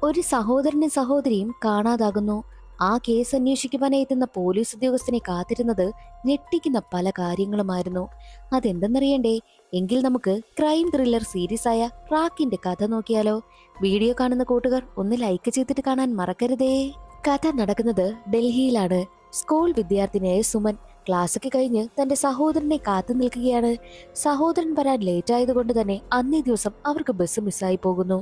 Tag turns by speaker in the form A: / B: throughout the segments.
A: ഒരു സഹോദരനും സഹോദരിയും കാണാതാകുന്നു. ആ കേസ് അന്വേഷിക്കുവാനായി എത്തുന്ന പോലീസ് ഉദ്യോഗസ്ഥനെ കാത്തിരുന്നത് ഞെട്ടിക്കുന്ന പല കാര്യങ്ങളുമായിരുന്നു. അതെന്തെന്നറിയണ്ടേ? എങ്കിൽ നമുക്ക് ക്രൈം ത്രില്ലർ സീരീസ് ആയ റാക്കിന്റെ കഥ നോക്കിയാലോ? വീഡിയോ കാണുന്ന കൂട്ടുകാർ ഒന്ന് ലൈക്ക് ചെയ്തിട്ട് കാണാൻ മറക്കരുതേ. കഥ നടക്കുന്നത് ഡൽഹിയിലാണ്. സ്കൂൾ വിദ്യാർത്ഥിനിയായ സുമൻ ക്ലാസ്സൊക്കെ കഴിഞ്ഞ് തന്റെ സഹോദരനെ കാത്തു നിൽക്കുകയാണ്. സഹോദരൻ വരാൻ ലേറ്റ് ആയതുകൊണ്ട് തന്നെ അന്നേ ദിവസം അവർക്ക് ബസ് മിസ്സായി പോകുന്നു.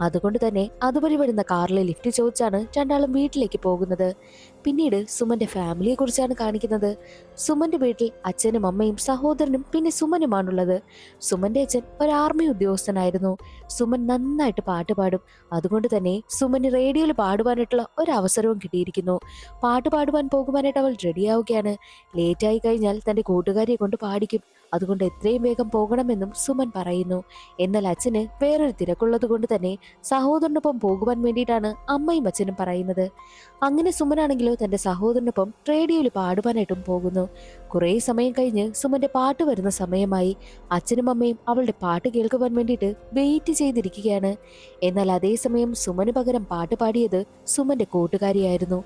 A: അതുകൊണ്ട് തന്നെ അതുവഴി വരുന്ന കാറിലെ ലിഫ്റ്റ് ചോദിച്ചാണ് രണ്ടാളും വീട്ടിലേക്ക് പോകുന്നത്. പിന്നീട് സുമന്റെ ഫാമിലിയെ കുറിച്ചാണ് കാണിക്കുന്നത്. സുമന്റെ വീട്ടിൽ അച്ഛനും അമ്മയും സഹോദരനും പിന്നെ സുമനുമാണുള്ളത്. സുമന്റെ അച്ഛൻ ഒരു ആർമി ഉദ്യോഗസ്ഥനായിരുന്നു. സുമൻ നന്നായിട്ട് പാട്ട് പാടും. അതുകൊണ്ട് തന്നെ സുമന് റേഡിയോയിൽ പാടുവാനായിട്ടുള്ള ഒരു അവസരവും കിട്ടിയിരിക്കുന്നു. പാട്ട് പാടുവാൻ പോകുവാനായിട്ട് അവൾ റെഡിയാവുകയാണ്. ലേറ്റായി കഴിഞ്ഞാൽ തന്റെ കൂട്ടുകാരിയെ കൊണ്ട് പാടിക്കും. അതുകൊണ്ട് എത്രയും വേഗം പോകണമെന്നും സുമൻ പറയുന്നു. എന്നാൽ അച്ഛന് വേറൊരു തിരക്കുള്ളത് കൊണ്ട് തന്നെ സഹോദരനൊപ്പം പോകുവാൻ വേണ്ടിയിട്ടാണ് അമ്മയും അച്ഛനും പറയുന്നത്. അങ്ങനെ സുമനാണെങ്കിലോ തന്റെ സഹോദരനൊപ്പം റേഡിയോയിൽ പാടുവാനായിട്ടും പോകുന്നു. കുറേ സമയം കഴിഞ്ഞ് സുമന്റെ പാട്ട് വരുന്ന സമയമായി. അച്ഛനും അമ്മയും അവളുടെ പാട്ട് കേൾക്കുവാൻ വേണ്ടിയിട്ട് വെയിറ്റ് ചെയ്തിരിക്കുകയാണ്. എന്നാൽ അതേസമയം സുമന് പകരം പാട്ട് പാടിയത് സുമന്റെ കൂട്ടുകാരിയായിരുന്നു.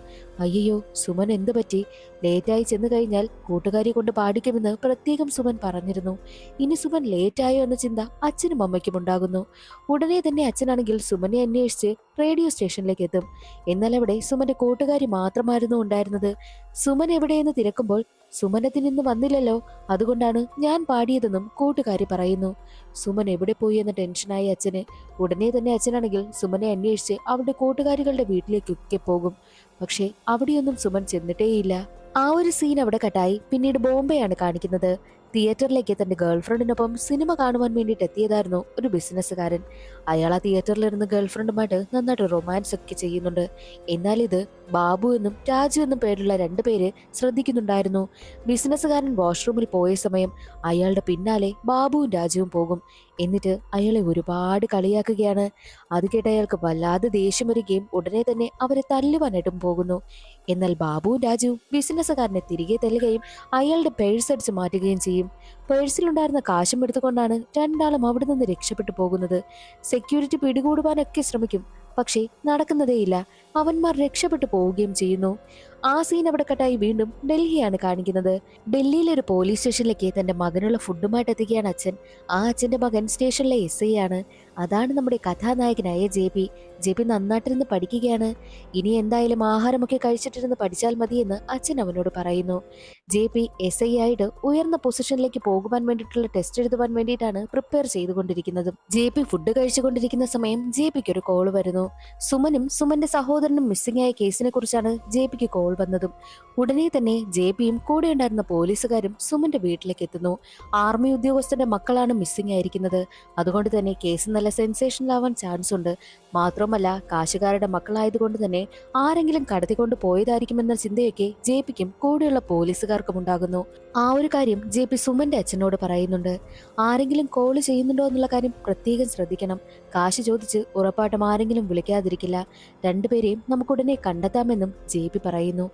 A: അയ്യോ, സുമൻ എന്തു പറ്റി? ലേറ്റായി ചെന്ന് കഴിഞ്ഞാൽ കൂട്ടുകാരി കൊണ്ട് പാടിക്കുമെന്ന് പ്രത്യേകം സുമൻ പറഞ്ഞിരുന്നു. ഇനി സുമൻ ലേറ്റായോ എന്ന ചിന്ത അച്ഛനും അമ്മയ്ക്കും ഉണ്ടാകുന്നു. ഉടനെ തന്നെ അച്ഛനാണെങ്കിൽ സുമനെ അന്വേഷിച്ച് റേഡിയോ സ്റ്റേഷനിലേക്ക് എത്തും. എന്നാൽ അവിടെ സുമന്റെ കൂട്ടുകാരി മാത്രമായിരുന്നു ഉണ്ടായിരുന്നത്. സുമൻ എവിടെയെന്ന് തിരക്കുമ്പോൾ സുമനത്തിൽ നിന്ന് വന്നില്ലല്ലോ, അതുകൊണ്ടാണ് ഞാൻ പാടിയതെന്നും കൂട്ടുകാരി പറയുന്നു. സുമൻ എവിടെ പോയി എന്ന ടെൻഷനായി അച്ഛന്. ഉടനെ തന്നെ അച്ഛനാണെങ്കിൽ സുമനെ അന്വേഷിച്ച് അവരുടെ കൂട്ടുകാരികളുടെ വീട്ടിലേക്കൊക്കെ പോകും. പക്ഷെ അവിടെയൊന്നും സുമൻ ചെന്നിട്ടേയില്ല. ആ ഒരു സീൻ അവിടെ കട്ടായി. പിന്നീട് ബോംബെയാണ് കാണിക്കുന്നത്. തിയേറ്ററിലേക്ക് തന്റെ ഗേൾഫ്രണ്ടിനൊപ്പം സിനിമ കാണുവാൻ വേണ്ടിയിട്ട് എത്തിയതായിരുന്നു ഒരു ബിസിനസ്സുകാരൻ. അയാൾ ആ തിയേറ്ററിലിരുന്ന് ഗേൾഫ്രണ്ടുമായിട്ട് നന്നായിട്ട് റൊമാൻസ് ഒക്കെ ചെയ്യുന്നുണ്ട്. എന്നാൽ ഇത് ബാബു എന്നും രാജു എന്നും പേരുള്ള രണ്ടുപേര് ശ്രദ്ധിക്കുന്നുണ്ടായിരുന്നു. ബിസിനസ്സുകാരൻ വാഷ്റൂമിൽ പോയ സമയം അയാളുടെ പിന്നാലെ ബാബുവും രാജുവും പോകും. എന്നിട്ട് അയാളെ ഒരുപാട് കളിയാക്കുകയാണ്. അത് കേട്ട് അയാൾക്ക് വല്ലാതെ ദേഷ്യം വരികയും ഉടനെ തന്നെ അവരെ തല്ലുവാനായിട്ടും പോകുന്നു. എന്നാൽ ബാബുവും രാജുവും ബിസിനസ്സുകാരനെ തിരികെ തല്ലുകയും അയാളുടെ പേഴ്സ് അടിച്ച് മാറ്റുകയും ചെയ്യും. പേഴ്സിലുണ്ടായിരുന്ന കാശും എടുത്തുകൊണ്ടാണ് രണ്ടാളും അവിടെ നിന്ന് രക്ഷപ്പെട്ടു പോകുന്നത്. സെക്യൂരിറ്റി പിടികൂടുവാനൊക്കെ ശ്രമിക്കും. പക്ഷേ നടക്കുന്നതേയില്ല. അവന്മാർ രക്ഷപ്പെട്ടു പോവുകയും ചെയ്യുന്നു. ആ സീൻ അവിടെ കട്ടായി വീണ്ടും ഡൽഹിയാണ് കാണിക്കുന്നത്. ഡൽഹിയിലെ ഒരു പോലീസ് സ്റ്റേഷനിലേക്ക് തന്റെ മകനുള്ള ഫുഡുമായിട്ട് എത്തുകയാണ് അച്ഛൻ. ആ അച്ഛന്റെ മകൻ സ്റ്റേഷനിലെ SI ആണ്. അതാണ് നമ്മുടെ കഥാനായകനായ JP. JP നന്നായിട്ടിരുന്ന് പഠിക്കുകയാണ്. ഇനി എന്തായാലും ആഹാരമൊക്കെ കഴിച്ചിട്ടിരുന്ന് പഠിച്ചാൽ മതിയെന്ന് അച്ഛൻ അവനോട് പറയുന്നു. JP SI ആയിട്ട് ഉയർന്ന പൊസിഷനിലേക്ക് പോകുവാൻ വേണ്ടിയിട്ടുള്ള ടെസ്റ്റ് എഴുതുവാൻ വേണ്ടിയിട്ടാണ് പ്രിപ്പയർ ചെയ്തുകൊണ്ടിരിക്കുന്നത്. JP ഫുഡ് കഴിച്ചുകൊണ്ടിരിക്കുന്ന സമയം JPക്ക് ഒരു കോള് വരുന്നു. സുമനും സുമന്റെ സഹോദരനും മിസ്സിംഗ് ആയ കേസിനെ കുറിച്ചാണ് JPക്ക് കോൾ വന്നതും. ഉടനെ തന്നെ JPയും കൂടെ ഉണ്ടായിരുന്ന പോലീസുകാരും സുമന്റെ വീട്ടിലേക്ക് എത്തുന്നു. ആർമി ഉദ്യോഗസ്ഥന്റെ മക്കളാണ് മിസ്സിംഗ് ആയിരിക്കുന്നത്. അതുകൊണ്ട് തന്നെ കേസ് നല്ല സെൻസേഷണൽ ആവാൻ ചാൻസ് ഉണ്ട്. മാത്രമല്ല കാശുകാരുടെ മക്കളായതുകൊണ്ട് തന്നെ ആരെങ്കിലും കടത്തിക്കൊണ്ട് പോയതായിരിക്കുമെന്ന ചിന്തയൊക്കെ JPക്കും കൂടെയുള്ള പോലീസുകാർക്കും ഉണ്ടാകുന്നു. ആ ഒരു കാര്യം JP സുമന്റെ അച്ഛനോട് പറയുന്നുണ്ട്. ആരെങ്കിലും കോള് ചെയ്യുന്നുണ്ടോ എന്നുള്ള കാര്യം പ്രത്യേകം ശ്രദ്ധിക്കണം. കാശ് ചോദിച്ച് ഉറപ്പായിട്ടും ആരെങ്കിലും വിളിക്കാതിരിക്കില്ല. രണ്ടുപേരെയും നമുക്കുടനെ കണ്ടെത്താമെന്നും JP പറയുന്നു.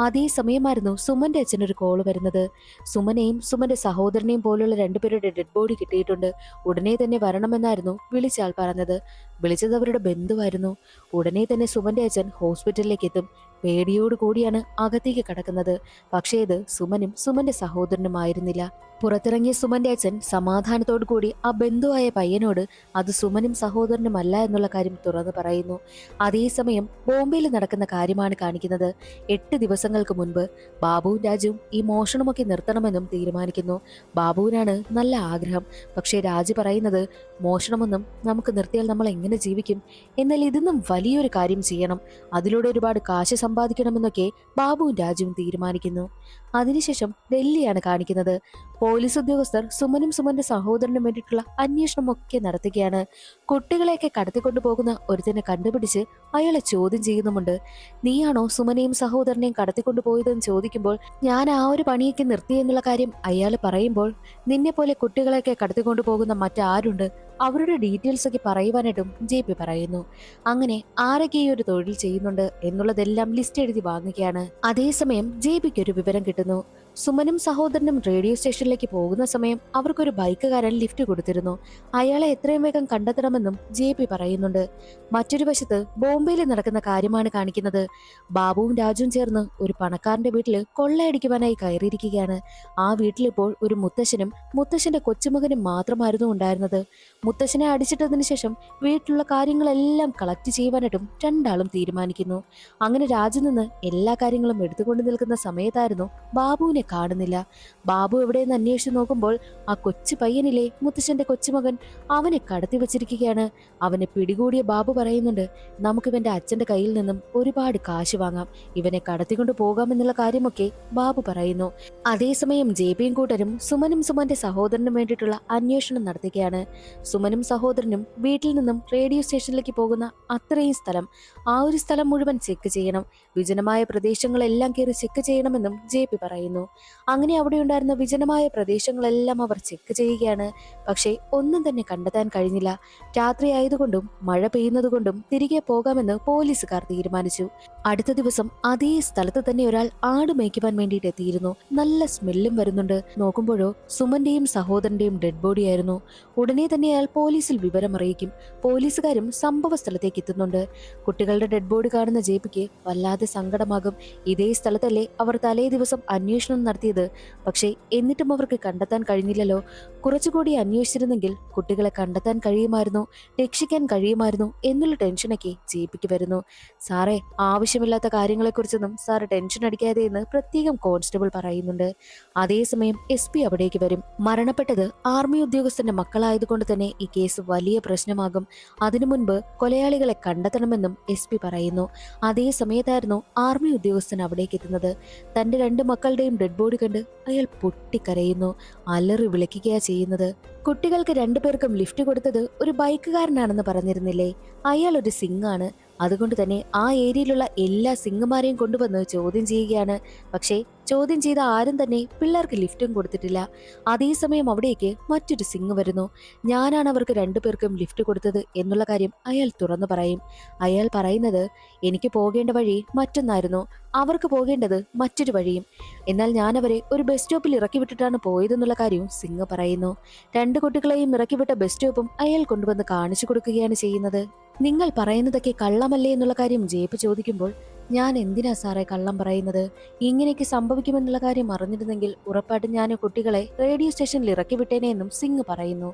A: അതേ സമയമായിരുന്നു സുമന്റെ അച്ഛനൊരു കോള് വരുന്നത്. സുമനെയും സുമന്റെ സഹോദരനെയും പോലുള്ള രണ്ടുപേരുടെ ഡെഡ് ബോഡി കിട്ടിയിട്ടുണ്ട്. ഉടനെ തന്നെ വരണമെന്നായിരുന്നു വിളിച്ചാൽ പറഞ്ഞത്. വിളിച്ചത് അവരുടെ ബന്ധുവായിരുന്നു. ഉടനെ തന്നെ സുമന്റെ അച്ഛൻ ഹോസ്പിറ്റലിലേക്ക് എത്തും. പേടിയോട് കൂടിയാണ് അകത്തേക്ക് കടക്കുന്നത്. പക്ഷേ ഇത് സുമനും സുമന്റെ സഹോദരനുമായിരുന്നില്ല. പുറത്തിറങ്ങിയ സുമന്റെ അച്ഛൻ സമാധാനത്തോടു കൂടി ആ ബന്ധുവായ പയ്യനോട് അത് സുമനും സഹോദരനുമല്ല എന്നുള്ള കാര്യം തുറന്നു പറയുന്നു. അതേസമയം ബോംബെയിൽ നടക്കുന്ന കാര്യമാണ് കാണിക്കുന്നത്. 8 ദിവസങ്ങൾക്ക് മുൻപ് ബാബുവും രാജുവും ഈ മോഷണമൊക്കെ നിർത്തണമെന്നും തീരുമാനിക്കുന്നു. ബാബുവിനാണ് നല്ല ആഗ്രഹം. പക്ഷേ രാജു പറയുന്നത് മോഷണമൊന്നും നമുക്ക് നിർത്തിയാൽ നമ്മൾ എങ്ങനെ ജീവിക്കും? എന്നാൽ ഇതൊന്നും വലിയൊരു കാര്യം ചെയ്യണം, അതിലൂടെ ഒരുപാട് കാശ് സമ്പാദിക്കണമെന്നൊക്കെ ബാബുവും രാജുവും തീരുമാനിക്കുന്നു. അതിനുശേഷം ഡൽഹിയാണ് കാണിക്കുന്നത്. പോലീസ് ഉദ്യോഗസ്ഥർ സുമനും സുമന്റെ സഹോദരനും വേണ്ടിയിട്ടുള്ള അന്വേഷണമൊക്കെ നടത്തുകയാണ്. കുട്ടികളെയൊക്കെ കടത്തിക്കൊണ്ടു പോകുന്ന ഒരുത്തനെ കണ്ടുപിടിച്ച് അയാളെ ചോദ്യം ചെയ്യുന്നുമുണ്ട്. നീയാണോ സുമനെയും സഹോദരനെയും കടത്തിക്കൊണ്ടു പോയതെന്ന് ചോദിക്കുമ്പോൾ ഞാൻ ആ ഒരു പണിയൊക്കെ നിർത്തിയെന്നുള്ള കാര്യം അയാൾ പറയുമ്പോൾ നിന്നെ പോലെ കുട്ടികളെയൊക്കെ കടത്തിക്കൊണ്ടു പോകുന്ന മറ്റാരുണ്ട്? അവരുടെ ഡീറ്റെയിൽസ് ഒക്കെ പറയുവാനായിട്ടും JP പറയുന്നു. അങ്ങനെ ആരൊക്കെ ഈ ഒരു തൊഴിൽ ചെയ്യുന്നുണ്ട് എന്നുള്ളതെല്ലാം ലിസ്റ്റ് എഴുതി വാങ്ങുകയാണ്. അതേസമയം JPക്ക് ഒരു വിവരം കിട്ടുന്നു. സുമനും സഹോദരനും റേഡിയോ സ്റ്റേഷനിലേക്ക് പോകുന്ന സമയം അവർക്കൊരു ബൈക്കുകാരൻ ലിഫ്റ്റ് കൊടുത്തിരുന്നു. അയാളെ എത്രയും വേഗം കണ്ടെത്തണമെന്നും JP പറയുന്നുണ്ട്. മറ്റൊരു വശത്ത് ബോംബെയിൽ നടക്കുന്ന കാര്യമാണ് കാണിക്കുന്നത്. ബാബുവും രാജുവും ചേർന്ന് ഒരു പണക്കാരന്റെ വീട്ടില് കൊള്ളയടിക്കുവാനായി കയറിയിരിക്കുകയാണ്. ആ വീട്ടിലിപ്പോൾ ഒരു മുത്തശ്ശനും മുത്തശ്ശന്റെ കൊച്ചുമകനും മാത്രമായിരുന്നു ഉണ്ടായിരുന്നത്. മുത്തശ്ശനെ അടിച്ചിട്ടതിനു ശേഷം വീട്ടിലുള്ള കാര്യങ്ങളെല്ലാം കളക്ട് ചെയ്യുവാനായിട്ടും രണ്ടാളും തീരുമാനിക്കുന്നു. അങ്ങനെ രാജു നിന്ന് എല്ലാ കാര്യങ്ങളും എടുത്തുകൊണ്ട് നിൽക്കുന്ന സമയത്തായിരുന്നു ബാബുവിനെ കാണുന്നില്ല. ബാബു എവിടെയെന്ന് അന്വേഷിച്ചു നോക്കുമ്പോൾ ആ കൊച്ചു പയ്യനിലെ മുത്തശ്ശന്റെ കൊച്ചുമകൻ അവനെ കടത്തി വെച്ചിരിക്കുകയാണ്. അവനെ പിടികൂടിയ ബാബു പറയുന്നുണ്ട്, നമുക്ക് ഇവന്റെ അച്ഛന്റെ കയ്യിൽ നിന്നും ഒരുപാട് കാശ് വാങ്ങാം, ഇവനെ കടത്തിക്കൊണ്ട് പോകാമെന്നുള്ള കാര്യമൊക്കെ ബാബു പറയുന്നു. അതേസമയം JPയും കൂട്ടരും സുമനും സുമന്റെ സഹോദരനും വേണ്ടിയിട്ടുള്ള അന്വേഷണം നടത്തുകയാണ്. സുമനും സഹോദരനും വീട്ടിൽ നിന്നും റേഡിയോ സ്റ്റേഷനിലേക്ക് പോകുന്ന അത്രയും സ്ഥലം, ആ ഒരു സ്ഥലം മുഴുവൻ ചെക്ക് ചെയ്യണം, വിജനമായ പ്രദേശങ്ങളെല്ലാം കയറി ചെക്ക് ചെയ്യണമെന്നും JP പറയുന്നു. അങ്ങനെ അവിടെ ഉണ്ടായിരുന്ന വിജനമായ പ്രദേശങ്ങളെല്ലാം അവർ ചെക്ക് ചെയ്യുകയാണ്. പക്ഷേ ഒന്നും തന്നെ കണ്ടെത്താൻ കഴിഞ്ഞില്ല. രാത്രി ആയതുകൊണ്ടും മഴ പെയ്യുന്നതുകൊണ്ടും തിരികെ പോകാമെന്ന് പോലീസുകാർ തീരുമാനിച്ചു. അടുത്ത ദിവസം അതേ സ്ഥലത്ത് തന്നെ ഒരാൾ ആട് മേയ്ക്കുവാൻ വേണ്ടിയിട്ട് എത്തിയിരുന്നു. നല്ല സ്മെല്ലും വരുന്നുണ്ട്. നോക്കുമ്പോഴോ സുമന്റെയും സഹോദരന്റെയും ഡെഡ് ബോഡി ആയിരുന്നു. ഉടനെ തന്നെ അയാൾ പോലീസിൽ വിവരം അറിയിക്കും. പോലീസുകാരും സംഭവ സ്ഥലത്തേക്ക് എത്തുന്നുണ്ട്. കുട്ടികളുടെ ഡെഡ് ബോഡി കാണുന്ന JPക്ക് വല്ലാതെ സങ്കടമാകും. ഇതേ സ്ഥലത്തല്ലേ അവർ തലേ ദിവസം അന്വേഷണം നടത്തിയത്. പക്ഷേ എന്നിട്ടും അവർക്ക് കണ്ടെത്താൻ കഴിഞ്ഞില്ലല്ലോ. കുറച്ചുകൂടി അന്വേഷിച്ചിരുന്നെങ്കിൽ കുട്ടികളെ കണ്ടെത്താൻ കഴിയുമായിരുന്നു, രക്ഷിക്കാൻ കഴിയുമായിരുന്നു എന്നുള്ള ടെൻഷനൊക്കെ JPക്ക് വരുന്നു. സാറേ, ആവശ്യമില്ലാത്ത കാര്യങ്ങളെക്കുറിച്ചൊന്നും സാറ് ടെൻഷൻ അടിക്കാതെ എന്ന് പ്രത്യേകം കോൺസ്റ്റബിൾ പറയുന്നുണ്ട്. അതേസമയം SP അവിടേക്ക് വരും. മരണപ്പെട്ടത് ആർമി ഉദ്യോഗസ്ഥന്റെ മക്കളായതുകൊണ്ട് തന്നെ ഈ കേസ് വലിയ പ്രശ്നമാകും. അതിനു മുൻപ് കൊലയാളികളെ കണ്ടെത്തണമെന്നും SP പറയുന്നു. അതേ സമയത്തായിരുന്നു ആർമി ഉദ്യോഗസ്ഥൻ അവിടേക്ക് എത്തുന്നത്. തന്റെ 2 മക്കളുടെയും ഡെഡ് ബോഡി കണ്ട് അയാൾ പൊട്ടിക്കരയുന്നു. അലറി വിളിക്കുകയാ ചെയ്യുന്നത്. കുട്ടികൾക്ക് 2 പേർക്കും ലിഫ്റ്റ് കൊടുത്തത് ഒരു ബൈക്കുകാരനാണെന്ന് പറഞ്ഞിരുന്നില്ലേ? അയാൾ ഒരു സിംഗാണ്. അതുകൊണ്ട് തന്നെ ആ ഏരിയയിലുള്ള എല്ലാ സിംഗുമാരെയും കൊണ്ടുവന്ന് ചോദ്യം ചെയ്യുകയാണ്. പക്ഷേ ചോദ്യം ചെയ്ത ആരും തന്നെ പിള്ളേർക്ക് ലിഫ്റ്റും കൊടുത്തിട്ടില്ല. അതേസമയം അവിടേക്ക് മറ്റൊരു സിംഗ് വരുന്നു. ഞാനാണ് അവർക്ക് 2 പേർക്കും ലിഫ്റ്റ് കൊടുത്തത് എന്നുള്ള കാര്യം അയാൾ തുറന്നു പറയും. അയാൾ പറയുന്നത്, എനിക്ക് പോകേണ്ട വഴി മറ്റൊന്നായിരുന്നു, അവർക്ക് പോകേണ്ടത് മറ്റൊരു വഴിയും. എന്നാൽ ഞാൻ അവരെ ഒരു ബസ് സ്റ്റോപ്പിൽ ഇറക്കി വിട്ടിട്ടാണ് പോയതെന്നുള്ള കാര്യവും സിംഗ് പറയുന്നു. 2 കുട്ടികളെയും ഇറക്കിവിട്ട ബസ് സ്റ്റോപ്പും അയാൾ കൊണ്ടുവന്ന് കാണിച്ചു കൊടുക്കുകയാണ് ചെയ്യുന്നത്. നിങ്ങൾ പറയുന്നതൊക്കെ കള്ളമല്ലേ എന്നുള്ള കാര്യം JP ചോദിക്കുമ്പോൾ, ഞാൻ എന്തിനാ സാറേ കള്ളം പറയുന്നത്? ഇങ്ങനെയൊക്കെ സംഭവിക്കുമെന്നുള്ള കാര്യം അറിഞ്ഞിരുന്നെങ്കിൽ ഉറപ്പായിട്ടും ഞാൻ കുട്ടികളെ റേഡിയോ സ്റ്റേഷനിൽ ഇറക്കി വിട്ടേനെ എന്നും സിംഗ് പറയുന്നു.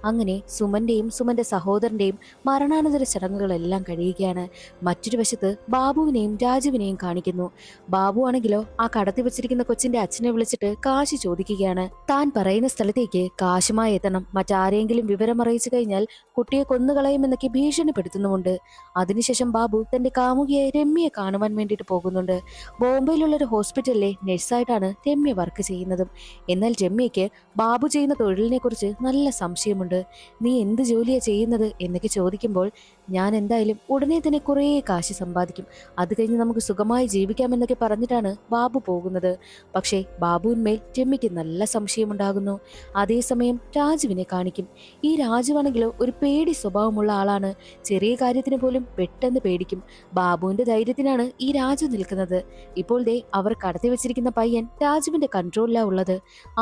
A: അങ്ങനെ സുമന്റെയും സുമന്റെ സഹോദരന്റെയും മരണാനന്തര ചടങ്ങുകളെല്ലാം കഴിയുകയാണ്. മറ്റൊരു വശത്ത് ബാബുവിനെയും രാജുവിനെയും കാണിക്കുന്നു. ബാബു ആണെങ്കിലോ ആ കടത്തി വെച്ചിരിക്കുന്ന കൊച്ചിന്റെ അച്ഛനെ വിളിച്ചിട്ട് കാശ് ചോദിക്കുകയാണ്. താൻ പറയുന്ന സ്ഥലത്തേക്ക് കാശുമായി എത്തണം, മറ്റാരെങ്കിലും വിവരം അറിയിച്ചു കഴിഞ്ഞാൽ കുട്ടിയെ കൊന്നുകളയുമെന്നൊക്കെ ഭീഷണിപ്പെടുത്തുന്നുമുണ്ട്. അതിനുശേഷം ബാബു തന്റെ കാമുകിയായ രമ്യയെ കാണുവാൻ വേണ്ടിയിട്ട് പോകുന്നുണ്ട്. ബോംബെയിലുള്ള ഒരു ഹോസ്പിറ്റലിലെ നഴ്സായിട്ടാണ് രമ്യ വർക്ക് ചെയ്യുന്നതും. എന്നാൽ രമ്യയ്ക്ക് ബാബു ചെയ്യുന്ന തൊഴിലിനെ കുറിച്ച് നല്ല സംശയമുണ്ട്. നീ എന്ത് ജോലിയാ ചെയ്യുന്നത് എന്നൊക്കെ ചോദിക്കുമ്പോൾ, ഞാൻ എന്തായാലും ഉടനെ തന്നെ കുറേ കാശ് സമ്പാദിക്കും, അത് കഴിഞ്ഞ് നമുക്ക് സുഖമായി ജീവിക്കാമെന്നൊക്കെ പറഞ്ഞിട്ടാണ് ബാബു പോകുന്നത്. പക്ഷേ ബാബുവിന്മേൽ രമ്യയ്ക്ക് നല്ല സംശയമുണ്ടാകുന്നു. അതേസമയം രാജുവിനെ കാണിക്കും. ഈ രാജുവാണെങ്കിലോ ഒരു പേടി സ്വഭാവമുള്ള ആളാണ്. ചെറിയ കാര്യത്തിന് പോലും പെട്ടെന്ന് പേടിക്കും. ബാബുവിന്റെ ധൈര്യത്തിനാണ് ഈ രാജു നിൽക്കുന്നത്. ഇപ്പോൾ ദേ അവർ കടത്തി വെച്ചിരിക്കുന്ന പയ്യൻ രാജുവിന്റെ കൺട്രോളിലാ ഉള്ളത്.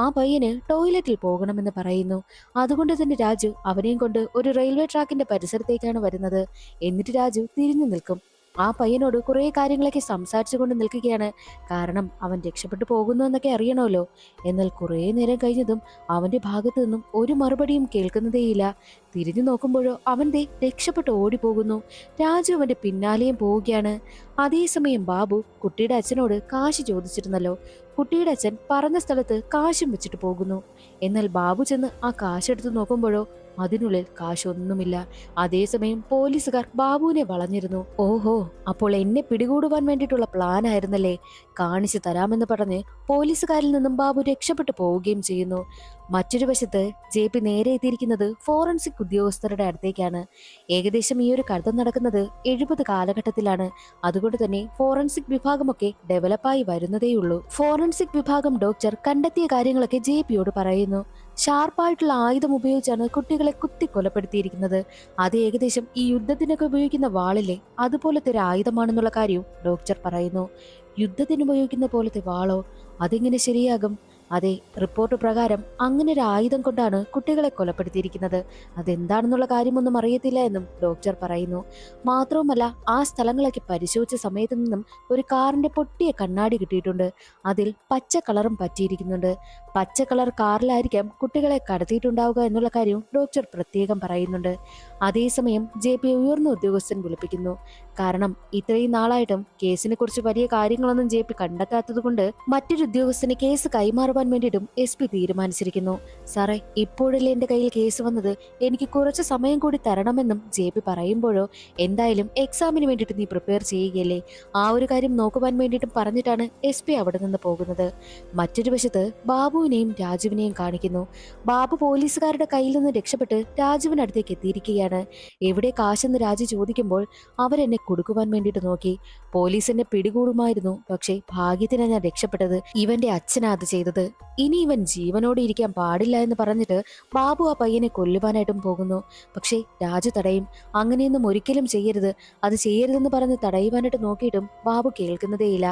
A: ആ പയ്യന് ടോയ്ലറ്റിൽ പോകണമെന്ന് പറയുന്നു. അതുകൊണ്ട് തന്നെ രാജു അവനെയും കൊണ്ട് ഒരു റെയിൽവേ ട്രാക്കിന്റെ പരിസരത്തേക്കാണ് വരുന്നത്. എന്നിട്ട് രാജു തിരിഞ്ഞു നിൽക്കും. ആ പയ്യനോട് കുറെ കാര്യങ്ങളൊക്കെ സംസാരിച്ചുകൊണ്ട് നിൽക്കുകയാണ്. കാരണം അവൻ രക്ഷപ്പെട്ടു പോകുന്നു എന്നൊക്കെ അറിയണമല്ലോ. എന്നാൽ കുറേ നേരം കഴിഞ്ഞതും അവന്റെ ഭാഗത്തു നിന്നും ഒരു മറുപടിയും കേൾക്കുന്നതേയില്ല. തിരിഞ്ഞു നോക്കുമ്പോഴോ അവൻ ദേ രക്ഷപ്പെട്ട് ഓടിപ്പോകുന്നു. രാജു അവന്റെ പിന്നാലെയും പോവുകയാണ്. അതേസമയം ബാബു കുട്ടിയുടെ അച്ഛനോട് കാശ് ചോദിച്ചിരുന്നല്ലോ. കുട്ടിയുടെ അച്ഛൻ പറഞ്ഞ സ്ഥലത്ത് കാശും വെച്ചിട്ട് പോകുന്നു. എന്നാൽ ബാബു ചെന്ന് ആ കാശെടുത്ത് നോക്കുമ്പോഴോ അതിനുള്ളിൽ കാശൊന്നുമില്ല. അതേസമയം പോലീസുകാർ ബാബുവിനെ വളഞ്ഞിരുന്നു. ഓഹോ, അപ്പോൾ എന്നെ പിടികൂടുവാൻ വേണ്ടിയിട്ടുള്ള പ്ലാൻ ആയിരുന്നല്ലേ, കാണിച്ചു തരാമെന്ന് പറഞ്ഞ് പോലീസുകാരിൽ നിന്നും ബാബു രക്ഷപ്പെട്ടു പോവുകയും ചെയ്യുന്നു. മറ്റൊരു വശത്ത് JP നേരെ എത്തിയിരിക്കുന്നത് ഫോറൻസിക് ഉദ്യോഗസ്ഥരുടെ അടുത്തേക്കാണ്. ഏകദേശം ഈ ഒരു കഥ നടക്കുന്നത് 70 കാലഘട്ടത്തിലാണ്. അതുകൊണ്ട് തന്നെ ഫോറൻസിക് വിഭാഗമൊക്കെ ഡെവലപ്പായി വരുന്നതേയുള്ളൂ. ഫോറൻസിക് വിഭാഗം ഡോക്ടർ കണ്ടെത്തിയ കാര്യങ്ങളൊക്കെ JPയോട് പറയുന്നു. ഷാർപ്പായിട്ടുള്ള ആയുധം ഉപയോഗിച്ചാണ് കുട്ടികളെ കുത്തി കൊലപ്പെടുത്തിയിരിക്കുന്നത്. അത് ഏകദേശം ഈ യുദ്ധത്തിനൊക്കെ ഉപയോഗിക്കുന്ന വാളിലെ അതുപോലത്തെ ഒരു ആയുധമാണെന്നുള്ള കാര്യവും ഡോക്ടർ പറയുന്നു. യുദ്ധത്തിന് ഉപയോഗിക്കുന്ന പോലത്തെ വാളോ? അതെങ്ങനെ ശരിയാകും? അതെ, റിപ്പോർട്ട് പ്രകാരം അങ്ങനെ ഒരു ആയുധം കൊണ്ടാണ് കുട്ടികളെ കൊലപ്പെടുത്തിയിരിക്കുന്നത്. അതെന്താണെന്നുള്ള കാര്യമൊന്നും അറിയത്തില്ല എന്നും ഡോക്ടർ പറയുന്നു. മാത്രവുമല്ല, ആ സ്ഥലങ്ങളൊക്കെ പരിശോധിച്ച സമയത്ത് നിന്നും ഒരു കാറിന്റെ പൊട്ടിയ കണ്ണാടി കിട്ടിയിട്ടുണ്ട്. അതിൽ പച്ച കളറും പറ്റിയിരിക്കുന്നുണ്ട്. പച്ച കളർ കാറിലായിരിക്കാം കുട്ടികളെ കടത്തിയിട്ടുണ്ടാവുക എന്നുള്ള കാര്യം ഡോക്ടർ പ്രത്യേകം പറയുന്നുണ്ട്. അതേസമയം JP ഉയർന്ന ഉദ്യോഗസ്ഥൻ വിളിപ്പിക്കുന്നു. കാരണം ഇത്രയും നാളായിട്ടും കേസിനെ കുറിച്ച് വലിയ കാര്യങ്ങളൊന്നും JP കണ്ടെത്താത്തത് കൊണ്ട് മറ്റൊരു ഉദ്യോഗസ്ഥന് കേസ് കൈമാറുവാൻ വേണ്ടിയിട്ടും SP തീരുമാനിച്ചിരിക്കുന്നു. സാറേ, ഇപ്പോഴല്ലേ എന്റെ കയ്യിൽ കേസ് വന്നത്, എനിക്ക് കുറച്ച് സമയം കൂടി തരണമെന്നും JP പറയുമ്പോഴോ, എന്തായാലും എക്സാമിന് വേണ്ടിയിട്ട് നീ പ്രിപ്പയർ ചെയ്യുകയല്ലേ, ആ ഒരു കാര്യം നോക്കുവാൻ വേണ്ടിയിട്ടും പറഞ്ഞിട്ടാണ് SP അവിടെ നിന്ന് പോകുന്നത്. മറ്റൊരു വശത്ത് ബാബുവിനെയും രാജുവിനെയും കാണിക്കുന്നു. ബാബു പോലീസുകാരുടെ കയ്യിൽ നിന്ന് രക്ഷപ്പെട്ട് രാജുവിനടുത്തേക്ക് എത്തിയിരിക്കുകയാണ്. എവിടെ കാശെന്ന് രാജു ചോദിക്കുമ്പോൾ അവരെന്നെ കൊടുക്കുവാൻ വേണ്ടിയിട്ട് നോക്കി. പോലീസ് എന്നെ പിടികൂടുമായിരുന്നു, പക്ഷേ ഭാഗ്യത്തിനാണ് ഞാൻ രക്ഷപ്പെട്ടത്. ഇവന്റെ അച്ഛനാ അത് ചെയ്തത്. ഇനി ഇവൻ ജീവനോടെ ഇരിക്കാൻ പാടില്ല എന്ന് പറഞ്ഞിട്ട് ബാബു ആ പയ്യനെ കൊല്ലുവാനായിട്ടും പോകുന്നു. പക്ഷേ രാജു തടയും. അങ്ങനെയൊന്നും ഒരിക്കലും ചെയ്യരുത്, അത് ചെയ്യരുതെന്ന് പറഞ്ഞ് തടയുവാനായിട്ട് നോക്കിയിട്ടും ബാബു കേൾക്കുന്നതേയില്ല.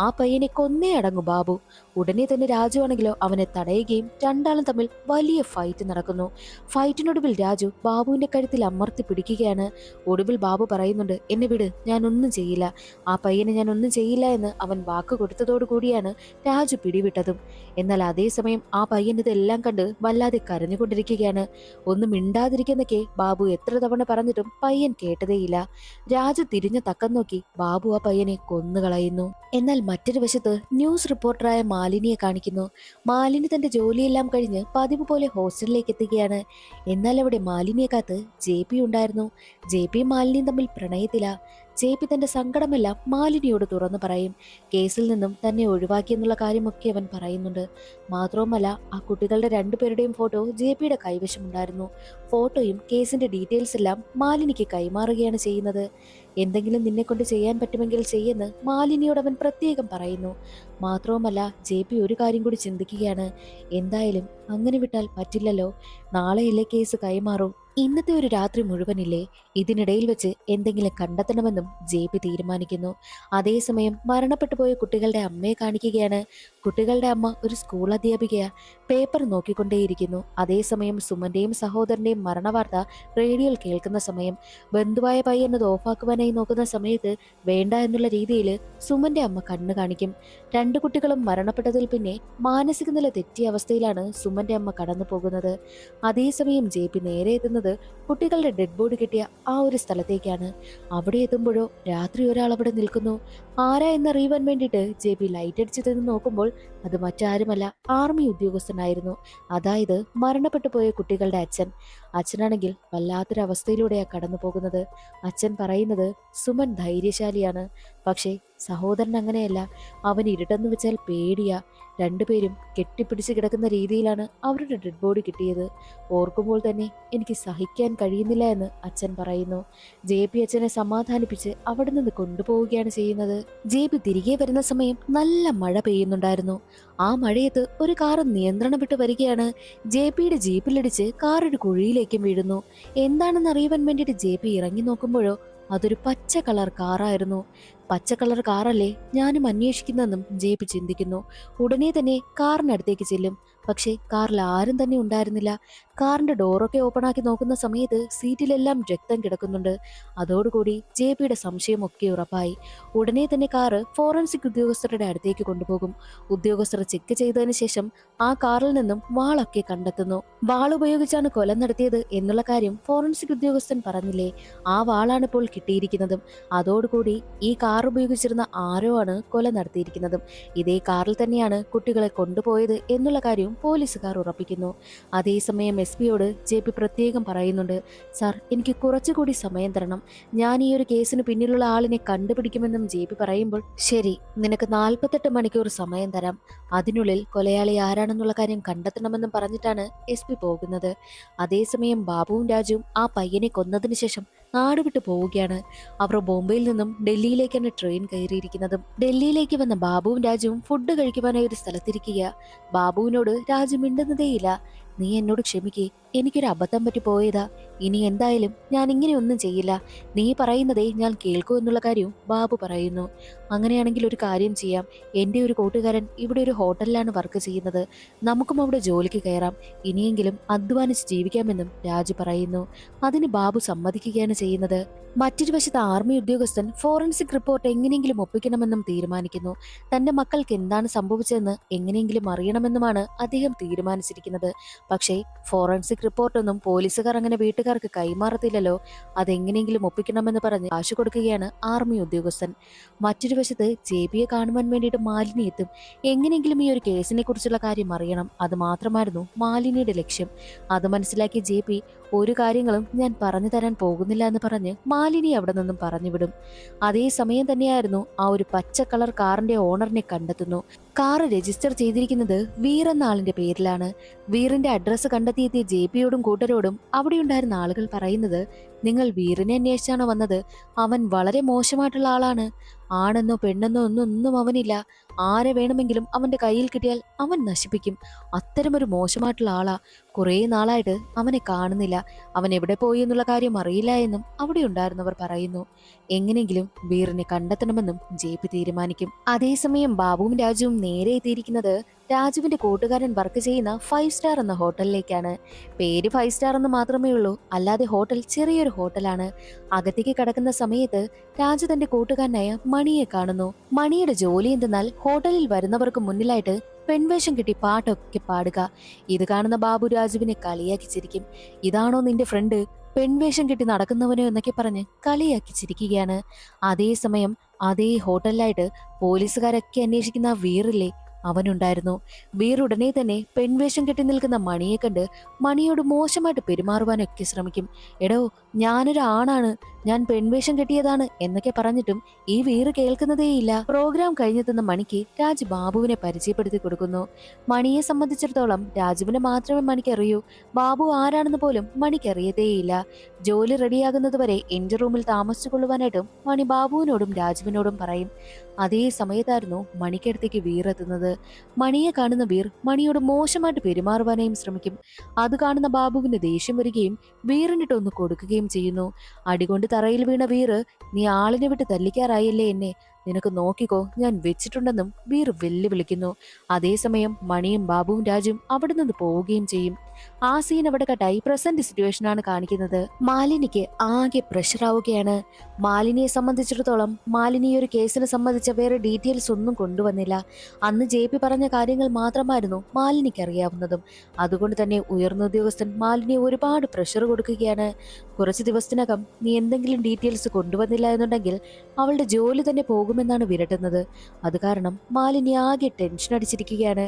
A: ആ പയ്യനെ കൊന്നേ അടങ്ങും ബാബു. ഉടനെ തന്നെ രാജു ആണെങ്കിലോ അവനെ തടയുകയും രണ്ടാളും തമ്മിൽ വലിയ ഫൈറ്റ് നടക്കുന്നു. ഫൈറ്റിനൊടുവിൽ രാജു ബാബുവിന്റെ കഴുത്തിൽ അമർത്തി പിടിക്കുകയാണ്. ഒടുവിൽ ബാബു പറയുന്നുണ്ട്, എന്നെ വിട്, ഞാൻ ഒന്നും ചെയ്യില്ല, ആ പയ്യനെ ഞാൻ ഒന്നും ചെയ്യില്ല എന്ന് അവൻ വാക്ക് കൊടുത്തതോടു കൂടിയാണ് രാജു പിടിവിട്ടതും. എന്നാൽ അതേസമയം ആ പയ്യൻ ഇതെല്ലാം കണ്ട് വല്ലാതെ കരഞ്ഞുകൊണ്ടിരിക്കുകയാണ്. ഒന്നും മിണ്ടാതിരിക്കുന്നൊക്കെ ബാബു എത്ര തവണ പറഞ്ഞിട്ടും പയ്യൻ കേട്ടതേയില്ല. രാജു തിരിഞ്ഞ തക്കം നോക്കി ബാബു ആ പയ്യനെ കൊന്നുകളയുന്നു. എന്നാൽ മറ്റൊരു വശത്ത് ന്യൂസ് റിപ്പോർട്ടറായ മാലിനിയെ കാണിക്കുന്നു. മാലിനി തന്റെ ജോലിയെല്ലാം കഴിഞ്ഞ് പതിവ് പോലെ ഹോസ്റ്റലിലേക്ക് എത്തുകയാണ്. എന്നാൽ അവിടെ മാലിനിയെ കാത്ത് JP ഉണ്ടായിരുന്നു. JP മാലിനിയും തമ്മിൽ പ്രണയത്തില. JP തന്റെ സങ്കടമെല്ലാം മാലിനിയോട് തുറന്നു പറയും. കേസിൽ നിന്നും തന്നെ ഒഴിവാക്കിയെന്നുള്ള കാര്യമൊക്കെ അവൻ പറയുന്നുണ്ട്. മാത്രവുമല്ല, ആ കുട്ടികളുടെ രണ്ടുപേരുടെയും ഫോട്ടോ JPയുടെ കൈവശമുണ്ടായിരുന്നു. ഫോട്ടോയും കേസിന്റെ ഡീറ്റെയിൽസ് എല്ലാം മാലിനിക്ക് കൈമാറുകയാണ് ചെയ്യുന്നത്. എന്തെങ്കിലും നിന്നെ കൊണ്ട് ചെയ്യാൻ പറ്റുമെങ്കിൽ ചെയ്യുമെന്ന് മാലിനിയോട് അവൻ പ്രത്യേകം പറയുന്നു. മാത്രവുമല്ല, JP ഒരു കാര്യം കൂടി ചിന്തിക്കുകയാണ്. എന്തായാലും അങ്ങനെ വിട്ടാൽ പറ്റില്ലല്ലോ, നാളെയല്ലേ കേസ് കൈമാറൂ, ഇന്നത്തെ ഒരു രാത്രി മുഴുവനില്ലേ, ഇതിനിടയിൽ വെച്ച് എന്തെങ്കിലും കണ്ടെത്തണമെന്നും JP തീരുമാനിക്കുന്നു. അതേസമയം മരണപ്പെട്ടു പോയ കുട്ടികളുടെ അമ്മയെ കാണിക്കുകയാണ്. കുട്ടികളുടെ അമ്മ ഒരു സ്കൂൾ അധ്യാപികയാ. പേപ്പർ നോക്കിക്കൊണ്ടേയിരിക്കുന്നു. അതേസമയം സുമന്റെയും സഹോദരന്റെയും മരണവാർത്ത റേഡിയോയിൽ കേൾക്കുന്ന സമയം ബന്ധുവായ പയ്യന്നത് ഓഫാക്കുവാനായി നോക്കുന്ന സമയത്ത് വേണ്ട എന്നുള്ള രീതിയിൽ സുമന്റെ അമ്മ കണ്ണു കാണിക്കും. രണ്ടു കുട്ടികളും മരണപ്പെട്ടതിൽ പിന്നെ മാനസിക നില തെറ്റിയ അവസ്ഥയിലാണ് സുമന്റെ അമ്മ കടന്നു പോകുന്നത്. അതേസമയം JP നേരെ എത്തുന്നത് കുട്ടികളുടെ ഡെഡ് ബോഡി കിട്ടിയ ആ ഒരു സ്ഥലത്തേക്കാണ്. അവിടെ എത്തുമ്പോഴോ രാത്രി ഒരാൾ അവിടെ നിൽക്കുന്നു. ആരാ എന്നറിയുവാൻ വേണ്ടിയിട്ട് JP ലൈറ്റ് അടിച്ചു നിന്ന് നോക്കുമ്പോൾ അത് മറ്റാരുമല്ല, ആർമി ഉദ്യോഗസ്ഥനായിരുന്നു. അതായത് മരണപ്പെട്ടു പോയ കുട്ടികളുടെ അച്ഛൻ. അച്ഛനാണെങ്കിൽ വല്ലാത്തൊരവസ്ഥയിലൂടെയാണ് കടന്നു പോകുന്നത്. അച്ഛൻ പറയുന്നത് സുമൻ ധൈര്യശാലിയാണ്, പക്ഷേ സഹോദരൻ അങ്ങനെയല്ല. അവൻ ഇരുട്ടെന്ന് വെച്ചാൽ പേടിയാ. രണ്ടുപേരും കെട്ടിപ്പിടിച്ച് കിടക്കുന്ന രീതിയിലാണ് അവരുടെ ഡെഡ് ബോഡി കിട്ടിയത്. ഓർക്കുമ്പോൾ തന്നെ എനിക്ക് സഹിക്കാൻ കഴിയുന്നില്ല എന്ന് അച്ഛൻ പറയുന്നു. JP അച്ഛനെ സമാധാനിപ്പിച്ച് അവിടെ നിന്ന് കൊണ്ടുപോവുകയാണ് ചെയ്യുന്നത്. JP തിരികെ വരുന്ന സമയം നല്ല മഴ പെയ്യുന്നുണ്ടായിരുന്നു. ആ മഴയത്ത് ഒരു കാർ നിയന്ത്രണം വിട്ട് വരികയാണ്. JPയുടെ ജീപ്പിലിടിച്ച് കാർ ഒരു കുഴിയിലേക്കും വീഴുന്നു. എന്താണെന്ന് അറിയുവാൻ വേണ്ടിയിട്ട് JP ഇറങ്ങി നോക്കുമ്പോഴോ അതൊരു പച്ച കളർ കാറായിരുന്നു. പച്ച കളർ കാറല്ലേ ഞാനും അന്വേഷിക്കുന്നതെന്നും JP ചിന്തിക്കുന്നു. ഉടനെ തന്നെ കാറിനടുത്തേക്ക് ചെല്ലും. പക്ഷേ കാറിൽ ആരും തന്നെ ഉണ്ടായിരുന്നില്ല. കാറിന്റെ ഡോറൊക്കെ ഓപ്പൺ ആക്കി നോക്കുന്ന സമയത്ത് സീറ്റിലെല്ലാം രക്തം കിടക്കുന്നുണ്ട്. അതോടുകൂടി JPയുടെ സംശയമൊക്കെ ഉറപ്പായി. ഉടനെ തന്നെ കാറ് ഫോറൻസിക് ഉദ്യോഗസ്ഥരുടെ അടുത്തേക്ക് കൊണ്ടുപോകും. ഉദ്യോഗസ്ഥർ ചെക്ക് ചെയ്തതിനു ശേഷം ആ കാറിൽ നിന്നും വാളൊക്കെ കണ്ടെത്തുന്നു. വാൾ ഉപയോഗിച്ചാണ് കൊല നടത്തിയത് എന്നുള്ള കാര്യം ഫോറൻസിക് ഉദ്യോഗസ്ഥൻ പറഞ്ഞില്ലേ, ആ വാളാണ് ഇപ്പോൾ കിട്ടിയിരിക്കുന്നതും. അതോടുകൂടി ഈ കാർ ഉപയോഗിച്ചിരുന്ന ആരോ ആണ് കൊല നടത്തിയിരിക്കുന്നതും. ഇതേ കാറിൽ തന്നെയാണ് കുട്ടികളെ കൊണ്ടുപോയത് എന്നുള്ള കാര്യം പോലീസുകാർ ഉറപ്പിക്കുന്നു. അതേസമയം SP-യോട് JP പ്രത്യേകം പറയുന്നുണ്ട്, സാർ, എനിക്ക് കുറച്ചുകൂടി സമയം തരണം, ഞാൻ ഈ ഒരു കേസിന് പിന്നിലുള്ള ആളിനെ കണ്ടുപിടിക്കുമെന്നും JP പറയുമ്പോൾ, ശരി, നിനക്ക് 48 മണിക്കൂർ സമയം തരാം, അതിനുള്ളിൽ കൊലയാളി ആരാണെന്നുള്ള കാര്യം കണ്ടെത്തണമെന്നും പറഞ്ഞിട്ടാണ് SP പോകുന്നത്. അതേസമയം ബാബുവും രാജുവും ആ പയ്യനെ കൊന്നതിന് ശേഷം നാട് വിട്ടു പോവുകയാണ്. അവർ ബോംബെയിൽ നിന്നും ഡൽഹിയിലേക്കാണ് ട്രെയിൻ കയറിയിരിക്കുന്നതും. ഡൽഹിയിലേക്ക് വന്ന ബാബുവും രാജുവും ഫുഡ് കഴിക്കുവാനായി ഒരു സ്ഥലത്തിരിക്കുക. ബാബുവിനോട് രാജു മിണ്ടുന്നതേയില്ല. നീ എന്നോട് ക്ഷമിക്കേ, എനിക്കൊരു അബദ്ധം പറ്റി പോയതാ. ഇനി എന്തായാലും ഞാൻ ഇങ്ങനെയൊന്നും ചെയ്യില്ല. നീ പറയുന്നതേ ഞാൻ കേൾക്കൂ എന്നുള്ള കാര്യവും ബാബു പറയുന്നു. അങ്ങനെയാണെങ്കിൽ ഒരു കാര്യം ചെയ്യാം. എൻ്റെ ഒരു കൂട്ടുകാരൻ ഇവിടെ ഒരു ഹോട്ടലിലാണ് വർക്ക് ചെയ്യുന്നത്. നമുക്കും അവിടെ ജോലിക്ക് കയറാം. ഇനിയെങ്കിലും അധ്വാനിച്ച് ജീവിക്കാമെന്നും രാജു പറയുന്നു. അതിന് ബാബു സമ്മതിക്കുകയാണ് ചെയ്യുന്നത്. മറ്റൊരു വശത്ത് ആർമി ഉദ്യോഗസ്ഥൻ ഫോറൻസിക് റിപ്പോർട്ട് എങ്ങനെയെങ്കിലും ഒപ്പിക്കണമെന്നും തീരുമാനിക്കുന്നു. തന്റെ മക്കൾക്ക് എന്താണ് സംഭവിച്ചതെന്ന് എങ്ങനെയെങ്കിലും അറിയണമെന്നുമാണ് അദ്ദേഹം തീരുമാനിച്ചിരിക്കുന്നത്. പക്ഷേ ഫോറൻസിക് റിപ്പോർട്ടൊന്നും പോലീസുകാർ അങ്ങനെ വീട്ടുകാർക്ക് കൈമാറത്തില്ലല്ലോ. അതെങ്ങനെയെങ്കിലും ഒപ്പിക്കണമെന്ന് പറഞ്ഞ് കാശ് കൊടുക്കുകയാണ് ആർമി ഉദ്യോഗസ്ഥൻ. മറ്റൊരു വശത്ത് ജെപിയെ കാണുവാൻ വേണ്ടിയിട്ട് മാലിനി എത്തും. എങ്ങനെയെങ്കിലും ഈ ഒരു കേസിനെ കുറിച്ചുള്ള കാര്യം അറിയണം. അത് മാത്രമായിരുന്നു മാലിനിയുടെ ലക്ഷ്യം. അത് മനസ്സിലാക്കി ജെപി ഒരു കാര്യങ്ങളും ഞാൻ പറഞ്ഞു തരാൻ പോകുന്നില്ല എന്ന് പറഞ്ഞ് മാലിനി അവിടെ നിന്നും പറഞ്ഞുവിടും. അതേ സമയം തന്നെയായിരുന്നു ആ ഒരു പച്ച കളർ കാറിന്റെ ഓണറിനെ കണ്ടെത്തുന്നു. കാറ് രജിസ്റ്റർ ചെയ്തിരിക്കുന്നത് വീർ എന്ന ആളിന്റെ പേരിലാണ്. വീറിന്റെ അഡ്രസ്സ് കണ്ടെത്തിയെത്തിയ ജെപിയോടും കൂട്ടരോടും അവിടെ ഉണ്ടായിരുന്ന ആളുകൾ പറയുന്നത്, നിങ്ങൾ വീറിനെ അന്വേഷിച്ചാണോ വന്നത്? അവൻ വളരെ മോശമായിട്ടുള്ള ആളാണ്. ആണെന്നോ പെണ്ണെന്നോ ഒന്നും അവനില്ല. ആരെ വേണമെങ്കിലും അവന്റെ കയ്യിൽ കിട്ടിയാൽ അവൻ നശിപ്പിക്കും. അത്തരമൊരു മോശമായിട്ടുള്ള ആളാ. കുറേ നാളായിട്ട് അവനെ കാണുന്നില്ല. അവൻ എവിടെ പോയി എന്നുള്ള കാര്യം അറിയില്ല എന്നും അവിടെ ഉണ്ടായിരുന്നവർ പറയുന്നു. എങ്ങനെയെങ്കിലും വീറിനെ കണ്ടെത്തണമെന്നും ജെപി തീരുമാനിക്കും. അതേസമയം ബാബുവും രാജുവും നേരെ എത്തിയിരിക്കുന്നത് രാജുവിന്റെ കൂട്ടുകാരൻ വർക്ക് ചെയ്യുന്ന 5 സ്റ്റാർ എന്ന ഹോട്ടലിലേക്കാണ്. പേര് 5 സ്റ്റാർ എന്ന് മാത്രമേ ഉള്ളൂ, അല്ലാതെ ഹോട്ടൽ ചെറിയൊരു ഹോട്ടലാണ്. അകത്തേക്ക് കടക്കുന്ന സമയത്ത് രാജു തന്റെ കൂട്ടുകാരനായ മണിയെ കാണുന്നു. മണിയുടെ ജോലി എന്തെന്നാൽ ഹോട്ടലിൽ വരുന്നവർക്ക് മുന്നിലായിട്ട് പെൺവേഷം കെട്ടി പാട്ടൊക്കെ പാടുക. ഇത് കാണുന്ന ബാബു രാജുവിനെ കളിയാക്കി ചിരിക്കും. ഇതാണോ നിന്റെ ഫ്രണ്ട്, പെൺവേഷം കെട്ടി നടക്കുന്നവനോ എന്നൊക്കെ പറഞ്ഞ് കളിയാക്കി ചിരിക്കുകയാണ്. അതേസമയം അതേ ഹോട്ടലിലായിട്ട് പോലീസുകാരൊക്കെ അന്വേഷിക്കുന്ന ആ വീറില്ലേ, അവനുണ്ടായിരുന്നു. വീർ ഉടനെ തന്നെ പെൺവേഷം കെട്ടി നിൽക്കുന്ന മണിയെ കണ്ട് മണിയോട് മോശമായിട്ട് പെരുമാറുവാനൊക്കെ ശ്രമിക്കും. എടോ, ഞാനൊരു ആണാണ്, ഞാൻ പെൺവേഷം കെട്ടിയതാണ് എന്നൊക്കെ പറഞ്ഞിട്ടും ഈ വീറ് കേൾക്കുന്നതേയില്ല. പ്രോഗ്രാം കഴിഞ്ഞെത്തുന്ന മണിക്ക് രാജു ബാബുവിനെ പരിചയപ്പെടുത്തി കൊടുക്കുന്നു. മണിയെ സംബന്ധിച്ചിടത്തോളം രാജുവിനെ മാത്രമേ മണിക്ക് അറിയൂ. ബാബു ആരാണെന്ന് പോലും മണിക്ക് അറിയതേയില്ല. ജോലി റെഡിയാകുന്നത് വരെ എന്റെ റൂമിൽ താമസിച്ചു കൊള്ളുവാനായിട്ടും മണി ബാബുവിനോടും രാജുവിനോടും പറയും. അതേ സമയത്തായിരുന്നു മണിക്കടുത്തേക്ക് വീർ എത്തുന്നത്. മണിയെ കാണുന്ന വീർ മണിയോട് മോശമായിട്ട് പെരുമാറുവാനായും ശ്രമിക്കും. അത് കാണുന്ന ബാബുവിന് ദേഷ്യം വരികയും വീറിനിട്ട് ഒന്ന് കൊടുക്കുകയും ചെയ്യുന്നു. അടികൊണ്ട് തറയിൽ വീണ വീറ്, നീ ആളിനെ വിട്ട് തല്ലിക്കാറായല്ലേ എന്നെ, നിനക്ക് നോക്കിക്കോ ഞാൻ വെച്ചിട്ടുണ്ടെന്നും വീർ വെല്ലുവിളിക്കുന്നു. അതേസമയം മണിയും ബാബുവും രാജുവും അവിടെ നിന്ന് പോവുകയും ചെയ്യും. ആ സീൻ അവിടെ കട്ടായി പ്രസന്റ് സിറ്റുവേഷനാണ് കാണിക്കുന്നത്. മാലിനിക്ക് ആകെ പ്രഷർ ആവുകയാണ്. മാലിനിയെ സംബന്ധിച്ചിടത്തോളം മാലിനി ഒരു കേസിനെ സംബന്ധിച്ച വേറെ ഡീറ്റെയിൽസ് ഒന്നും കൊണ്ടുവന്നില്ല. അന്ന് ജെപി പറഞ്ഞ കാര്യങ്ങൾ മാത്രമായിരുന്നു മാലിനിക്ക് അറിയാവുന്നതും. അതുകൊണ്ട് തന്നെ ഉയർന്ന ഉദ്യോഗസ്ഥൻ മാലിനിയെ ഒരുപാട് പ്രഷർ കൊടുക്കുകയാണ്. കുറച്ച് ദിവസത്തിനകം നീ എന്തെങ്കിലും ഡീറ്റെയിൽസ് കൊണ്ടുവന്നില്ല എന്നുണ്ടെങ്കിൽ അവളുടെ ജോലി തന്നെ പോകുമെന്നാണ് വിരട്ടുന്നത്. അത് കാരണം മാലിനി ആകെ ടെൻഷൻ അടിച്ചിരിക്കുകയാണ്.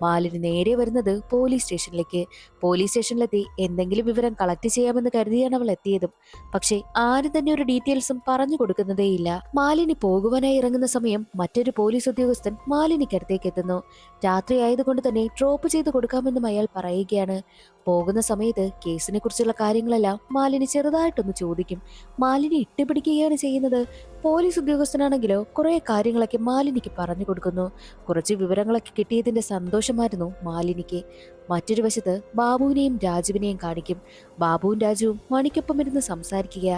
A: മാലിനി നേരെ വരുന്നത് പോലീസ് സ്റ്റേഷനിലേക്ക്. പോലീസ് സ്റ്റേഷനിലെത്തി എന്തെങ്കിലും വിവരം കളക്ട് ചെയ്യാമെന്ന് കരുതിയാണ് അവൾ എത്തിയതും. പക്ഷേ ആരും തന്നെ ഒരു ഡീറ്റെയിൽസും പറഞ്ഞു കൊടുക്കുന്നതേയില്ല. മാലിനി പോകുവാനായി ഇറങ്ങുന്ന സമയം മറ്റൊരു പോലീസ് ഉദ്യോഗസ്ഥൻ മാലിനിക്കടുത്തേക്ക് എത്തുന്നു. രാത്രി ആയതുകൊണ്ട് തന്നെ ഡ്രോപ്പ് ചെയ്ത് കൊടുക്കാമെന്നും അയാൾ പറയുകയാണ്. പോകുന്ന സമയത്ത് കേസിനെ കുറിച്ചുള്ള കാര്യങ്ങളെല്ലാം മാലിനി ചെറുതായിട്ടൊന്ന് ചോദിക്കും. മാലിനി ഇട്ടുപിടിക്കുകയാണ് ചെയ്യുന്നത്. പോലീസ് ഉദ്യോഗസ്ഥനാണെങ്കിലോ കുറെ കാര്യങ്ങളൊക്കെ മാലിനിക്ക് പറഞ്ഞു കൊടുക്കുന്നു. കുറച്ച് വിവരങ്ങളൊക്കെ കിട്ടിയതിന്റെ സന്തോഷമായിരുന്നു മാലിനിക്ക്. മറ്റൊരു വശത്ത് ബാബുവിനെയും രാജുവിനെയും കാണിക്കും. ബാബുവും രാജുവും മണിക്കൊപ്പം ഇരുന്ന് സംസാരിക്കുക.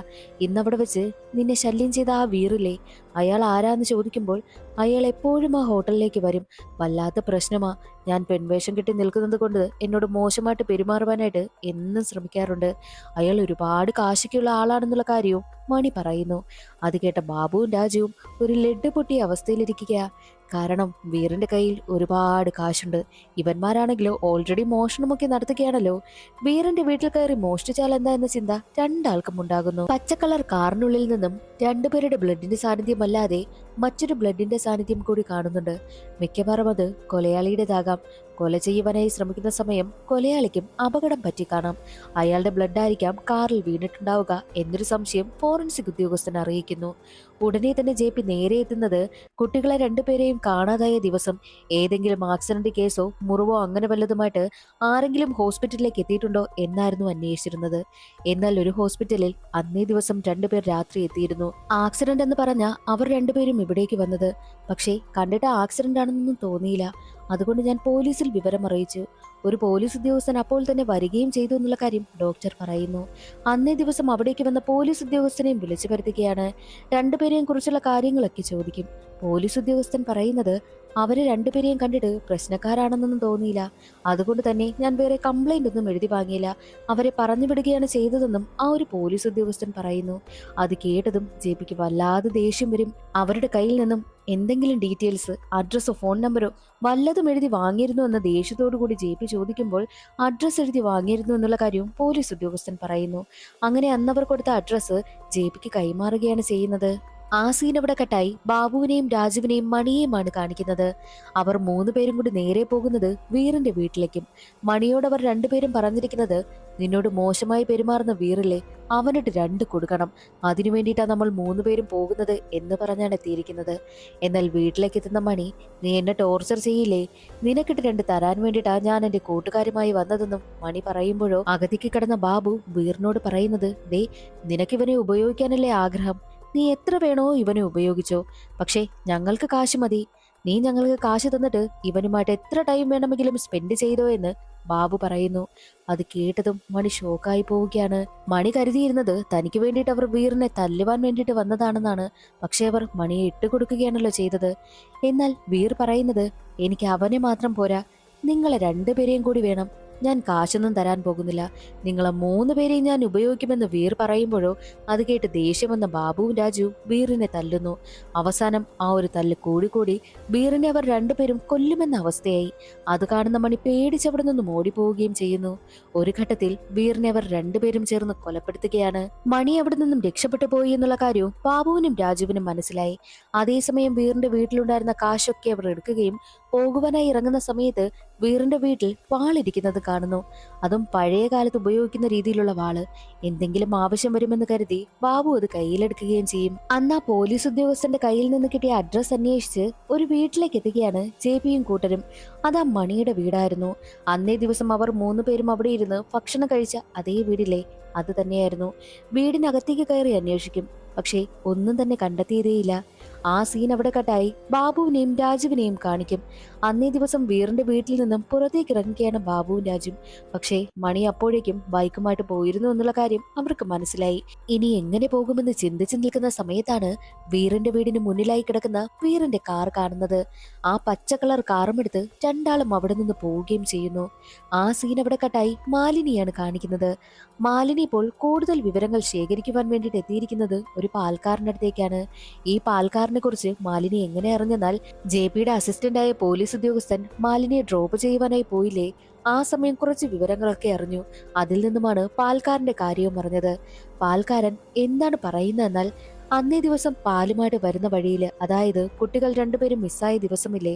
A: ഇന്നവിടെ വെച്ച് നിന്നെ ശല്യം ചെയ്ത ആ വീറില്ലേ, അയാൾ ആരാന്ന് ചോദിക്കുമ്പോൾ അയാൾ എപ്പോഴും ആ ഹോട്ടലിലേക്ക് വരും. വല്ലാത്ത പ്രശ്നമാ, ഞാൻ പെൺവേഷം കെട്ടി നിൽക്കുന്നത് കൊണ്ട് എന്നോട് മോശമായിട്ട് പെരുമാറുവാനായിട്ട് എന്നും ശ്രമിക്കാറുണ്ട്. അയാൾ ഒരുപാട് കാശിക്കുള്ള ആളാണെന്നുള്ള കാര്യവും മണി പറയുന്നു. അത് കേട്ട ബാബുവും രാജുവും ഒരു ലഡ് പൊട്ടിയ അവസ്ഥയിലിരിക്കുക. കാരണം വീറിന്റെ കയ്യിൽ ഒരുപാട് കാശുണ്ട്. ഇവന്മാരാണെങ്കിലോ ഓൾറെഡി മോഷണമൊക്കെ നടത്തുകയാണല്ലോ. വീറിന്റെ വീട്ടിൽ കയറി മോഷ്ടിച്ചാൽ എന്താ എന്ന ചിന്ത രണ്ടാൾക്കും ഉണ്ടാകുന്നു. പച്ചക്കളർ കാറിനുള്ളിൽ നിന്നും രണ്ടുപേരുടെ ബ്ലഡിന്റെ സാന്നിധ്യമല്ലാതെ മറ്റൊരു ബ്ലഡിന്റെ സാന്നിധ്യം കൂടി കാണുന്നുണ്ട്. മിക്കവാറും അത് കൊലയാളിയുടേതാകാം. കൊല ചെയ്യുവാനായി ശ്രമിക്കുന്ന സമയം കൊലയാളിക്കും അപകടം പറ്റി കാണാം. അയാളുടെ ബ്ലഡ് ആയിരിക്കാം കാറിൽ വീണിട്ടുണ്ടാവുക എന്നൊരു സംശയം ഫോറൻസിക് ഉദ്യോഗസ്ഥൻ അറിയിക്കുന്നു. ഉടനെ തന്നെ ജെപി നേരെ എത്തുന്നത് കുട്ടികളെ രണ്ടുപേരെയും കാണാതായ ദിവസം ഏതെങ്കിലും ആക്സിഡന്റ് കേസോ മുറിവോ അങ്ങനെ വല്ലതുമായിട്ട് ആരെങ്കിലും ഹോസ്പിറ്റലിലേക്ക് എത്തിയിട്ടുണ്ടോ എന്നായിരുന്നു അന്വേഷിച്ചിരുന്നത്. എന്നാൽ ഒരു ഹോസ്പിറ്റലിൽ അന്നേ ദിവസം രണ്ടുപേർ രാത്രി എത്തിയിരുന്നു. ആക്സിഡന്റ് എന്ന് പറഞ്ഞ അവർ രണ്ടുപേരും ഇവിടേക്ക് വന്നത്. പക്ഷേ കണ്ടിട്ട് ആക്സിഡന്റ് ആണെന്നൊന്നും തോന്നിയില്ല. അതുകൊണ്ട് ഞാൻ പോലീസിൽ വിവരം അറിയിച്ചു. ഒരു പോലീസ് ഉദ്യോഗസ്ഥൻ അപ്പോൾ തന്നെ വരികയും ചെയ്തു എന്നുള്ള കാര്യം ഡോക്ടർ പറയുന്നു. അന്നേ ദിവസം അവിടേക്ക് വന്ന പോലീസ് ഉദ്യോഗസ്ഥനെയും വിളിച്ചു വരുത്തുകയാണ്. രണ്ടുപേരെയും കുറിച്ചുള്ള കാര്യങ്ങളൊക്കെ ചോദിക്കും. പോലീസ് ഉദ്യോഗസ്ഥൻ പറയുന്നത് അവരെ രണ്ടുപേരെയും കണ്ടിട്ട് പ്രശ്നക്കാരാണെന്നൊന്നും തോന്നിയില്ല. അതുകൊണ്ട് തന്നെ ഞാൻ വേറെ കംപ്ലൈന്റ് ഒന്നും എഴുതി വാങ്ങിയില്ല. അവരെ പറഞ്ഞു വിടുകയാണ് ചെയ്തതെന്നും ആ ഒരു പോലീസ് ഉദ്യോഗസ്ഥൻ പറയുന്നു. അത് കേട്ടതും ജെപിക്ക് വല്ലാതെ ദേഷ്യം വരും. അവരുടെ കയ്യിൽ നിന്നും എന്തെങ്കിലും ഡീറ്റെയിൽസ്, അഡ്രസ്സോ ഫോൺ നമ്പറോ വല്ലതും എഴുതി വാങ്ങിയിരുന്നു എന്ന ദേഷ്യത്തോടു കൂടി ജെപി ചോദിക്കുമ്പോൾ അഡ്രസ്സ് എഴുതി വാങ്ങിയിരുന്നു എന്നുള്ള കാര്യവും പോലീസ് ഉദ്യോഗസ്ഥൻ പറയുന്നു. അങ്ങനെ അന്നവർ കൊടുത്ത അഡ്രസ്സ് ജെപിക്ക് കൈമാറുകയാണ് ചെയ്യുന്നത്. ആ സീൻ അവിടെ കട്ടായി ബാബുവിനെയും രാജുവിനെയും മണിയെയുമാണ് കാണിക്കുന്നത്. അവർ മൂന്നുപേരും കൂടി നേരെ പോകുന്നത് വീറിന്റെ വീട്ടിലേക്കും. മണിയോട് അവർ രണ്ടുപേരും പറഞ്ഞിരിക്കുന്നത്, നിന്നോട് മോശമായി പെരുമാറുന്ന വീറില്ലേ, അവനിട്ട് രണ്ട് കൊടുക്കണം, അതിനു വേണ്ടിയിട്ടാണ് നമ്മൾ മൂന്നുപേരും പോകുന്നത് എന്ന് പറഞ്ഞാണ് എത്തിയിരിക്കുന്നത്. എന്നാൽ വീട്ടിലേക്ക് എത്തുന്ന മണി, നീ എന്നെ ടോർച്ചർ ചെയ്യില്ലേ, നിനക്കിട്ട് രണ്ട് തരാൻ വേണ്ടിയിട്ടാ ഞാൻ എന്റെ കൂട്ടുകാരുമായി വന്നതെന്നും മണി പറയുമ്പോഴോ അകത്തേക്ക് കിടന്ന ബാബു വീറിനോട് പറയുന്നത്, ദേ നിനക്കിവനെ ഉപയോഗിക്കാനല്ലേ ആഗ്രഹം, നീ എത്ര വേണോ ഇവനെ ഉപയോഗിച്ചോ, പക്ഷേ ഞങ്ങൾക്ക് കാശ് മതി, നീ ഞങ്ങൾക്ക് കാശ് തന്നിട്ട് ഇവനുമായിട്ട് എത്ര ടൈം വേണമെങ്കിലും സ്പെൻഡ് ചെയ്തോ എന്ന് ബാബു പറയുന്നു. അത് കേട്ടതും മണി ഷോക്കായി പോവുകയാണ്. മണി കരുതിയിരുന്നത് തനിക്ക് വേണ്ടിയിട്ട് അവർ വീറിനെ തല്ലുവാൻ വേണ്ടിയിട്ട് വന്നതാണെന്നാണ്. പക്ഷെ അവർ മണിയെ ഇട്ടുകൊടുക്കുകയാണല്ലോ ചെയ്തത്. എന്നാൽ വീർ പറയുന്നത്, എനിക്ക് അവനെ മാത്രം പോരാ, നിങ്ങളെ രണ്ടുപേരെയും കൂടി വേണം, ഞാൻ കാശൊന്നും തരാൻ പോകുന്നില്ല, നിങ്ങളെ മൂന്നുപേരെയും ഞാൻ ഉപയോഗിക്കുമെന്ന് വീർ പറയുമ്പോഴോ അത് കേട്ട് ദേഷ്യം വന്ന ബാബുവും രാജുവും വീറിനെ തല്ലുന്നു. അവസാനം ആ ഒരു തല്ല് കൂടിക്കൂടി വീറിനെ അവർ രണ്ടുപേരും കൊല്ലുമെന്ന അവസ്ഥയായി. അത് കാണുന്ന മണി പേടിച്ചവിടെ നിന്നും ഓടിപ്പോവുകയും ചെയ്യുന്നു. ഒരു ഘട്ടത്തിൽ വീറിനെ അവർ രണ്ടുപേരും ചേർന്ന് കൊലപ്പെടുത്തുകയാണ്. മണി അവിടെ നിന്നും രക്ഷപ്പെട്ടു പോയി എന്നുള്ള കാര്യവും ബാബുവിനും രാജുവിനും മനസ്സിലായി. അതേസമയം വീറിന്റെ വീട്ടിലുണ്ടായിരുന്ന കാശൊക്കെ അവർ എടുക്കുകയും പോകുവാനായി ഇറങ്ങുന്ന സമയത്ത് വീറിന്റെ വീട്ടിൽ വാളിരിക്കുന്നത് കാണുന്നു. അതും പഴയ കാലത്ത് ഉപയോഗിക്കുന്ന രീതിയിലുള്ള വാള്. എന്തെങ്കിലും ആവശ്യം വരുമെന്ന് കരുതി ബാബു അത് കയ്യിലെടുക്കുകയും ചെയ്യും. അന്ന് ആ പോലീസ് ഉദ്യോഗസ്ഥന്റെ കയ്യിൽ നിന്ന് കിട്ടിയ അഡ്രസ് അന്വേഷിച്ച് ഒരു വീട്ടിലേക്ക് എത്തുകയാണ് ജെപിയും കൂട്ടരും. അത് ആ മണിയുടെ വീടായിരുന്നു. അന്നേ ദിവസം അവർ മൂന്നുപേരും അവിടെ ഇരുന്ന് ഭക്ഷണം കഴിച്ച അതേ വീടില്ലേ, അത് തന്നെയായിരുന്നു. വീടിനകത്തേക്ക് കയറി അന്വേഷിക്കും, പക്ഷേ ഒന്നും തന്നെ കണ്ടെത്തിയതേയില്ല. ആ സീൻ അവിടെ കട്ടായി ബാബുവിനെയും രാജുവിനെയും കാണിക്കും. അന്നേ ദിവസം വീറിന്റെ വീട്ടിൽ നിന്നും പുറത്തേക്ക് ഇറങ്ങുകയാണ് ബാബുവും രാജുവും. പക്ഷേ മണി അപ്പോഴേക്കും ബൈക്കുമായിട്ട് പോയിരുന്നു എന്നുള്ള കാര്യം അവർക്ക് മനസ്സിലായി. ഇനി എങ്ങനെ പോകുമെന്ന് ചിന്തിച്ചു നിൽക്കുന്ന സമയത്താണ് വീറിന്റെ വീടിന് മുന്നിലായി കിടക്കുന്ന വീറിന്റെ കാർ കാണുന്നത്. ആ പച്ച കളർ കാറുമെടുത്ത് രണ്ടാളും അവിടെ നിന്ന് പോവുകയും ചെയ്യുന്നു. ആ സീൻ അവിടെ കട്ടായി മാലിനിയാണ് കാണിക്കുന്നത്. മാലിനി ഇപ്പോൾ കൂടുതൽ വിവരങ്ങൾ ശേഖരിക്കുവാൻ വേണ്ടിയിട്ട് എത്തിയിരിക്കുന്നത് ഒരു പാൽക്കാരന്റെ അടുത്തേക്കാണ്. ഈ പാൽക്കാരനെ കുറിച്ച് മാലിനി എങ്ങനെ അറിഞ്ഞെന്നാൽ, ജെപിയുടെ അസിസ്റ്റന്റായ പോലീസ് ഉദ്യോഗസ്ഥൻ മാലിനിയെ ഡ്രോപ്പ് ചെയ്യുവാനായി പോയില്ലേ, ആ സമയം കുറച്ച് വിവരങ്ങളൊക്കെ അറിഞ്ഞു. അതിൽ നിന്നുമാണ് പാൽക്കാരന്റെ കാര്യവും അറിഞ്ഞത്. പാൽക്കാരൻ എന്താണ് പറയുന്നതെന്നാൽ, അന്നേ ദിവസം പാലുമായിട്ട് വരുന്ന വഴിയില്, അതായത് കുട്ടികൾ രണ്ടുപേരും മിസ്സായ ദിവസമില്ലേ,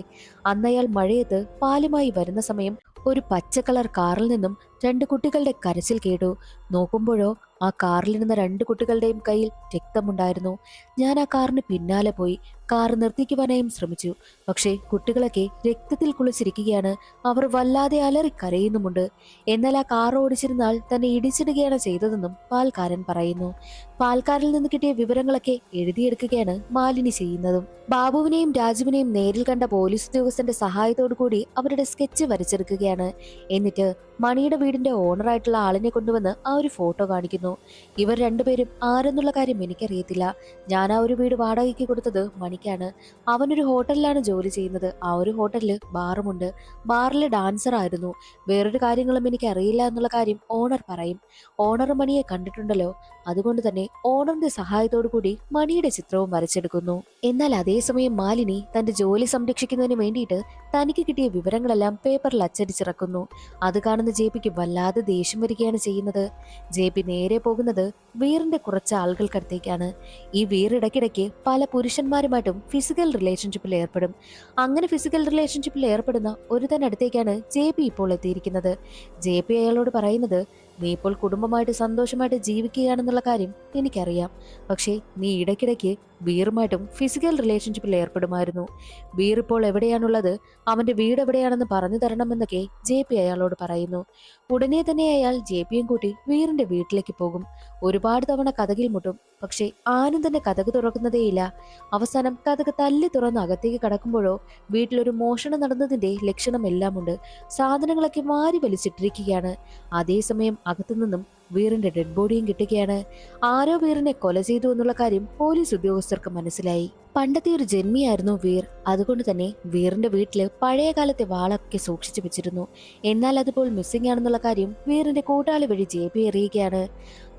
A: അന്നയാൾ മഴയത്ത് പാലുമായി വരുന്ന സമയം ഒരു പച്ച കളർ കാറിൽ നിന്നും രണ്ട് കുട്ടികളുടെ കരച്ചിൽ കേട്ടു. നോക്കുമ്പോഴോ ആ കാറിലിരുന്ന രണ്ട് കുട്ടികളുടെയും കയ്യിൽ രക്തമുണ്ടായിരുന്നു. ഞാൻ ആ കാറിന് പിന്നാലെ പോയി കാർ നിർത്തിക്കുവാനായും ശ്രമിച്ചു. പക്ഷേ കുട്ടികളൊക്കെ രക്തത്തിൽ കുളിച്ചിരിക്കുകയാണ്. അവർ വല്ലാതെ അലറി കരയുന്നുമുണ്ട്. എന്നാൽ ആ കാർ ഓടിച്ചിരുന്ന ആൾ തന്നെ ഇടിച്ചിടുകയാണ് ചെയ്തതെന്നും പാൽക്കാരൻ പറയുന്നു. പാൽക്കാരിൽ നിന്ന് കിട്ടിയ വിവരങ്ങളൊക്കെ എഴുതിയെടുക്കുകയാണ് മാലിനി ചെയ്യുന്നതും. ബാബുവിനെയും രാജുവിനെയും നേരിൽ കണ്ട പോലീസ് ഉദ്യോഗസ്ഥന്റെ സഹായത്തോടു കൂടി അവരുടെ സ്കെച്ച് വരച്ചെടുക്കുകയാണ്. എന്നിട്ട് മണിയുടെ വീടിന്റെ ഓണറായിട്ടുള്ള ആളിനെ കൊണ്ടുവന്ന് ആ ഒരു ഫോട്ടോ കാണിക്കുന്നു. ഇവർ രണ്ടുപേരും ആരെന്നുള്ള കാര്യം എനിക്കറിയത്തില്ല. ഞാൻ ആ ഒരു വീട് വാടകയ്ക്ക് കൊടുത്തത് മണിക്കാണ്. അവനൊരു ഹോട്ടലിലാണ് ജോലി ചെയ്യുന്നത്. ആ ഒരു ഹോട്ടലിൽ ബാറുമുണ്ട്. ബാറിലെ ഡാൻസർ ആയിരുന്നു. വേറൊരു കാര്യങ്ങളും എനിക്ക് അറിയില്ല എന്നുള്ള കാര്യം ഓണർ പറയും. ഓണർ മണിയെ കണ്ടിട്ടുണ്ടല്ലോ, അതുകൊണ്ട് തന്നെ ഓണറിന്റെ സഹായത്തോടു കൂടി മണിയുടെ ചിത്രവും വരച്ചെടുക്കുന്നു. എന്നാൽ അതേസമയം മാലിനി തന്റെ ജോലി സംരക്ഷിക്കുന്നതിന് വേണ്ടിയിട്ട് തനിക്ക് കിട്ടിയ വിവരങ്ങളെല്ലാം പേപ്പറിൽ അച്ചടിച്ചിറക്കുന്നു. അത് കാണുന്ന ജെപിക്ക് വല്ലാതെ ദേഷ്യം വരികയാണ് ചെയ്യുന്നത്. ജെപി നേരെ പോകുന്നത് വീറിന്റെ കുറച്ച് ആളുകൾക്കടുത്തേക്കാണ്. ഈ വീർ ഇടയ്ക്കിടയ്ക്ക് പല പുരുഷന്മാരുമായിട്ടും ഫിസിക്കൽ റിലേഷൻഷിപ്പിൽ ഏർപ്പെടും. അങ്ങനെ ഫിസിക്കൽ റിലേഷൻഷിപ്പിൽ ഏർപ്പെടുന്ന ഒരുത്തനടുത്തേക്കാണ് ജെപി ഇപ്പോൾ എത്തിയിരിക്കുന്നത്. ജെപി അയാളോട് പറയുന്നത്, നീ ഇപ്പോൾ കുടുംബമായിട്ട് സന്തോഷമായിട്ട് ജീവിക്കുകയാണെന്നുള്ള കാര്യം എനിക്കറിയാം, പക്ഷേ നീ ഇടയ്ക്കിടയ്ക്ക് വീറുമായിട്ടും ഫിസിക്കൽ റിലേഷൻഷിപ്പിൽ ഏർപ്പെടുമായിരുന്നു. വീർ ഇപ്പോൾ എവിടെയാണുള്ളത്, അവന്റെ വീട് എവിടെയാണെന്ന് പറഞ്ഞു തരണമെന്നൊക്കെ JP അയാളോട് പറയുന്നു. ഉടനെ തന്നെ അയാൾ JPയും കൂട്ടി വീറിന്റെ വീട്ടിലേക്ക് പോകും. ഒരുപാട് തവണ കതകിൽ മുട്ടും. പക്ഷെ ആരും തന്നെ കതക് തുറക്കുന്നതേയില്ല. അവസാനം കതക് തല്ലി തുറന്ന് അകത്തേക്ക് കടക്കുമ്പോഴോ വീട്ടിലൊരു മോഷണം നടന്നതിന്റെ ലക്ഷണമെല്ലാം ഉണ്ട്. സാധനങ്ങളൊക്കെ വാരി വലിച്ചിട്ടിരിക്കുകയാണ്. അതേസമയം അകത്തുനിന്നും വീറിന്റെ ഡെഡ് ബോഡിയും കിട്ടുകയാണ്. ആരോ വീറിനെ കൊല ചെയ്തു എന്നുള്ള കാര്യം പോലീസ് ഉദ്യോഗസ്ഥർക്ക് മനസ്സിലായി. പണ്ടത്തെ ഒരു ജന്മിയായിരുന്നു വീർ. അതുകൊണ്ട് തന്നെ വീറിന്റെ വീട്ടില് പഴയ കാലത്തെ വാളൊക്കെ സൂക്ഷിച്ചു വെച്ചിരുന്നു. എന്നാൽ അതിപ്പോൾ മിസ്സിംഗ് ആണെന്നുള്ള കാര്യം വീറിന്റെ കൂട്ടാളി വഴി JP അറിയുകയാണ്.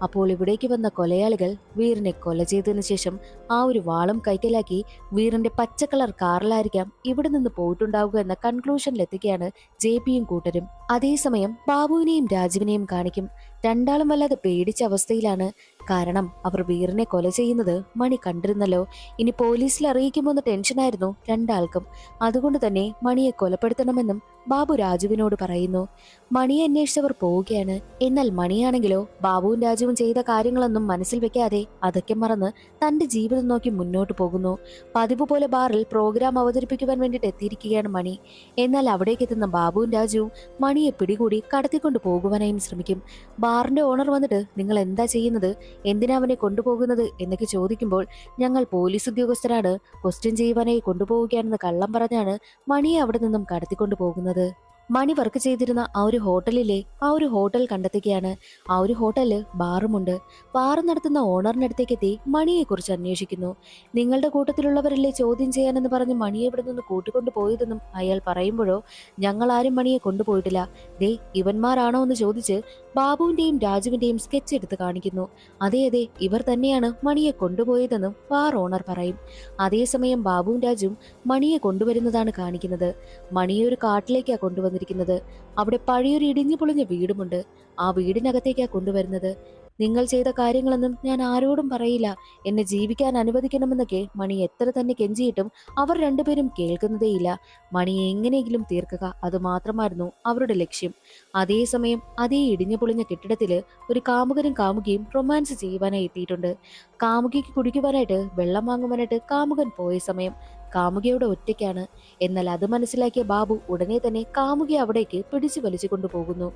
A: അപ്പോൾ ഇവിടേക്ക് വന്ന കൊലയാളികൾ വീറിനെ കൊല ചെയ്തതിനു ശേഷം ആ ഒരു വാളും കൈക്കലാക്കി വീറിന്റെ പച്ചക്കളർ കാറിലായിരിക്കാം ഇവിടെ നിന്ന് പോയിട്ടുണ്ടാവുക എന്ന കൺക്ലൂഷനിലെത്തുകയാണ് JPയും കൂട്ടരും. അതേസമയം ബാബുവിനെയും രാജുവിനെയും കാണിക്കും. രണ്ടാളും വല്ലാതെ പേടിച്ച അവസ്ഥയിലാണ്. കാരണം അവർ വീറിനെ കൊല ചെയ്യുന്നത് മണി കണ്ടിരുന്നല്ലോ. ഇനി പോലീസിൽ അറിയിക്കുമോ എന്ന ടെൻഷനായിരുന്നു രണ്ടാൾക്കും. അതുകൊണ്ട് തന്നെ മണിയെ കൊലപ്പെടുത്തണമെന്നും ബാബു രാജുവിനോട് പറയുന്നു. മണിയെ അന്വേഷിച്ചവർ പോവുകയാണ്. എന്നാൽ മണിയാണെങ്കിലോ ബാബുവും രാജുവും ചെയ്ത കാര്യങ്ങളൊന്നും മനസ്സിൽ വെക്കാതെ അതൊക്കെ മറന്ന് തന്റെ ജീവിതം നോക്കി മുന്നോട്ട് പോകുന്നു. പതിവ് പോലെ ബാറിൽ പ്രോഗ്രാം അവതരിപ്പിക്കുവാൻ വേണ്ടിയിട്ട് എത്തിയിരിക്കുകയാണ് മണി. എന്നാൽ അവിടേക്ക് എത്തുന്ന ബാബുവും രാജുവും മണിയെ പിടികൂടി കടത്തിക്കൊണ്ട് പോകുവാനായും ശ്രമിക്കും. ബാറിന്റെ ഓണർ വന്നിട്ട് നിങ്ങൾ എന്താ ചെയ്യുന്നത്, എന്തിനാ അവനെ കൊണ്ടുപോകുന്നത് എന്നൊക്കെ ചോദിക്കുമ്പോൾ ഞങ്ങൾ പോലീസ് ഉദ്യോഗസ്ഥരാണ്, ക്വസ്റ്റ്യൻ ചെയ്യുവാനായി കൊണ്ടുപോവുകയാണെന്ന് കള്ളം പറഞ്ഞാണ് മണിയെ അവിടെ നിന്നും കടത്തിക്കൊണ്ടു പോകുന്നത്. മണി വർക്ക് ചെയ്തിരുന്ന ആ ഒരു ഹോട്ടലിലെ ആ ഒരു ഹോട്ടൽ കണ്ടെത്തുകയാണ്. ആ ഒരു ഹോട്ടലില് ബാറുമുണ്ട്. ബാർ നടത്തുന്ന ഓണറിനടുത്തേക്ക് എത്തി മണിയെ കുറിച്ച് അന്വേഷിക്കുന്നു. നിങ്ങളുടെ കൂട്ടത്തിലുള്ളവരല്ലേ ചോദ്യം ചെയ്യാനെന്ന് പറഞ്ഞ് മണിയെ ഇവിടെ നിന്ന് കൂട്ടിക്കൊണ്ടു പോയതെന്നും അയാൾ പറയുമ്പോഴോ ഞങ്ങൾ ആരും മണിയെ കൊണ്ടുപോയിട്ടില്ല, ദേ ഇവന്മാരാണോ എന്ന് ചോദിച്ച് ബാബുവിന്റെയും രാജുവിന്റെയും സ്കെച്ച് എടുത്ത് കാണിക്കുന്നു. അതെ അതെ ഇവർ തന്നെയാണ് മണിയെ കൊണ്ടുപോയതെന്നും ബാർ ഓണർ പറയും. അതേസമയം ബാബുവും രാജുവും മണിയെ കൊണ്ടുവരുന്നതാണ് കാണിക്കുന്നത്. മണിയെ ഒരു കാട്ടിലേക്കാ കൊണ്ടുവന്നിരിക്കുന്നത്. അവിടെ പഴയൊരു ഇടിഞ്ഞു പൊളിഞ്ഞ വീടുമുണ്ട്. ആ വീടിനകത്തേക്കാ കൊണ്ടുവരുന്നത്. നിങ്ങൾ ചെയ്ത കാര്യങ്ങളൊന്നും ഞാൻ ആരോടും പറയില്ല, എന്നെ ജീവിക്കാൻ അനുവദിക്കണമെന്നൊക്കെ മണി എത്ര തന്നെ കെഞ്ചിയിട്ടും അവർ രണ്ടുപേരും കേൾക്കുന്നതേയില്ല. മണിയെ എങ്ങനെയെങ്കിലും തീർക്കുക, അത് മാത്രമായിരുന്നു അവരുടെ ലക്ഷ്യം. അതേസമയം അതേ ഇടിഞ്ഞു പൊളിഞ്ഞ കെട്ടിടത്തില് ഒരു കാമുകനും കാമുകിയും റൊമാൻസ് ചെയ്യുവാനായി എത്തിയിട്ടുണ്ട്. കാമുകിക്ക് കുടിക്കുവാനായിട്ട് വെള്ളം വാങ്ങുവാനായിട്ട് കാമുകൻ പോയ സമയം കാമുകിയുടെ ഒറ്റയ്ക്കാണ്. എന്നാൽ അത് മനസ്സിലാക്കിയ ബാബു ഉടനെ തന്നെ കാമുകിയെ അവിടേക്ക് പിടിച്ചു വലിച്ചു കൊണ്ടുപോകുന്നു.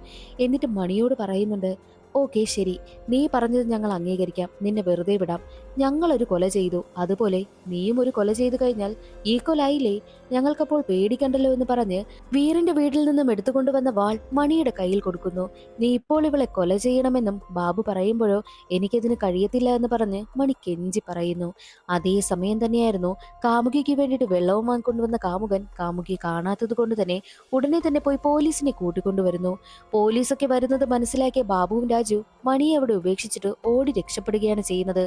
A: എന്നിട്ട് മണിയോട് പറയുന്നുണ്ട്, ഓക്കെ ശരി, നീ പറഞ്ഞത് ഞങ്ങൾ അംഗീകരിക്കാം, നിന്നെ വെറുതെ വിടാം. ഞങ്ങളൊരു കൊല ചെയ്തു, അതുപോലെ നീയും ഒരു കൊല ചെയ്തു കഴിഞ്ഞാൽ ഈക്വൽ ആയില്ലേ, ഞങ്ങൾക്കപ്പോൾ പേടിക്കണ്ടല്ലോ എന്ന് പറഞ്ഞ് വീറിന്റെ വീട്ടിൽ നിന്നും എടുത്തുകൊണ്ടുവന്ന വാൾ മണിയുടെ കയ്യിൽ കൊടുക്കുന്നു. നീ ഇപ്പോൾ ഇവളെ കൊല ചെയ്യണമെന്നും ബാബു പറയുമ്പോഴോ എനിക്കതിന് കഴിയത്തില്ല എന്ന് പറഞ്ഞ് മണി കെഞ്ചി പറയുന്നു. അതേ സമയം തന്നെയായിരുന്നു കാമുകിക്ക് വേണ്ടിയിട്ട് വെള്ളവും വാങ്ങിക്കൊണ്ടുവന്ന കാമുകൻ കാമുകി കാണാത്തത് കൊണ്ട് തന്നെ ഉടനെ തന്നെ പോയി പോലീസിനെ കൂട്ടിക്കൊണ്ടുവരുന്നു. പോലീസൊക്കെ വരുന്നത് മനസ്സിലാക്കിയ ബാബുവും രാജു മണിയെ അവിടെ ഉപേക്ഷിച്ചിട്ട് ഓടി രക്ഷപ്പെടുകയാണ് ചെയ്യുന്നത്.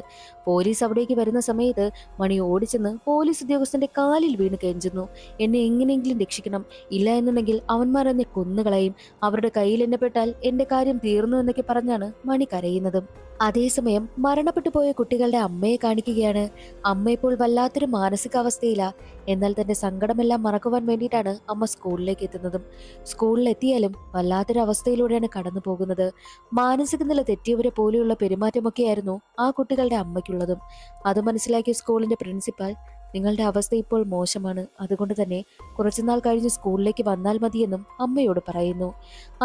A: പോലീസ് അവിടേക്ക് വരുന്ന സമയത്ത് മണി ഓടിച്ചെന്ന് പോലീസ് ഉദ്യോഗസ്ഥന്റെ കാലിൽ വീണ് കെഞ്ചുന്നു. എന്നെ എങ്ങനെയെങ്കിലും രക്ഷിക്കണം, ഇല്ല എന്നുണ്ടെങ്കിൽ അവന്മാർ എന്നെ കൊന്നുകളയും, അവരുടെ കയ്യിൽ എന്നെ പെട്ടാൽ എന്റെ കാര്യം തീർന്നു എന്നൊക്കെ പറഞ്ഞാണ് മണി കരയുന്നതും. അതേസമയം മരണപ്പെട്ടു പോയ കുട്ടികളുടെ അമ്മയെ കാണിക്കുകയാണ്. അമ്മ ഇപ്പോൾ വല്ലാത്തൊരു മാനസികാവസ്ഥയിലാ. എന്നാൽ തന്റെ സങ്കടമെല്ലാം മറക്കുവാൻ വേണ്ടിയിട്ടാണ് അമ്മ സ്കൂളിലേക്ക് എത്തുന്നതും. സ്കൂളിലെത്തിയാലും വല്ലാത്തൊരു അവസ്ഥയിലൂടെയാണ് കടന്നു പോകുന്നത്. മാനസിക നില തെറ്റിയവരെ പോലെയുള്ള പെരുമാറ്റമൊക്കെയായിരുന്നു ആ കുട്ടികളുടെ അമ്മയ്ക്കുള്ളതും. അത് മനസ്സിലാക്കിയ സ്കൂളിന്റെ പ്രിൻസിപ്പാൾ നിങ്ങളുടെ അവസ്ഥ ഇപ്പോൾ മോശമാണ്, അതുകൊണ്ട് തന്നെ കുറച്ചുനാൾ കഴിഞ്ഞ് സ്കൂളിലേക്ക് വന്നാൽ മതിയെന്നും അമ്മയോട് പറയുന്നു.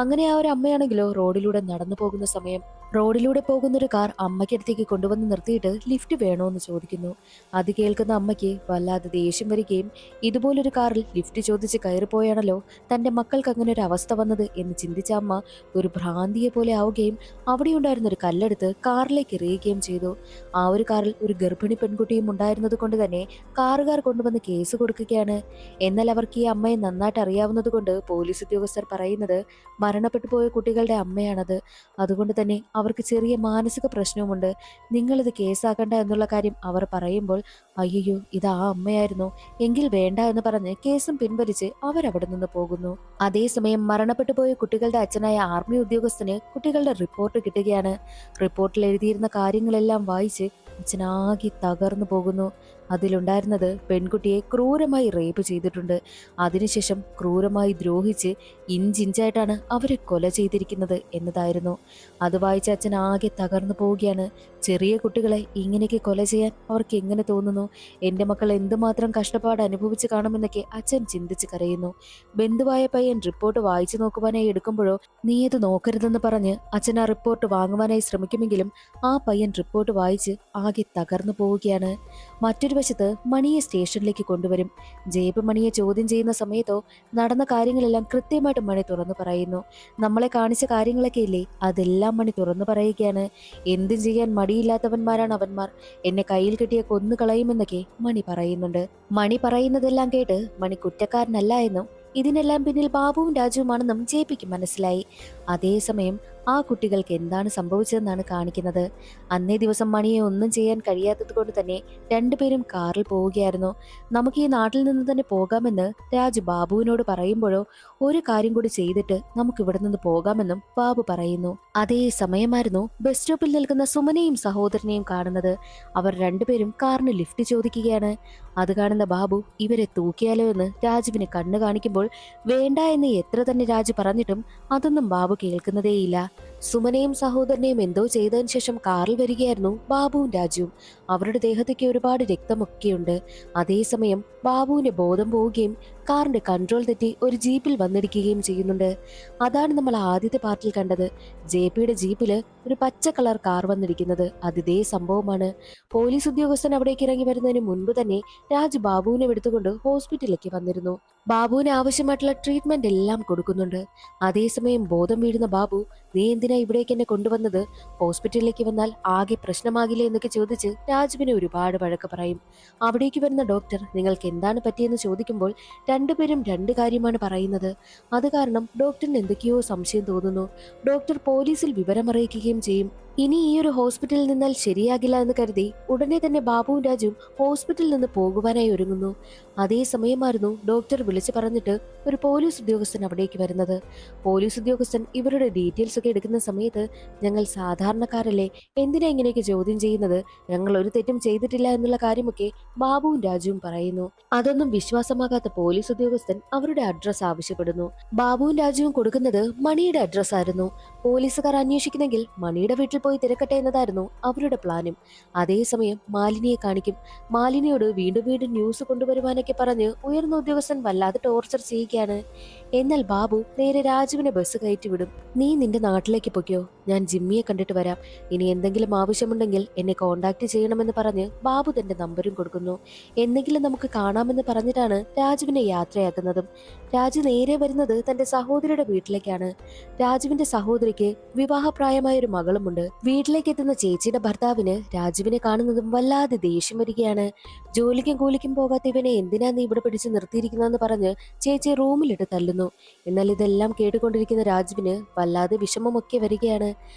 A: അങ്ങനെ ആ ഒരു അമ്മയാണെങ്കിലോ റോഡിലൂടെ നടന്നു പോകുന്ന സമയം റോഡിലൂടെ പോകുന്നൊരു കാർ അമ്മയ്ക്കടുത്തേക്ക് കൊണ്ടുവന്ന് നിർത്തിയിട്ട് ലിഫ്റ്റ് വേണോ എന്ന് ചോദിക്കുന്നു. അത് കേൾക്കുന്ന അമ്മയ്ക്ക് വല്ലാതെ ദേഷ്യം വരികയും ഇതുപോലൊരു കാറിൽ ലിഫ്റ്റ് ചോദിച്ച് കയറിപ്പോയാണല്ലോ തന്റെ മക്കൾക്ക് അങ്ങനെ ഒരു അവസ്ഥ വന്നത് എന്ന് ചിന്തിച്ച അമ്മ ഒരു ഭ്രാന്തിയെ പോലെ ആവുകയും അവിടെയുണ്ടായിരുന്ന ഒരു കല്ലെടുത്ത് കാറിലേക്ക് എറിയുകയും ചെയ്തു. ആ ഒരു കാറിൽ ഒരു ഗർഭിണി പെൺകുട്ടിയും ഉണ്ടായിരുന്നത് കൊണ്ട് തന്നെ കാറുകാർ കൊണ്ടുവന്ന് കേസ് കൊടുക്കുകയാണ്. എന്നാൽ അവർക്ക് ഈ അമ്മയെ നന്നായിട്ട് അറിയാവുന്നത് കൊണ്ട് പോലീസ് ഉദ്യോഗസ്ഥർ പറയുന്നത് മരണപ്പെട്ടു പോയ കുട്ടികളുടെ അമ്മയാണത്, അതുകൊണ്ട് തന്നെ അവർക്ക് ചെറിയ മാനസിക പ്രശ്നവുമുണ്ട്, നിങ്ങളിത് കേസാക്കണ്ട എന്നുള്ള കാര്യം അവർ പറയുമ്പോൾ അയ്യോ ഇത് ആ അമ്മയായിരുന്നു, എങ്കിൽ വേണ്ട എന്ന് പറഞ്ഞ് കേസും പിൻവലിച്ച് അവരവിടെ നിന്ന് പോകുന്നു. അതേസമയം മരണപ്പെട്ടു പോയ കുട്ടികളുടെ അച്ഛനായ ആർമി ഉദ്യോഗസ്ഥന് കുട്ടികളുടെ റിപ്പോർട്ട് കിട്ടുകയാണ്. റിപ്പോർട്ടിൽ എഴുതിയിരുന്ന കാര്യങ്ങളെല്ലാം വായിച്ച് അച്ഛനാകെ തകർന്നു പോകുന്നു. അതിലുണ്ടായിരുന്നത് പെൺകുട്ടിയെ ക്രൂരമായി റേപ്പ് ചെയ്തിട്ടുണ്ട്. അതിനുശേഷം ക്രൂരമായി ദ്രോഹിച്ച് ഇഞ്ചിഞ്ചായിട്ടാണ് അവരെ കൊല ചെയ്തിരിക്കുന്നത് എന്നതായിരുന്നു. അത് വായിച്ച അച്ഛൻ ആകെ തകർന്നു പോവുകയാണ്. ചെറിയ കുട്ടികളെ ഇങ്ങനെയൊക്കെ കൊല ചെയ്യാൻ അവർക്ക് എങ്ങനെ തോന്നുന്നു? എന്റെ മക്കൾ എന്തുമാത്രം കഷ്ടപ്പാട് അനുഭവിച്ച് കാണുമെന്നൊക്കെ അച്ഛൻ ചിന്തിച്ച് കരയുന്നു. ബന്ധുവായ പയ്യൻ റിപ്പോർട്ട് വായിച്ചു നോക്കുവാനായി എടുക്കുമ്പോഴോ നീ ഇത് നോക്കരുതെന്ന് പറഞ്ഞ് അച്ഛൻ ആ റിപ്പോർട്ട് വാങ്ങുവാനായി ശ്രമിക്കുമെങ്കിലും ആ പയ്യൻ റിപ്പോർട്ട് വായിച്ച് ആകെ തകർന്നു പോവുകയാണ്. മറ്റൊരു വശത്ത് മണിയെ സ്റ്റേഷനിലേക്ക് കൊണ്ടുവരും. ജേബ് മണിയെ ചോദ്യം ചെയ്യുന്ന സമയത്തോ നടന്ന കാര്യങ്ങളെല്ലാം കൃത്യമായിട്ട് മണി തുറന്നു പറയുന്നു. നമ്മളെ കാണിച്ച കാര്യങ്ങളൊക്കെ ഇല്ലേ, അതെല്ലാം മണി തുറന്നു പറയുകയാണ്. എന്തും ചെയ്യാൻ മടിയില്ലാത്തവന്മാരാണ് അവന്മാർ. എന്നെ കയ്യിൽ കിട്ടിയ കൊന്നു കളയുമെന്നൊക്കെ മണി പറയുന്നുണ്ട്. മണി പറയുന്നതെല്ലാം കേട്ട് മണി കുറ്റക്കാരനല്ല എന്നും ഇതിനെല്ലാം പിന്നിൽ ബാബുവും രാജുവുമാണെന്നും ജെപിക്ക് മനസ്സിലായി. അതേസമയം ആ കുട്ടികൾക്ക് എന്താണ് സംഭവിച്ചതെന്നാണ് കാണിക്കുന്നത്. അന്നേ ദിവസം മണിയെ ഒന്നും ചെയ്യാൻ കഴിയാത്തത് കൊണ്ട് തന്നെ രണ്ടുപേരും കാറിൽ പോവുകയായിരുന്നു. നമുക്ക് ഈ നാട്ടിൽ നിന്ന് തന്നെ പോകാമെന്ന് രാജു ബാബുവിനോട് പറയുമ്പോഴോ ഒരു കാര്യം കൂടി ചെയ്തിട്ട് നമുക്ക് ഇവിടെ നിന്ന് പോകാമെന്നും ബാബു പറയുന്നു. അതേ സമയമായിരുന്നു ബസ് സ്റ്റോപ്പിൽ നിൽക്കുന്ന സുമനെയും സഹോദരനെയും കാണുന്നത്. അവർ രണ്ടുപേരും കാറിന് ലിഫ്റ്റ് ചോദിക്കുകയാണ്. അത് കാണുന്ന ബാബു ഇവരെ തൂക്കിയാലോ എന്ന് രാജുവിന് കണ്ണു കാണിക്കുമ്പോൾ വേണ്ട എന്ന് എത്ര തന്നെ രാജു പറഞ്ഞിട്ടും അതൊന്നും ബാബു കേൾക്കുന്നതേയില്ല. സുമനയും സഹോദരനെയും എന്തോ ചെയ്തതിനു ശേഷം കാറിൽ വരികയായിരുന്നു ബാബുവും രാജുവും. അവരുടെ ദേഹത്തേക്ക് ഒരുപാട് രക്തമൊക്കെയുണ്ട്. അതേസമയം ബാബുവിന്റെ ബോധം പോവുകയും കാറിന്റെ കൺട്രോൾ തെറ്റി ഒരു ജീപ്പിൽ വന്നിടിക്കുകയും ചെയ്യുന്നുണ്ട്. അതാണ് നമ്മൾ ആദ്യത്തെ പാർട്ടിൽ കണ്ടത്. ജെപിയുടെ ജീപ്പില് ഒരു പച്ച കളർ കാർ വന്നിടിക്കുന്നത് അതിതേ സംഭവമാണ്. പോലീസ് ഉദ്യോഗസ്ഥൻ അവിടേക്ക് ഇറങ്ങി വരുന്നതിന് മുൻപ് തന്നെ രാജു ബാബുവിനെ എടുത്തുകൊണ്ട് ഹോസ്പിറ്റലിലേക്ക് വന്നിരുന്നു. ബാബുവിന് ആവശ്യമായിട്ടുള്ള ട്രീറ്റ്മെന്റ് എല്ലാം കൊടുക്കുന്നുണ്ട്. അതേസമയം ബോധം വീഴുന്ന ബാബു നീ എന്തിനാ ഇവിടേക്ക് എന്നെ കൊണ്ടുവന്നത്? ഹോസ്പിറ്റലിലേക്ക് വന്നാൽ ആകെ പ്രശ്നമാകില്ലേ എന്നൊക്കെ ചോദിച്ച് രാജുവിനെ ഒരുപാട് വഴക്ക് പറയും. അവിടേക്ക് വരുന്ന ഡോക്ടർ നിങ്ങൾക്ക് എന്താണ് പറ്റിയെന്ന് ചോദിക്കുമ്പോൾ രണ്ടുപേരും രണ്ട് കാര്യമാണ് പറയുന്നത്. അത് കാരണം ഡോക്ടറിന് എന്തൊക്കെയോ സംശയം തോന്നുന്നു. ഡോക്ടർ പോലീസിൽ വിവരമറിയിക്കുകയും ചെയ്യും. ഇനി ഈ ഒരു ഹോസ്പിറ്റലിൽ നിന്നാൽ ശരിയാകില്ല എന്ന് കരുതി ഉടനെ തന്നെ ബാബുവും രാജുവും ഹോസ്പിറ്റലിൽ നിന്ന് പോകുവാനായി ഒരുങ്ങുന്നു. അതേസമയമായിരുന്നു ഡോക്ടർ വിളിച്ചു പറഞ്ഞിട്ട് ഒരു പോലീസ് ഉദ്യോഗസ്ഥൻ അവിടേക്ക് വരുന്നത്. പോലീസ് ഉദ്യോഗസ്ഥൻ ഇവരുടെ ഡീറ്റെയിൽസ് ഒക്കെ എടുക്കുന്ന സമയത്ത് ഞങ്ങൾ സാധാരണക്കാരല്ലേ, എന്തിനാ ഇങ്ങനെയൊക്കെ ചോദ്യം ചെയ്യുന്നത്? ഞങ്ങൾ ഒരു തെറ്റും ചെയ്തിട്ടില്ല എന്നുള്ള കാര്യമൊക്കെ ബാബുവും രാജുവും പറയുന്നു. അതൊന്നും വിശ്വാസമാകാത്ത പോലീസ് ഉദ്യോഗസ്ഥൻ അവരുടെ അഡ്രസ് ആവശ്യപ്പെടുന്നു. ബാബുവും രാജുവും കൊടുക്കുന്നത് മണിയുടെ അഡ്രസ് ആയിരുന്നു. പോലീസുകാർ അന്വേഷിക്കുന്നെങ്കിൽ മണിയുടെ വീട്ടിൽ പോയി തിരക്കട്ടെ എന്നതായിരുന്നു അവരുടെ പ്ലാനും. അതേസമയം മാലിനിയെ കാണിക്കും. മാലിനിയോട് വീണ്ടും വീണ്ടും ന്യൂസ് കൊണ്ടുവരുവാനൊക്കെ പറഞ്ഞ് ഉയർന്ന ഉദ്യോഗസ്ഥൻ വല്ലാതെ ടോർച്ചർ ചെയ്യുകയാണ്. എന്നാൽ ബാബു നേരെ രാജുവിനെ ബസ് കയറ്റിവിടും. നീ നിന്റെ നാട്ടിലേക്ക് പൊയ്ക്കോ, ഞാൻ ജിമ്മിയെ കണ്ടിട്ട് വരാം. ഇനി എന്തെങ്കിലും ആവശ്യമുണ്ടെങ്കിൽ എന്നെ കോണ്ടാക്ട് ചെയ്യണമെന്ന് പറഞ്ഞ് ബാബു തന്റെ നമ്പരും കൊടുക്കുന്നു. എന്തെങ്കിലും നമുക്ക് കാണാമെന്ന് പറഞ്ഞിട്ടാണ് രാജുവിനെ യാത്രയാക്കുന്നതും. രാജു നേരെ വരുന്നത് തന്റെ സഹോദരിയുടെ വീട്ടിലേക്കാണ്. രാജുവിന്റെ സഹോദരിക്ക് വിവാഹപ്രായമായ ഒരു മകളുമുണ്ട്. വീട്ടിലേക്ക് എത്തുന്ന ചേച്ചിയുടെ ഭർത്താവിന് രാജുവിനെ കാണുന്നതും വല്ലാതെ ദേഷ്യം വരികയാണ്. ജോലിക്കും കൂലിക്കും പോകാത്ത ഇവനെ എന്തിനാ നീ ഇവിടെ പിടിച്ച് നിർത്തിയിരിക്കുന്നതെന്ന് പറഞ്ഞ് ചേച്ചി റൂമിലിട്ട് തല്ലുന്നു. എന്നാൽ ഇതെല്ലാം കേട്ടുകൊണ്ടിരിക്കുന്ന രാജുവിന് വല്ലാതെ വിഷമമൊക്കെ വരികയാണ്.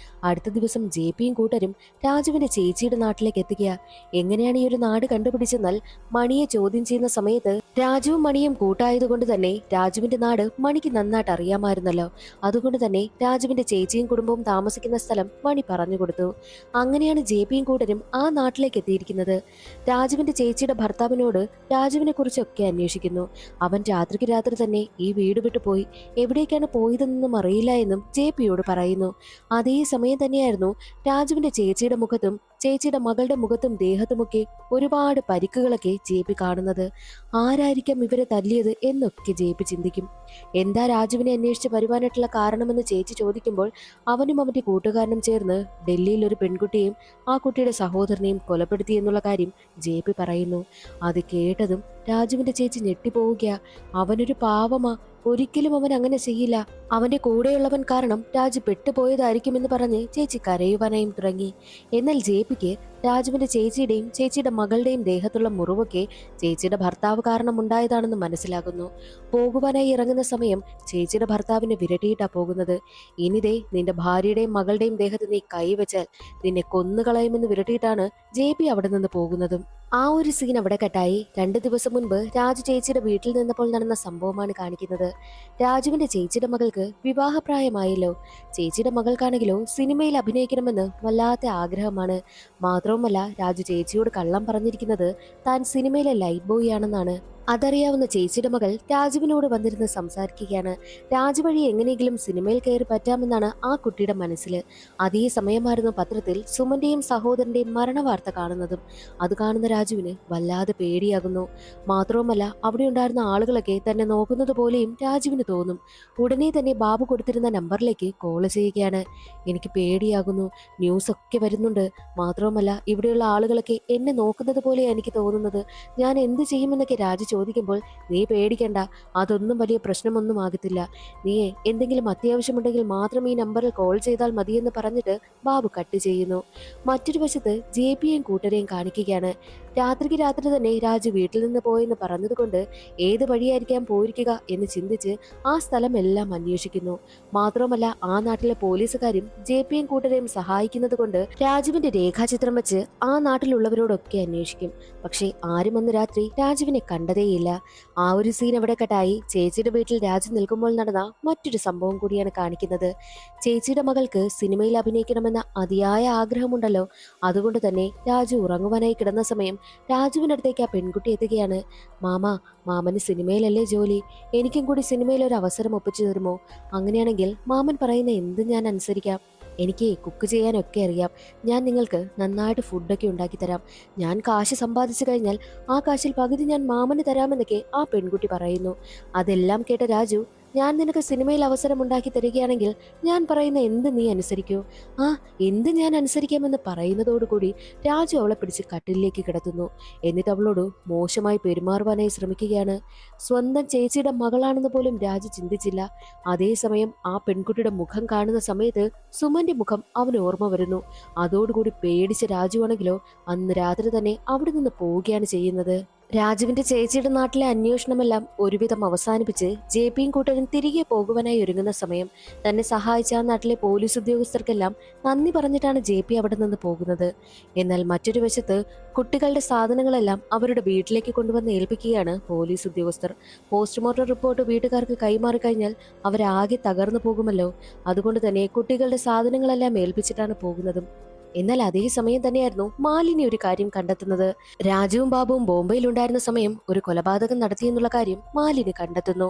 A: അടുത്ത ദിവസം ജെപിയും കൂട്ടരും രാജുവിന്റെ ചേച്ചിയുടെ നാട്ടിലേക്ക് എത്തുക. എങ്ങനെയാണ് ഈ ഒരു നാട് കണ്ടുപിടിച്ചെന്നാൽ മണിയെ ചോദ്യം ചെയ്യുന്ന സമയത്ത് രാജുവും മണിയും കൂട്ടായതുകൊണ്ട് തന്നെ രാജുവിന്റെ നാട് മണിക്ക് നന്നായിട്ട് അറിയാമായിരുന്നല്ലോ. അതുകൊണ്ട് തന്നെ രാജുവിന്റെ ചേച്ചിയും കുടുംബവും താമസിക്കുന്ന സ്ഥലം മണി പറഞ്ഞു കൊടുത്തു. അങ്ങനെയാണ് ജെപിയും കൂട്ടരും ആ നാട്ടിലേക്ക് എത്തിയിരിക്കുന്നത്. രാജുവിന്റെ ചേച്ചിയുടെ ഭർത്താവിനോട് രാജുവിനെ കുറിച്ചൊക്കെ അന്വേഷിക്കുന്നു. അവൻ രാത്രിക്ക് രാത്രി തന്നെ ഈ വീട് വിട്ടു പോയി, എവിടേക്കാണ് പോയതെന്നൊന്നും അറിയില്ല എന്നും ജെപിയോട് പറയുന്നു. അതേ സമയം തന്നെയായിരുന്നു രാജുവിന്റെ ചേച്ചിയുടെ മുഖത്തും ചേച്ചിയുടെ മകളുടെ മുഖത്തും ദേഹത്തുമൊക്കെ ഒരുപാട് പരിക്കുകളൊക്കെ ജെപി കാണുന്നത്. ആരായിരിക്കാം ഇവരെ തല്ലിയത് എന്നൊക്കെ ജെപി ചിന്തിക്കും. എന്താ രാജുവിനെ അന്വേഷിച്ച് വരുവാനായിട്ടുള്ള കാരണമെന്ന് ചേച്ചി ചോദിക്കുമ്പോൾ അവനും അവന്റെ കൂട്ടുകാരനും ചേർന്ന് ഡൽഹിയിൽ ഒരു പെൺകുട്ടിയെയും ആ കുട്ടിയുടെ സഹോദരനെയും കൊലപ്പെടുത്തി എന്നുള്ള കാര്യം ജെപി പറയുന്നു. അത് കേട്ടതും രാജുവിന്റെ ചേച്ചി ഞെട്ടിപ്പോവുക. അവനൊരു പാവമാ, ഒരിക്കലും അവൻ അങ്ങനെ ചെയ്യില്ല. അവന്റെ കൂടെയുള്ളവൻ കാരണം രാജു പെട്ടുപോയതായിരിക്കുമെന്ന് പറഞ്ഞ് ചേച്ചി കരയുവാനായും തുടങ്ങി. എന്നാൽ ജെപിക്ക് രാജുവിന്റെ ചേച്ചിയുടെയും ചേച്ചിയുടെ മകളുടെയും ദേഹത്തുള്ള മുറിവൊക്കെ ചേച്ചിയുടെ ഭർത്താവ് കാരണം ഉണ്ടായതാണെന്ന് മനസ്സിലാകുന്നു. പോകുവാനായി ഇറങ്ങുന്ന സമയം ചേച്ചിയുടെ ഭർത്താവിനെ വിരട്ടിയിട്ടാ പോകുന്നത്. ഇനിതേ നിന്റെ ഭാര്യയുടെയും മകളുടെയും ദേഹത്ത് നീ കൈവച്ചാൽ നിന്നെ കൊന്നുകളയുമെന്ന് വിരട്ടിയിട്ടാണ് ജെപി അവിടെ നിന്ന് പോകുന്നതും. ആ ഒരു സീൻ അവിടെ കട്ടായി. 2 ദിവസം മുൻപ് രാജു ചേച്ചിയുടെ വീട്ടിൽ നിന്നപ്പോൾ നടന്ന സംഭവമാണ് കാണിക്കുന്നത്. രാജുവിന്റെ ചേച്ചിയുടെ മകൾക്ക് വിവാഹപ്രായമായല്ലോ. ചേച്ചിയുടെ മകൾക്കാണെങ്കിലോ സിനിമയിൽ അഭിനയിക്കണമെന്ന് വല്ലാത്ത ആഗ്രഹമാണ്. മാത്രം മാത്രവുമല്ല രാജു ചേച്ചിയോട് കള്ളം പറഞ്ഞിരിക്കുന്നത് താൻ സിനിമയിലെ ലൈറ്റ് ബോയ് ആണെന്നാണ്. അതറിയാവുന്ന ചേച്ചിയുടെ മകൾ രാജുവിനോട് വന്നിരുന്ന് സംസാരിക്കുകയാണ്. രാജു വഴി എങ്ങനെയെങ്കിലും സിനിമയിൽ കയറി പറ്റാമെന്നാണ് ആ കുട്ടിയുടെ മനസ്സിൽ. അതേ സമയമായിരുന്നു പത്രത്തിൽ സുമന്റെയും സഹോദരന്റെയും മരണവാർത്ത കാണുന്നതും. അത് കാണുന്ന രാജുവിന് വല്ലാതെ പേടിയാകുന്നു. മാത്രവുമല്ല അവിടെ ഉണ്ടായിരുന്ന ആളുകളൊക്കെ തന്നെ നോക്കുന്നത് പോലെയും രാജുവിന് തോന്നും. ഉടനെ തന്നെ ബാബു കൊടുത്തിരുന്ന നമ്പറിലേക്ക് കോൾ ചെയ്യുകയാണ്. എനിക്ക് പേടിയാകുന്നു, ന്യൂസ് ഒക്കെ വരുന്നുണ്ട്. മാത്രവുമല്ല ഇവിടെയുള്ള ആളുകളൊക്കെ എന്നെ നോക്കുന്നത് പോലെയാണ് എനിക്ക് തോന്നുന്നത്. ഞാൻ എന്ത് ചെയ്യുമെന്നൊക്കെ രാജു ചോദിക്കുമ്പോൾ, നീ പേടിക്കണ്ട, അതൊന്നും വലിയ പ്രശ്നമൊന്നും ആകത്തില്ല. നീ എന്തെങ്കിലും അത്യാവശ്യമുണ്ടെങ്കിൽ മാത്രം ഈ നമ്പറിൽ കോൾ ചെയ്താൽ മതിയെന്ന് പറഞ്ഞിട്ട് ബാബു കട്ട് ചെയ്യുന്നു. മറ്റൊരു വശത്ത് ജെപിയെയും കൂട്ടരെയും കാണിക്കുകയാണ്. രാത്രിക്ക് രാത്രി തന്നെ രാജു വീട്ടിൽ നിന്ന് പോയെന്ന് പറഞ്ഞതുകൊണ്ട് ഏത് വഴിയായിരിക്കാം പോയിരിക്കുക എന്ന് ചിന്തിച്ച് ആ സ്ഥലം എല്ലാം അന്വേഷിക്കുന്നു. മാത്രമല്ല ആ നാട്ടിലെ പോലീസുകാരും ജെപിയെയും കൂട്ടരെയും സഹായിക്കുന്നത് കൊണ്ട് രാജുവിന്റെ രേഖാചിത്രം വെച്ച് ആ നാട്ടിലുള്ളവരോടൊക്കെ അന്വേഷിക്കും. പക്ഷേ ആരും അന്ന് രാത്രി രാജുവിനെ കണ്ടതേയില്ല. ആ ഒരു സീൻ അവിടെ കട്ടായി ചേച്ചിയുടെ വീട്ടിൽ രാജു നിൽക്കുമ്പോൾ നടന്ന മറ്റൊരു സംഭവം കൂടിയാണ് കാണിക്കുന്നത്. ചേച്ചിയുടെ മകൾക്ക് സിനിമയിൽ അഭിനയിക്കണമെന്ന അതിയായ ആഗ്രഹമുണ്ടല്ലോ. അതുകൊണ്ട് തന്നെ രാജു ഉറങ്ങുവാനായി കിടന്ന സമയം രാജുവിനടുത്തേക്ക് ആ പെൺകുട്ടി എത്തുകയാണ്. മാമന് സിനിമയിലല്ലേ ജോലി, എനിക്കും കൂടി സിനിമയിൽ ഒരു അവസരം ഒപ്പിച്ചു തരുമോ? അങ്ങനെയാണെങ്കിൽ മാമൻ പറയുന്ന എന്ത് ഞാൻ അനുസരിക്കാം. എനിക്ക് കുക്ക് ചെയ്യാനൊക്കെ അറിയാം. ഞാൻ നിങ്ങൾക്ക് നന്നായിട്ട് ഫുഡൊക്കെ ഉണ്ടാക്കി തരാം. ഞാൻ കാശ് സമ്പാദിച്ചു കഴിഞ്ഞാൽ ആ കാശിൽ പകുതി ഞാൻ മാമന് തരാമെന്നൊക്കെ ആ പെൺകുട്ടി പറയുന്നു. അതെല്ലാം കേട്ട രാജു, ഞാൻ നിനക്ക് സിനിമയിൽ അവസരം ഉണ്ടാക്കി തരികയാണെങ്കിൽ ഞാൻ പറയുന്ന എന്ത് നീ അനുസരിക്കൂ? എന്ത് ഞാൻ അനുസരിക്കാമെന്ന് പറയുന്നതോടുകൂടി രാജു അവളെ പിടിച്ച് കട്ടിലേക്ക് കിടത്തുന്നു. എന്നിട്ട് അവളോട് മോശമായി പെരുമാറുവാനായി ശ്രമിക്കുകയാണ്. സ്വന്തം ചേച്ചിയുടെ മകളാണെന്ന് പോലും രാജു ചിന്തിച്ചില്ല. അതേസമയം ആ പെൺകുട്ടിയുടെ മുഖം കാണുന്ന സമയത്ത് സുമന്റെ മുഖം അവന് ഓർമ്മ വരുന്നു. അതോടുകൂടി പേടിച്ച രാജുവാണെങ്കിലോ അന്ന് രാത്രി തന്നെ അവിടെ നിന്ന് പോവുകയാണ് ചെയ്യുന്നത്. രാജുവിന്റെ ചേച്ചിയുടെ നാട്ടിലെ അന്വേഷണമെല്ലാം ഒരുവിധം അവസാനിപ്പിച്ച് ജെപിയും കൂട്ടരും തിരികെ പോകുവാനായി ഒരുങ്ങുന്ന സമയം തന്നെ സഹായിച്ച ആ നാട്ടിലെ പോലീസ് ഉദ്യോഗസ്ഥർക്കെല്ലാം നന്ദി പറഞ്ഞിട്ടാണ് ജെപി അവിടെ നിന്ന് പോകുന്നത്. എന്നാൽ മറ്റൊരു വശത്ത് കുട്ടികളുടെ സാധനങ്ങളെല്ലാം അവരുടെ വീട്ടിലേക്ക് കൊണ്ടുവന്ന് ഏൽപ്പിക്കുകയാണ് പോലീസ് ഉദ്യോഗസ്ഥർ. പോസ്റ്റ്മോർട്ടം റിപ്പോർട്ട് വീട്ടുകാർക്ക് കൈമാറി കഴിഞ്ഞാൽ അവരാകെ തകർന്നു പോകുമല്ലോ. അതുകൊണ്ട് തന്നെ കുട്ടികളുടെ സാധനങ്ങളെല്ലാം ഏൽപ്പിച്ചിട്ടാണ് പോകുന്നതും. എന്നാൽ അതേ സമയം തന്നെയായിരുന്നു മാലിനി ഒരു കാര്യം കണ്ടെത്തുന്നത്. രാജുവും ബാബുവും ബോംബെയിൽ ഉണ്ടായിരുന്ന സമയം ഒരു കൊലപാതകം നടത്തിയെന്നുള്ള കാര്യം മാലിനി കണ്ടെത്തുന്നു.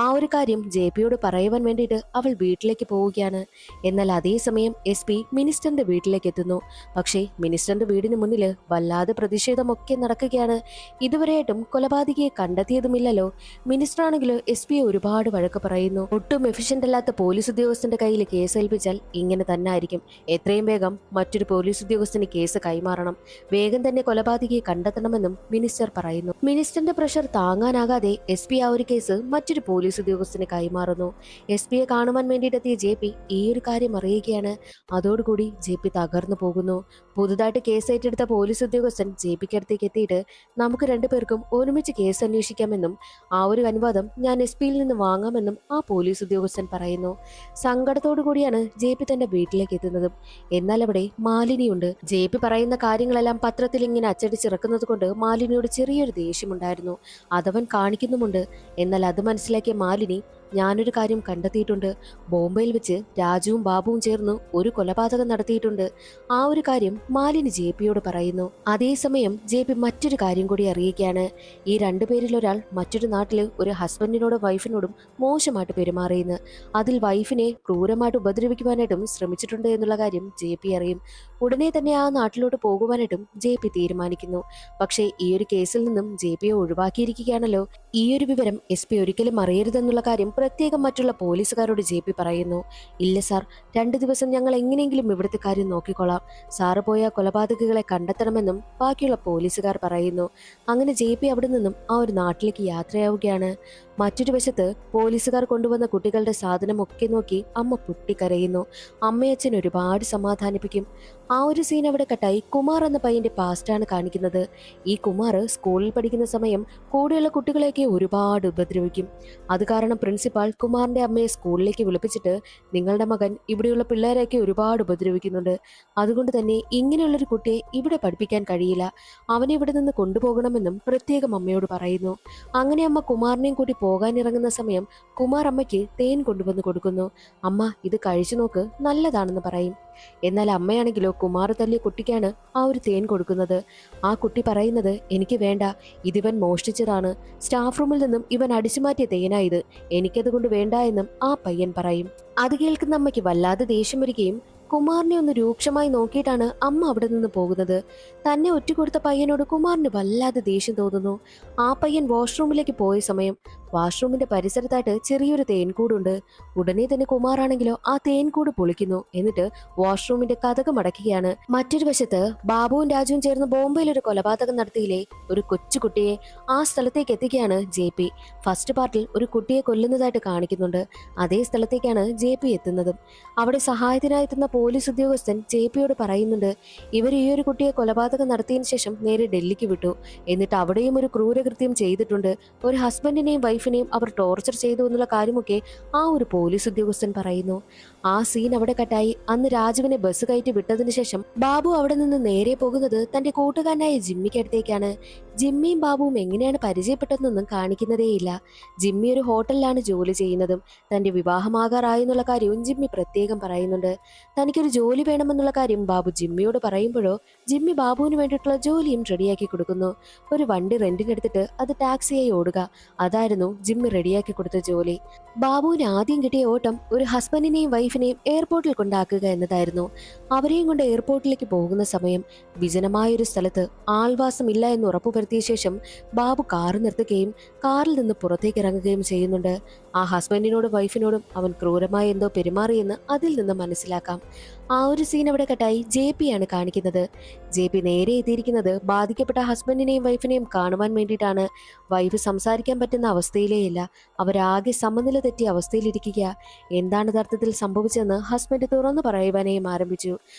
A: ആ ഒരു കാര്യം ജെപിയോട് പറയുവാൻ വേണ്ടിയിട്ട് അവൾ വീട്ടിലേക്ക് പോവുകയാണ്. എന്നാൽ അതേ സമയം SP മിനിസ്റ്ററിന്റെ വീട്ടിലേക്ക് എത്തുന്നു. പക്ഷേ മിനിസ്റ്ററിന്റെ വീടിന് മുന്നിൽ വല്ലാതെ പ്രതിഷേധമൊക്കെ നടക്കുകയാണ്. ഇതുവരെയായിട്ടും കൊലപാതകിയെ കണ്ടെത്തിയതുമില്ലല്ലോ. മിനിസ്റ്റർ ആണെങ്കിലും SPയെ ഒരുപാട് വഴക്ക് പറയുന്നു. ഒട്ടും എഫിഷ്യന്റ് അല്ലാത്ത പോലീസ് ഉദ്യോഗസ്ഥന്റെ കയ്യിൽ കേസ് ഏൽപ്പിച്ചാൽ ഇങ്ങനെ തന്നെ ആയിരിക്കും. എത്രയും വേഗം മറ്റൊരു പോലീസ് ഉദ്യോഗസ്ഥന് കേസ് കൈമാറണം. വേഗം തന്നെ കൊലപാതകിയെ കണ്ടെത്തണമെന്നും മിനിസ്റ്റർ പറയുന്നു. മിനിസ്റ്ററിന്റെ പ്രഷർ താങ്ങാനാകാതെ SP ആ ഒരു കേസ് മറ്റൊരു പോലീസ് ഉദ്യോഗസ്ഥന് കൈമാറുന്നു. SPയെ കാണുവാൻ വേണ്ടിയിട്ടെത്തിയ JP ഈ ഒരു കാര്യം അറിയുകയാണ്. അതോടുകൂടി JP തകർന്നു പോകുന്നു. പുതുതായിട്ട് കേസ് ഏറ്റെടുത്ത പോലീസ് ഉദ്യോഗസ്ഥൻ JPക്ക് അടുത്തേക്ക് എത്തിയിട്ട് നമുക്ക് രണ്ടുപേർക്കും ഒരുമിച്ച് കേസ് അന്വേഷിക്കാമെന്നും ആ ഒരു അനുവാദം ഞാൻ SPയിൽ നിന്ന് വാങ്ങാമെന്നും ആ പോലീസ് ഉദ്യോഗസ്ഥൻ പറയുന്നു. സങ്കടത്തോടു കൂടിയാണ് JP തന്റെ വീട്ടിലേക്ക് എത്തുന്നതും. എന്നാൽ അവിടെ മാലിനിയുണ്ട്. JP പറയുന്ന കാര്യങ്ങളെല്ലാം പത്രത്തിൽ ഇങ്ങനെ അച്ചടിച്ചിറക്കുന്നത് കൊണ്ട് മാലിനിയോട് ചെറിയൊരു ദേഷ്യമുണ്ടായിരുന്നു. അതവൻ കാണിക്കുന്നുമുണ്ട്. എന്നാൽ അത് മനസ്സിലാക്കിയ മാലിനി, ഞാനൊരു കാര്യം കണ്ടെത്തിയിട്ടുണ്ട്. ബോംബെയിൽ വെച്ച് രാജുവും ബാബുവും ചേർന്ന് ഒരു കൊലപാതകം നടത്തിയിട്ടുണ്ട്. ആ ഒരു കാര്യം മാലിനി JPയോട് പറയുന്നു. അതേസമയം JP മറ്റൊരു കാര്യം കൂടി അറിയിക്കുകയാണ്. ഈ രണ്ടുപേരിൽ ഒരാൾ മറ്റൊരു നാട്ടില് ഒരു ഹസ്ബൻഡിനോടും വൈഫിനോടും മോശമായിട്ട് പെരുമാറിയെന്ന്. അതിൽ വൈഫിനെ ക്രൂരമായിട്ട് ഉപദ്രവിക്കുവാനായിട്ടും ശ്രമിച്ചിട്ടുണ്ട് എന്നുള്ള കാര്യം JP അറിയും. ഉടനെ തന്നെ ആ നാട്ടിലോട്ട് പോകുവാനായിട്ടും JP തീരുമാനിക്കുന്നു. പക്ഷേ ഈ ഒരു കേസിൽ നിന്നും JPയെ ഒഴിവാക്കിയിരിക്കുകയാണല്ലോ. ഈ ഒരു വിവരം SP ഒരിക്കലും അറിയരുതെന്നുള്ള കാര്യം പ്രത്യേകം മറ്റുള്ള പോലീസുകാരോട് JP പറയുന്നു. ഇല്ല സാർ, 2 ദിവസം ഞങ്ങൾ എങ്ങനെയെങ്കിലും ഇവിടുത്തെ കാര്യം നോക്കിക്കൊള്ളാം. സാറ് പോയ കൊലപാതകികളെ കണ്ടെത്തണമെന്നും ബാക്കിയുള്ള പോലീസുകാർ പറയുന്നു. അങ്ങനെ JP അവിടെ നിന്നും ആ ഒരു നാട്ടിലേക്ക് യാത്രയാവുകയാണ്. മറ്റൊരു വശത്ത് പോലീസുകാർ കൊണ്ടുവന്ന കുട്ടികളുടെ സാധനമൊക്കെ നോക്കി അമ്മ പൊട്ടിക്കരയുന്നു. അമ്മയച്ഛൻ ഒരുപാട് സമാധാനിപ്പിക്കും. ആ ഒരു സീൻ അവിടെ കട്ടായി കുമാർ എന്ന പയ്യന്റെ പാസ്റ്റാണ് കാണിക്കുന്നത്. ഈ കുമാർ സ്കൂളിൽ പഠിക്കുന്ന സമയം കൂടെയുള്ള കുട്ടികളെയൊക്കെ ഒരുപാട് ഉപദ്രവിക്കും. അത് കാരണം പ്രിൻസിപ്പാൾ കുമാറിന്റെ അമ്മയെ സ്കൂളിലേക്ക് വിളിപ്പിച്ചിട്ട്, നിങ്ങളുടെ മകൻ ഇവിടെയുള്ള പിള്ളേരെയൊക്കെ ഒരുപാട് ഉപദ്രവിക്കുന്നുണ്ട്. അതുകൊണ്ട് തന്നെ ഇങ്ങനെയുള്ളൊരു കുട്ടിയെ ഇവിടെ പഠിപ്പിക്കാൻ കഴിയില്ല. അവനെ ഇവിടെ നിന്ന് കൊണ്ടുപോകണമെന്നും പ്രത്യേകം അമ്മയോട് പറയുന്നു. അങ്ങനെ അമ്മ കുമാറിനെയും കൂടി പോകാനിറങ്ങുന്ന സമയം കുമാർ അമ്മയ്ക്ക് തേൻ കൊണ്ടുവന്ന് കൊടുക്കുന്നു. അമ്മ ഇത് കഴിച്ചു നോക്ക്, നല്ലതാണെന്ന് പറയും. എന്നാൽ അമ്മയാണെങ്കിലോ കുമാർ തല്ലിയ കുട്ടിക്കാണ് ആ ഒരു തേൻ കൊടുക്കുന്നത്. ആ കുട്ടി പറയുന്നത്, എനിക്ക് വേണ്ട, ഇതിവൻ മോഷ്ടിച്ചതാണ്, സ്റ്റാഫ് റൂമിൽ നിന്നും ഇവൻ അടിച്ചുമാറ്റിയ തേനായത്, എനിക്കതുകൊണ്ട് വേണ്ട എന്നും ആ പയ്യൻ പറയും. അത് കേൾക്കുന്ന അമ്മയ്ക്ക് വല്ലാതെ ദേഷ്യം വരികയും കുമാറിനെ ഒന്ന് രൂക്ഷമായി നോക്കിയിട്ടാണ് അമ്മ അവിടെ നിന്ന് പോകുന്നത്. തന്നെ ഒറ്റുകൊടുത്ത പയ്യനോട് കുമാറിന് വല്ലാതെ ദേഷ്യം തോന്നുന്നു. ആ പയ്യൻ വാഷ്റൂമിലേക്ക് പോയ സമയം വാഷ്റൂമിന്റെ പരിസരത്തായിട്ട് ചെറിയൊരു തേൻകൂടുണ്ട്. ഉടനെ തന്നെ കുമാറാണെങ്കിലോ ആ തേൻകൂട് പൊളിക്കുന്നു. എന്നിട്ട് വാഷ്റൂമിന്റെ കതക് മടക്കുകയാണ്. മറ്റൊരു വശത്ത് ബാബുവും രാജുവും ചേർന്ന് ബോംബെയിൽ ഒരു കൊലപാതകം നടത്തിയില്ലേ, ഒരു കൊച്ചുകുട്ടിയെ, ആ സ്ഥലത്തേക്ക് എത്തിക്കുകയാണ് JP. ഫസ്റ്റ് പാർട്ടിൽ ഒരു കുട്ടിയെ കൊല്ലുന്നതായിട്ട് കാണിക്കുന്നുണ്ട്. അതേ സ്ഥലത്തേക്കാണ് JP എത്തുന്നതും. അവിടെ സഹായത്തിനായി എത്തുന്ന പോലീസ് ഉദ്യോഗസ്ഥൻ JPയോട് പറയുന്നുണ്ട്, ഇവർ ഈ ഒരു കുട്ടിയെ കൊലപാതകം നടത്തിയതിനു ശേഷം നേരെ ഡൽഹിക്ക് വിട്ടു. എന്നിട്ട് അവിടെയും ഒരു ക്രൂരകൃത്യം ചെയ്തിട്ടുണ്ട്. ഒരു ഹസ്ബൻഡിനെയും വൈഫിനെയും അവർ ടോർച്ചർ ചെയ്തു എന്നുള്ള കാര്യമൊക്കെ ആ ഒരു പോലീസ് ഉദ്യോഗസ്ഥൻ പറയുന്നു. ആ സീൻ അവിടെ കട്ടായി. അന്ന് രാജുവിനെ ബസ് കയറ്റി വിട്ടതിനു ശേഷം ബാബു അവിടെ നിന്ന് നേരെ പോകുന്നത് തന്റെ കൂട്ടുകാരനായ ജിമ്മിക്ക് അടുത്തേക്കാണ്. ജിമ്മിയും ബാബുവും എങ്ങനെയാണ് പരിചയപ്പെട്ടതെന്നൊന്നും കാണിക്കുന്നതേയില്ല. ജിമ്മി ഒരു ഹോട്ടലിലാണ് ജോലി ചെയ്യുന്നതും തന്റെ വിവാഹമാകാറായെന്നുള്ള കാര്യവും ജിമ്മി പ്രത്യേകം പറയുന്നുണ്ട്. തനിക്കൊരു ജോലി വേണമെന്നുള്ള കാര്യം ബാബു ജിമ്മിയോട് പറയുമ്പോഴോ ജിമ്മി ബാബുവിന് വേണ്ടിയിട്ടുള്ള ജോലിയും റെഡിയാക്കി കൊടുക്കുന്നു. ഒരു വണ്ടി റെന്റിനെടുത്തിട്ട് അത് ടാക്സിയായി ഓടുക, അതായിരുന്നു ജിമ്മി റെഡിയാക്കി കൊടുത്ത ജോലി. ബാബുവിന് ആദ്യം കിട്ടിയ ഓട്ടം ഒരു ഹസ്ബൻഡിനെയും വൈഫിനെയും എയർപോർട്ടിൽ കൊണ്ടാക്കുക എന്നതായിരുന്നു. അവരെയും കൊണ്ട് എയർപോർട്ടിലേക്ക് പോകുന്ന സമയം വിജനമായൊരു സ്ഥലത്ത് ആൾവാസമില്ല എന്ന് ഉറപ്പുവരുത്തിയ ശേഷം ബാബു കാറ് നിർത്തുകയും കാറിൽ നിന്ന് പുറത്തേക്ക് ഇറങ്ങുകയും ചെയ്യുന്നുണ്ട്. ആ ഹസ്ബൻഡിനോടും വൈഫിനോടും അവൻ ക്രൂരമായി എന്തോ പെരുമാറിയെന്ന് അതിൽ നിന്ന് മനസ്സിലാക്കാം. ആ ഒരു സീൻ അവിടെ കട്ടായി JP ആണ് കാണിക്കുന്നത്. JP നേരെ എത്തിയിരിക്കുന്നത് ബാധിക്കപ്പെട്ട ഹസ്ബൻഡിനെയും വൈഫിനെയും കാണുവാൻ വേണ്ടിയിട്ടാണ്. വൈഫ് സംസാരിക്കാൻ പറ്റുന്ന അവസ്ഥയിലേയില്ല. അവരാകെ സമനില തെറ്റിയ അവസ്ഥയിലിരിക്കുക. എന്താണ് യഥാർത്ഥത്തിൽ സംഭവിച്ചതെന്ന് ഹസ്ബൻഡ് തുറന്നു പറയുവാനേയും ആരംഭിച്ചു.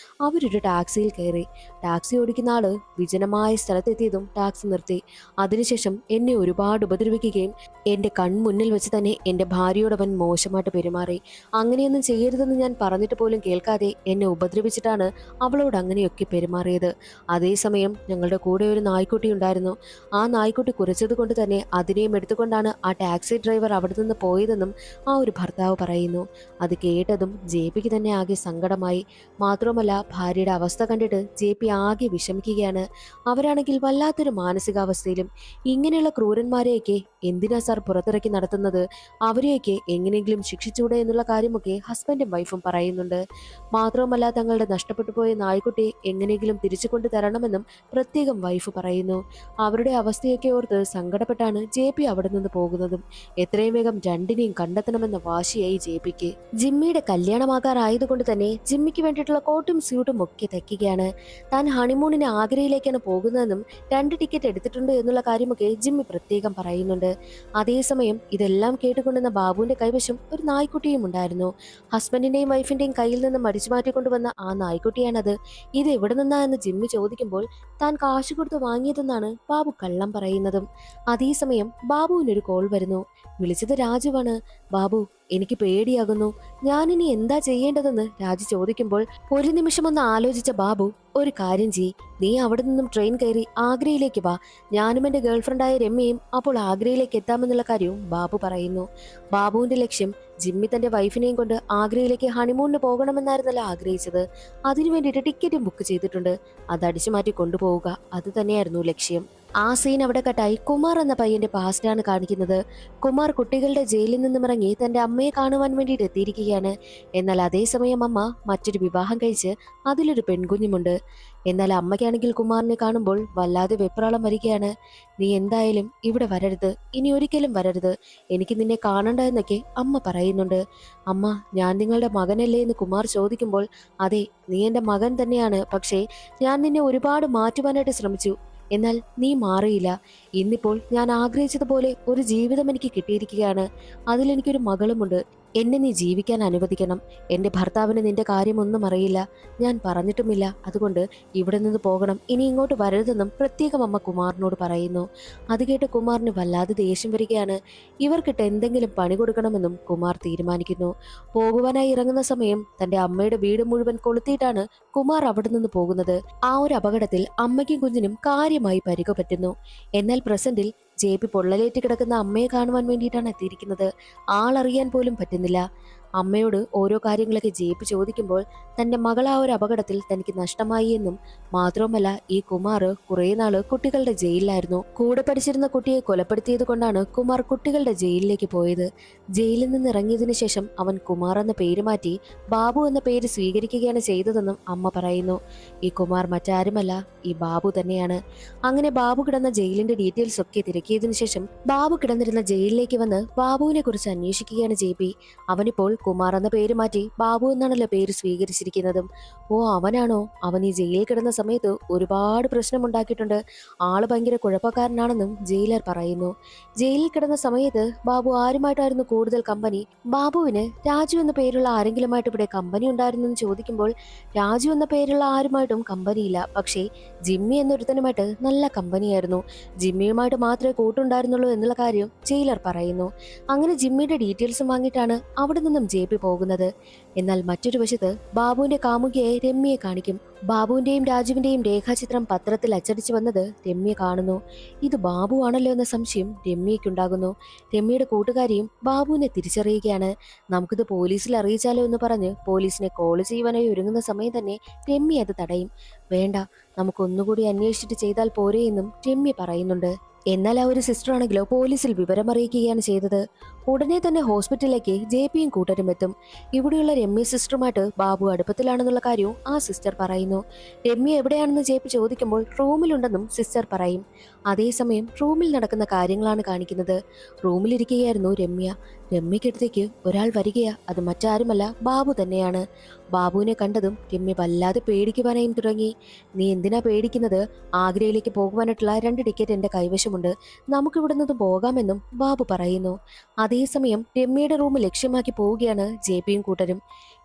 A: അവരൊരു ടാക്സിയിൽ കയറി. ടാക്സി ഓടിക്കുന്ന ആള് വിജനമായ സ്ഥലത്തെത്തിയതും ടാക്സി നിർത്തി. അതിനുശേഷം എന്നെ ഒരുപാട് ഉപദ്രവിക്കുകയും എന്റെ കൺമുന്നിൽ വെച്ച് തന്നെ എന്റെ ഭാര്യയോടവൻ മോശമായിട്ട് പെരുമാറി. അങ്ങനെയൊന്നും ചെയ്യരുതെന്ന് ഞാൻ പറഞ്ഞിട്ട് പോലും കേൾക്കാതെ എന്നെ ഉപദ്രവിച്ചിട്ടാണ് അവളോട് അങ്ങനെയൊക്കെ പെരുമാറിയത്. അതേസമയം ഞങ്ങളുടെ കൂടെ ഒരു നായ്ക്കുട്ടി ഉണ്ടായിരുന്നു. ആ നായ്ക്കുട്ടി കുരച്ചത് കൊണ്ട് തന്നെ അതിനെയും എടുത്തുകൊണ്ടാണ് ആ ടാക്സി ഡ്രൈവർ അവിടെ നിന്ന് പോയതെന്നും ആ ഒരു ഭർത്താവ് പറയുന്നു. അത് കേട്ടതും JPക്ക് തന്നെ ആകെ സങ്കടമായി. മാത്രമല്ല ഭാര്യയുടെ അവസ്ഥ കണ്ടിട്ട് JP ആകെ വിഷമിക്കുകയാണ്. അവരാണെങ്കിൽ വല്ലാത്തൊരു മാനസികാവസ്ഥയിലും. ഇങ്ങനെയുള്ള ക്രൂരന്മാരെയൊക്കെ എന്തിനാ സാർ പുറത്തിറക്കി നടത്തുന്നത്, അവരെയൊക്കെ എങ്ങനെയെങ്കിലും ശിക്ഷിച്ചൂടെ എന്നുള്ള കാര്യമൊക്കെ ഹസ്ബൻഡും വൈഫും പറയുന്നുണ്ട്. മാത്രമല്ല തങ്ങളുടെ നഷ്ടപ്പെട്ടു പോയ നായ്ക്കുട്ടിയെ എങ്ങനെയെങ്കിലും തിരിച്ചു കൊണ്ടു തരണമെന്നും പ്രത്യേകം വൈഫ് പറയുന്നു. അവരുടെ അവസ്ഥയൊക്കെ ഓർത്ത് സങ്കടപ്പെട്ടാണ് JP അവിടെ നിന്ന് പോകുന്നതും. എത്രയും വേഗം രണ്ടിനെയും കണ്ടെത്തണമെന്ന വാശിയായി JPക്ക്. ജിമ്മിയുടെ കല്യാണമാകാറായതുകൊണ്ട് തന്നെ ജിമ്മിക്ക് വേണ്ടിയിട്ടുള്ള കോട്ടും സ്യൂട്ടും ഒക്കെ തയ്ക്കുകയാണ്. താൻ ഹണിമൂണിന് ആഗ്രയിലേക്കാണ് പോകുന്നതെന്നും 2 ടിക്കറ്റ് എടുത്തിട്ടുണ്ട് എന്നുള്ള കാര്യമൊക്കെ ജിമ്മി പ്രത്യേകം പറയുന്നുണ്ട്. അതേസമയം ഇതെല്ലാം കേട്ടുകൊണ്ടുവന്ന ബാബുവിന്റെ കൈവശം ഒരു നായ്ക്കുട്ടിയും ഉണ്ടായിരുന്നു. ഹസ്ബൻഡിന്റെയും വൈഫിന്റെയും കയ്യിൽ നിന്ന് മടിച്ചു മാറ്റിക്കൊണ്ടുവന്ന ആ നായ്ക്കുട്ടിയാണത്. ഇത് എവിടെ നിന്നാ എന്ന് ജിമ്മി ചോദിക്കുമ്പോൾ താൻ കാശ് കൊടുത്ത് വാങ്ങിയതെന്നാണ് ബാബു കള്ളം പറയുന്നതും. അതേസമയം ബാബുവിനൊരു കോൾ വരുന്നു. വിളിച്ചത് രാജുവാണ്. ബാബു, എനിക്ക് പേടിയാകുന്നു, ഞാനിനി എന്താ ചെയ്യേണ്ടതെന്ന് രാജു ചോദിക്കുമ്പോൾ ഒരു നിമിഷം ഒന്ന് ആലോചിച്ച ബാബു, ഒരു കാര്യം ചെയ്യ്, നീ അവിടെ നിന്നും ട്രെയിൻ കയറി ആഗ്രയിലേക്ക് വാ, ഞാനും എന്റെ ഗേൾഫ്രണ്ടായ രമ്യയും അപ്പോൾ ആഗ്രയിലേക്ക് എത്താമെന്നുള്ള കാര്യവും ബാബു പറയുന്നു. ബാബുവിന്റെ ലക്ഷ്യം ജിമ്മി തന്റെ വൈഫിനെയും കൊണ്ട് ആഗ്രയിലേക്ക് ഹണിമൂണിന് പോകണമെന്നായിരുന്നല്ലോ ആഗ്രഹിച്ചത്. അതിനു വേണ്ടിയിട്ട് ടിക്കറ്റും ബുക്ക് ചെയ്തിട്ടുണ്ട്. അത് അടിച്ചു മാറ്റി കൊണ്ടുപോവുക, അത് തന്നെയായിരുന്നു ലക്ഷ്യം. ആ സീൻ അവിടെ കട്ടായി. കുമാർ എന്ന പയ്യന്റെ പാസ്റ്റാണ് കാണിക്കുന്നത്. കുമാർ കുട്ടികളുടെ ജയിലിൽ നിന്നും ഇറങ്ങി തന്റെ അമ്മയെ കാണുവാൻ വേണ്ടിയിട്ട് എത്തിയിരിക്കുകയാണ്. എന്നാൽ അതേസമയം അമ്മ മറ്റൊരു വിവാഹം കഴിച്ച് അതിലൊരു പെൺകുഞ്ഞുമുണ്ട്. എന്നാൽ അമ്മയ്ക്കാണെങ്കിൽ കുമാറിനെ കാണുമ്പോൾ വല്ലാതെ വെപ്രാളം വരികയാണ്. നീ എന്തായാലും ഇവിടെ വരരുത്, ഇനി ഒരിക്കലും വരരുത്, എനിക്ക് നിന്നെ കാണണ്ട എന്നൊക്കെ അമ്മ പറയുന്നുണ്ട്. അമ്മ, ഞാൻ നിങ്ങളുടെ മകനല്ലേ എന്ന് കുമാർ ചോദിക്കുമ്പോൾ, അതെ, നീ എൻ്റെ മകൻ തന്നെയാണ്, പക്ഷേ ഞാൻ നിന്നെ ഒരുപാട് മാറ്റുവാനായിട്ട് ശ്രമിച്ചു, എന്നാൽ നീ മാറിയില്ല. ഇന്നിപ്പോൾ ഞാൻ ആഗ്രഹിച്ചതുപോലെ ഒരു ജീവിതം എനിക്ക് കിട്ടിയിരിക്കുകയാണ്. അതിലെനിക്കൊരു മകളുമുണ്ട്. എന്നെ നീ ജീവിക്കാൻ അനുവദിക്കണം. എൻ്റെ ഭർത്താവിന് നിന്റെ കാര്യമൊന്നും അറിയില്ല, ഞാൻ പറഞ്ഞിട്ടുമില്ല. അതുകൊണ്ട് ഇവിടെ നിന്ന് പോകണം, ഇനി ഇങ്ങോട്ട് വരരുതെന്നും പ്രത്യേകം അമ്മ കുമാറിനോട് പറയുന്നു. അത് കേട്ട് കുമാറിന് വല്ലാതെ ദേഷ്യം വരികയാണ്. ഇവർക്കിട്ട് എന്തെങ്കിലും പണി കൊടുക്കണമെന്നും കുമാർ തീരുമാനിക്കുന്നു. പോകുവാനായി ഇറങ്ങുന്ന സമയം തന്റെ അമ്മയുടെ വീട് മുഴുവൻ കൊളുത്തിയിട്ടാണ് കുമാർ അവിടെ നിന്ന് പോകുന്നത്. ആ ഒരു അപകടത്തിൽ അമ്മയ്ക്കും കുഞ്ഞിനും കാര്യമായി പരിക്ക് പറ്റുന്നു. എന്നാൽ പ്രസന്റിൽ JP പൊള്ളലേറ്റ് കിടക്കുന്ന അമ്മയെ കാണുവാൻ വേണ്ടിയിട്ടാണ് എത്തിയിരിക്കുന്നത്. ആളറിയാൻ പോലും പറ്റുന്നില്ല. അമ്മയോട് ഓരോ കാര്യങ്ങളൊക്കെ JP ചോദിക്കുമ്പോൾ തന്റെ മകൾ ആ ഒരു അപകടത്തിൽ തനിക്ക് നഷ്ടമായി എന്നും മാത്രവുമല്ല ഈ കുമാർ കുറെ നാള് കുട്ടികളുടെ ജയിലിലായിരുന്നു. കൂടെ പഠിച്ചിരുന്ന കുട്ടിയെ കൊലപ്പെടുത്തിയത് കൊണ്ടാണ് കുമാർ കുട്ടികളുടെ ജയിലിലേക്ക് പോയത്. ജയിലിൽ നിന്ന് ഇറങ്ങിയതിനു ശേഷം അവൻ കുമാർ എന്ന പേര് മാറ്റി ബാബു എന്ന പേര് സ്വീകരിക്കുകയാണ് ചെയ്തതെന്നും അമ്മ പറയുന്നു. ഈ കുമാർ മറ്റാരുമല്ല, ഈ ബാബു തന്നെയാണ്. അങ്ങനെ ബാബു കിടന്ന ജയിലിന്റെ ഡീറ്റെയിൽസ് ഒക്കെ തിരക്കിയതിനു ശേഷം ബാബു കിടന്നിരുന്ന ജയിലിലേക്ക് വന്ന് ബാബുവിനെ കുറിച്ച് അന്വേഷിക്കുകയാണ് JP. അവനിപ്പോൾ കുമാർ എന്ന പേര് മാറ്റി ബാബു എന്നാണല്ലോ പേര് സ്വീകരിച്ചിരിക്കുന്നതും. ഓ, അവനാണോ? അവൻ ഈ ജയിലിൽ കിടന്ന സമയത്ത് ഒരുപാട് പ്രശ്നമുണ്ടാക്കിയിട്ടുണ്ട്. ആള് ഭയങ്കര കുഴപ്പക്കാരനാണെന്നും ജയിലർ പറയുന്നു. ജയിലിൽ കിടന്ന സമയത്ത് ബാബു ആരുമായിട്ടായിരുന്നു കൂടുതൽ കമ്പനി? ബാബുവിന് രാജു എന്ന പേരുള്ള ആരെങ്കിലുമായിട്ട് ഇവിടെ കമ്പനി ഉണ്ടായിരുന്നു എന്ന് ചോദിക്കുമ്പോൾ രാജു എന്ന പേരുള്ള ആരുമായിട്ടും കമ്പനിയില്ല. പക്ഷേ ജിമ്മി എന്നൊരുത്തനുമായിട്ട് നല്ല കമ്പനിയായിരുന്നു. ജിമ്മിയുമായിട്ട് മാത്രമേ കൂട്ടുണ്ടായിരുന്നുള്ളൂ എന്നുള്ള കാര്യം ജയിലർ പറയുന്നു. അങ്ങനെ ജിമ്മിയുടെ ഡീറ്റെയിൽസും വാങ്ങിയിട്ടാണ് അവിടെ നിന്നും JP പോകുന്നത്. എന്നാൽ മറ്റൊരു വശത്ത് ബാബുവിന്റെ കാമുകിയെ രമ്യയെ കാണിക്കും. ബാബുവിന്റെയും രാജുവിന്റെയും രേഖാചിത്രം പത്രത്തിൽ അച്ചടിച്ചു വന്നത് രമ്യ കാണുന്നു. ഇത് ബാബു ആണല്ലോ എന്ന സംശയം രമ്യയ്ക്കുണ്ടാകുന്നു. രമ്യയുടെ കൂട്ടുകാരിയും ബാബുവിനെ തിരിച്ചറിയുകയാണ്. നമുക്കിത് പോലീസിൽ അറിയിച്ചാലോ എന്ന് പറഞ്ഞ് പോലീസിനെ കോൾ ചെയ്യുവാനായി ഒരുങ്ങുന്ന സമയം തന്നെ രമ്യ അത് തടയും. വേണ്ട, നമുക്കൊന്നുകൂടി അന്വേഷിച്ചിട്ട് ചെയ്താൽ പോരെ എന്നും രമ്യ പറയുന്നുണ്ട്. എന്നാൽ ആ ഒരു സിസ്റ്റർ ആണെങ്കിലോ പോലീസിൽ വിവരമറിയിക്കുകയാണ് ചെയ്തത്. ഉടനെ തന്നെ ഹോസ്പിറ്റലിലേക്ക് JPയും കൂട്ടരും എത്തും. ഇവിടെയുള്ള രമ്യ സിസ്റ്ററുമായിട്ട് ബാബു അടുപ്പത്തിലാണെന്നുള്ള കാര്യവും ആ സിസ്റ്റർ പറയുന്നു. രമ്യ എവിടെയാണെന്ന് JP ചോദിക്കുമ്പോൾ റൂമിലുണ്ടെന്നും സിസ്റ്റർ പറയും. അതേസമയം റൂമിൽ നടക്കുന്ന കാര്യങ്ങളാണ് കാണിക്കുന്നത്. റൂമിലിരിക്കുകയായിരുന്നു രമ്യ. രമ്യക്കടുത്തേക്ക് ഒരാൾ വരികയാ. അത് മറ്റാരുമല്ല, ബാബു തന്നെയാണ്. ബാബുവിനെ കണ്ടതും രമ്യ വല്ലാതെ പേടിക്കുവാനായും തുടങ്ങി. നീ എന്തിനാ പേടിക്കുന്നത്? ആഗ്രയിലേക്ക് പോകുവാനായിട്ടുള്ള 2 ടിക്കറ്റ് എന്റെ കൈവശമുണ്ട്. നമുക്കിവിടെ നിന്ന് പോകാമെന്നും ബാബു പറയുന്നു. അതേസമയം രമ്യയുടെ റൂം ലക്ഷ്യമാക്കി പോവുകയാണ് JPയും കൂട്ടരും.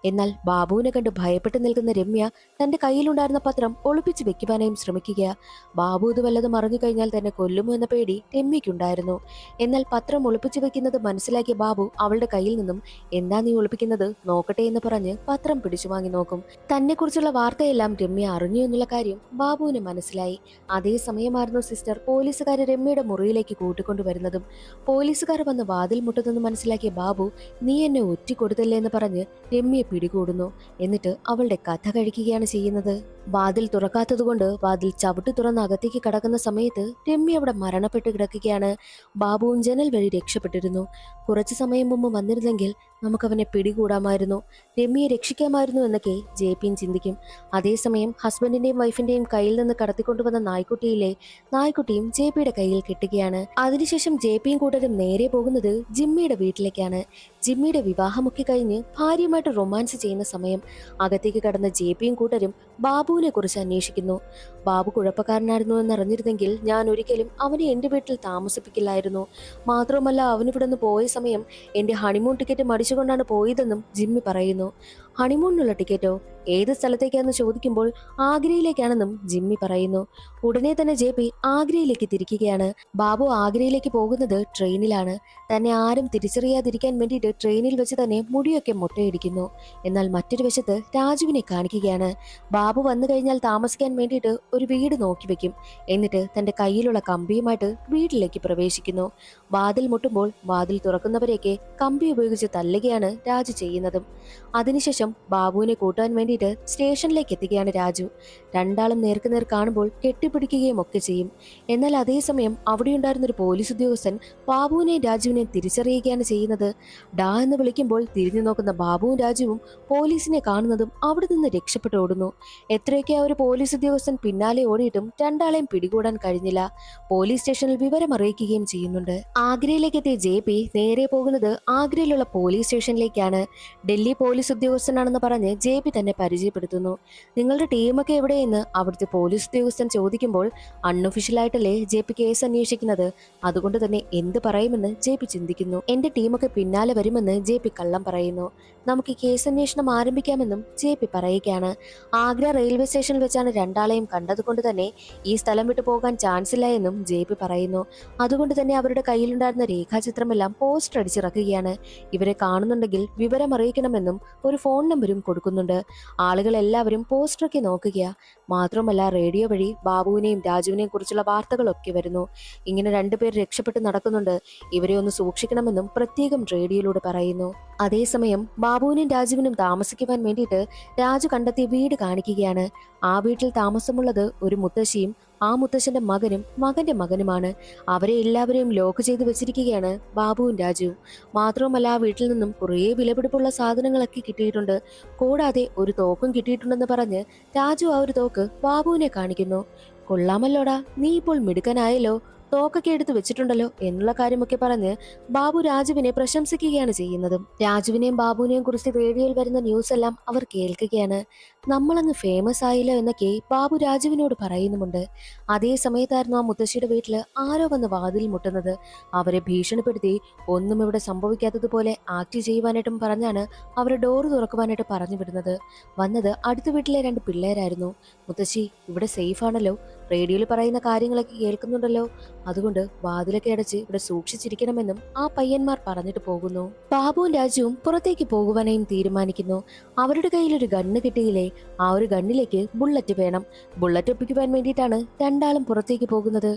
A: എന്നാൽ ബാബുവിനെ കണ്ട് ഭയപ്പെട്ട് നിൽക്കുന്ന രമ്യ തന്റെ കയ്യിലുണ്ടായിരുന്ന പത്രം ഒളിപ്പിച്ച് വെക്കുവാനായും ശ്രമിക്കുക. ബാബു ഇത് വല്ലതും അറിഞ്ഞു കഴിഞ്ഞാൽ തന്നെ കൊല്ലുമോ എന്ന പേടി രമ്യയ്ക്കുണ്ടായിരുന്നു. എന്നാൽ പത്രം ഒളിപ്പിച്ചു വെക്കുന്നത് മനസ്സിലാക്കിയ ബാബു അവളുടെ കയ്യിൽ നിന്നും എന്താ നീ ഒളിപ്പിക്കുന്നത്, നോക്കട്ടെ എന്ന് പറഞ്ഞ് പത്രം പിടിച്ചു വാങ്ങി നോക്കും. തന്നെ കുറിച്ചുള്ള വാർത്തയെല്ലാം രമ്യ അറിഞ്ഞു എന്നുള്ള കാര്യം ബാബുവിന് മനസ്സിലായി. അതേസമയമായിരുന്നു സിസ്റ്റർ പോലീസുകാരെ രമ്യയുടെ മുറിയിലേക്ക് കൂട്ടിക്കൊണ്ടുവരുന്നതും. പോലീസുകാർ വന്ന് വാതിൽ മുട്ടുന്നെന്ന് മനസ്സിലാക്കിയ ബാബു നീ എന്നെ ഒറ്റിക്കൊടുത്തല്ലേ എന്ന് പറഞ്ഞ് രമ്യയെ പിടികൂടുന്നു. എന്നിട്ട് അവളുടെ കഥ കഴിക്കുകയാണ് ചെയ്യുന്നത്. വാതിൽ തുറക്കാത്തതുകൊണ്ട് വാതിൽ ചവിട്ടി തുറന്ന് അകത്തേക്ക് കടക്കുന്ന സമയത്ത് രമ്യ അവിടെ മരണപ്പെട്ട് കിടക്കുകയാണ്. ബാബുവും ജനൽ വഴി രക്ഷപ്പെട്ടിരുന്നു. കുറച്ചു സമയം മുമ്പ് വന്നിരുന്നെങ്കിൽ നമുക്കവനെ പിടികൂടാമായിരുന്നു, രമ്യയെ രക്ഷിക്കാമായിരുന്നു എന്നൊക്കെ JPയും ചിന്തിക്കും. അതേസമയം ഹസ്ബൻഡിന്റെയും വൈഫിന്റെയും കയ്യിൽ നിന്ന് കടത്തിക്കൊണ്ടുവന്ന നായ്ക്കുട്ടിയും JPയുടെ കയ്യിൽ കിട്ടുകയാണ്. അതിനുശേഷം JPയും കൂട്ടരും നേരെ പോകുന്നത് ജിമ്മിയുടെ വീട്ടിലേക്കാണ്. ജിമ്മിയുടെ വിവാഹമൊക്കെ കഴിഞ്ഞ് ഭാര്യയുമായിട്ട് റൊമാൻസ് ചെയ്യുന്ന സമയം അകത്തേക്ക് കടന്ന JPയും കൂട്ടരും ബാബുവിനെ കുറിച്ച് അന്വേഷിക്കുന്നു. ബാബു കുഴപ്പക്കാരനായിരുന്നു എന്നറിഞ്ഞിരുന്നെങ്കിൽ ഞാൻ ഒരിക്കലും അവനെ എന്റെ വീട്ടിൽ താമസിപ്പിക്കില്ലായിരുന്നു. മാത്രവുമല്ല അവനിവിടെ നിന്ന് പോയ സമയം എന്റെ ഹണിമൂൺ ടിക്കറ്റ് മടിച്ചുകൊണ്ടാണ് പോയതെന്നും ജിമ്മി പറയുന്നു. ഹണിമൂണിനുള്ള ടിക്കറ്റോ? ഏത് സ്ഥലത്തേക്കാണെന്ന് ചോദിക്കുമ്പോൾ ആഗ്രയിലേക്കാണെന്നും ജിമ്മി പറയുന്നു. ഉടനെ തന്നെ JP ആഗ്രയിലേക്ക് തിരിക്കുകയാണ്. ബാബു ആഗ്രയിലേക്ക് പോകുന്നത് ട്രെയിനിലാണ്. തന്നെ ആരും തിരിച്ചറിയാതിരിക്കാൻ വേണ്ടിയിട്ട് ട്രെയിനിൽ വെച്ച് തന്നെ മുടിയൊക്കെ മുട്ടയിടിക്കുന്നു. എന്നാൽ മറ്റൊരു വശത്ത് രാജുവിനെ കാണിക്കുകയാണ്. ബാബു വന്നു കഴിഞ്ഞാൽ താമസിക്കാൻ വേണ്ടിയിട്ട് ഒരു വീട് നോക്കി വെക്കും. എന്നിട്ട് തന്റെ കയ്യിലുള്ള കമ്പിയുമായിട്ട് വീട്ടിലേക്ക് പ്രവേശിക്കുന്നു. വാതിൽ മുട്ടുമ്പോൾ വാതിൽ തുറക്കുന്നവരെയൊക്കെ കമ്പി ഉപയോഗിച്ച് തല്ലുകയാണ് രാജു ചെയ്യുന്നതും. അതിനുശേഷം ബാബുവിനെ കൂട്ടാൻ വേണ്ടിയിട്ട് സ്റ്റേഷനിലേക്ക് എത്തുകയാണ് രാജു. രണ്ടാളും നേർക്കുനേർ കാണുമ്പോൾ കെട്ടിപ്പിടിക്കുകയും ഒക്കെ ചെയ്യും. എന്നാൽ അതേസമയം അവിടെയുണ്ടായിരുന്ന ഒരു പോലീസ് ഉദ്യോഗസ്ഥൻ ബാബുവിനെയും രാജുവിനെയും തിരിച്ചറിയുകയാണ് ചെയ്യുന്നത്. ഡാ എന്ന് വിളിക്കുമ്പോൾ തിരിഞ്ഞു നോക്കുന്ന ബാബുവും രാജുവും പോലീസിനെ കാണുന്നതും അവിടെ നിന്ന് രക്ഷപ്പെട്ടു ഓടുന്നു. എത്രയൊക്കെ ആ ഒരു പോലീസ് ഉദ്യോഗസ്ഥൻ പിന്നാലെ ഓടിയിട്ടും രണ്ടാളെയും പിടികൂടാൻ കഴിഞ്ഞില്ല. പോലീസ് സ്റ്റേഷനിൽ വിവരം അറിയിക്കുകയും ചെയ്യുന്നുണ്ട്. ആഗ്രയിലേക്ക് എത്തിയ JP നേരെ പോകുന്നത് ആഗ്രയിലുള്ള പോലീസ് സ്റ്റേഷനിലേക്കാണ്. ഡൽഹി പോലീസ് ഉദ്യോഗസ്ഥനാണെന്ന് പറഞ്ഞ് JP തന്നെ പരിചയപ്പെടുത്തുന്നു. നിങ്ങളുടെ ടീമൊക്കെ എവിടെയെന്ന് അവിടുത്തെ പോലീസ് ഉദ്യോഗസ്ഥൻ ചോദിക്കുമ്പോൾ അൺഒഫീഷ്യലായിട്ടല്ലേ JP കേസ് അന്വേഷിക്കുന്നത്, അതുകൊണ്ട് തന്നെ എന്ത് പറയുമെന്ന് JP ചിന്തിക്കുന്നു. എന്റെ ടീമൊക്കെ പിന്നാലെ വരുമെന്ന് JP കള്ളം പറയുന്നു. നമുക്ക് കേസ് അന്വേഷണം ആരംഭിക്കാമെന്നും JP പറയുകയാണ്. ആഗ്ര റെയിൽവേ സ്റ്റേഷനിൽ വെച്ചാണ് രണ്ടാളെയും കണ്ടതുകൊണ്ട് തന്നെ ഈ സ്ഥലം വിട്ടു പോകാൻ ചാൻസ് ഇല്ല എന്നും JP പറയുന്നു. അതുകൊണ്ട് തന്നെ അവരുടെ കയ്യിലുണ്ടായിരുന്ന രേഖാചിത്രമെല്ലാം പോസ്റ്റർ അടിച്ചിറക്കുകയാണ്. ഇവരെ കാണുന്നുണ്ടെങ്കിൽ വിവരം അറിയിക്കണമെന്നും ഒരു ഫോൺ നമ്പരും കൊടുക്കുന്നുണ്ട്. ആളുകൾ എല്ലാവരും പോസ്റ്ററൊക്കെ നോക്കുകയാ. മാത്രമല്ല റേഡിയോ വഴി ബാബുവിനെയും രാജുവിനെയും കുറിച്ചുള്ള വാർത്തകളൊക്കെ വരുന്നു. ഇങ്ങനെ രണ്ടുപേർ രക്ഷപ്പെട്ട് നടക്കുന്നുണ്ട്, ഇവരെ ഒന്ന് സൂക്ഷിക്കണമെന്നും പ്രത്യേകം റേഡിയോയിലൂടെ പറയുന്നു. അതേസമയം ബാബുവിനും രാജുവിനും താമസിക്കുവാൻ വേണ്ടിയിട്ട് രാജു കണ്ടെത്തിയ വീട് കാണിക്കുകയാണ്. ആ വീട്ടിൽ താമസമുള്ളത് ഒരു മുത്തശ്ശിയും ആ മുത്തശ്ശന്റെ മകനും മകന്റെ മകനുമാണ്. അവരെ എല്ലാവരെയും ലോക്ക് ചെയ്ത് വെച്ചിരിക്കുകയാണ് ബാബുവും രാജുവും. മാത്രവുമല്ല ആ വീട്ടിൽ നിന്നും കുറേ വിലപിടിപ്പുള്ള സാധനങ്ങളൊക്കെ കിട്ടിയിട്ടുണ്ട്. കൂടാതെ ഒരു തോക്കും കിട്ടിയിട്ടുണ്ടെന്ന് പറഞ്ഞ് രാജു ആ ഒരു തോക്ക് ബാബുവിനെ കാണിക്കുന്നു. കൊള്ളാമല്ലോടാ, നീ ഇപ്പോൾ മിടുക്കനായല്ലോ, തോക്കൊക്കെ എടുത്ത് വെച്ചിട്ടുണ്ടല്ലോ എന്നുള്ള കാര്യമൊക്കെ പറഞ്ഞ് ബാബു രാജുവിനെ പ്രശംസിക്കുകയാണ് ചെയ്യുന്നത്. രാജുവിനെയും ബാബുവിനെയും കുറിച്ച് റേഡിയോയിൽ വരുന്ന ന്യൂസ് എല്ലാം അവർ കേൾക്കുകയാണ്. നമ്മളങ്ങ് ഫേമസ് ആയില്ലോ എന്നൊക്കെ ബാബു രാജുവിനോട് പറയുന്നുമുണ്ട്. അതേ സമയത്തായിരുന്നു ആ മുത്തശ്ശിയുടെ വീട്ടില് ആരോ വന്ന് വാതിൽ മുട്ടുന്നത്. അവരെ ഭീഷണിപ്പെടുത്തി ഒന്നും ഇവിടെ സംഭവിക്കാത്തതുപോലെ ആക്ട് ചെയ്യുവാനായിട്ടും പറഞ്ഞാണ് അവരെ ഡോറ് തുറക്കുവാനായിട്ട് പറഞ്ഞു വിടുന്നത്. വന്നത് അടുത്ത വീട്ടിലെ 2 പിള്ളേരായിരുന്നു. മുത്തശ്ശി, ഇവിടെ സേഫ് ആണല്ലോ, റേഡിയോയിൽ പറയുന്ന കാര്യങ്ങളൊക്കെ കേൾക്കുന്നുണ്ടല്ലോ, അതുകൊണ്ട് വാതിലൊക്കെ അടച്ച് ഇവിടെ സൂക്ഷിച്ചിരിക്കണമെന്നും ആ പയ്യന്മാർ പറഞ്ഞിട്ട് പോകുന്നു. ബാബുവും രാജുവും പുറത്തേക്ക് പോകുവാനായും തീരുമാനിക്കുന്നു. അവരുടെ കയ്യിൽ ഒരു ഗണ്ണ് കിട്ടിയില്ലേ, ആ ഒരു ഗണ്ണിലേക്ക് ബുള്ളറ്റ് വേണം. ബുള്ളറ്റ് ഒപ്പിക്കുവാൻ വേണ്ടിയിട്ടാണ് രണ്ടാളും പുറത്തേക്ക് പോകുന്നത്.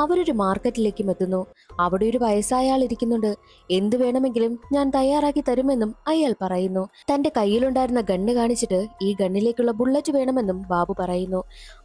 A: അവരൊരു മാർക്കറ്റിലേക്കും എത്തുന്നു. അവിടെ ഒരു വയസ്സായ ആൾ ഇരിക്കുന്നുണ്ട്. എന്ത് വേണമെങ്കിലും ഞാൻ തയ്യാറാക്കി തരുമെന്നും അയാൾ പറയുന്നു. തന്റെ കയ്യിലുണ്ടായിരുന്ന ഗണ്ണ് കാണിച്ചിട്ട് ഈ ഗണ്ണിലേക്കുള്ള ബുള്ളറ്റ് വേണമെന്നും ബാബു പറയുന്നു.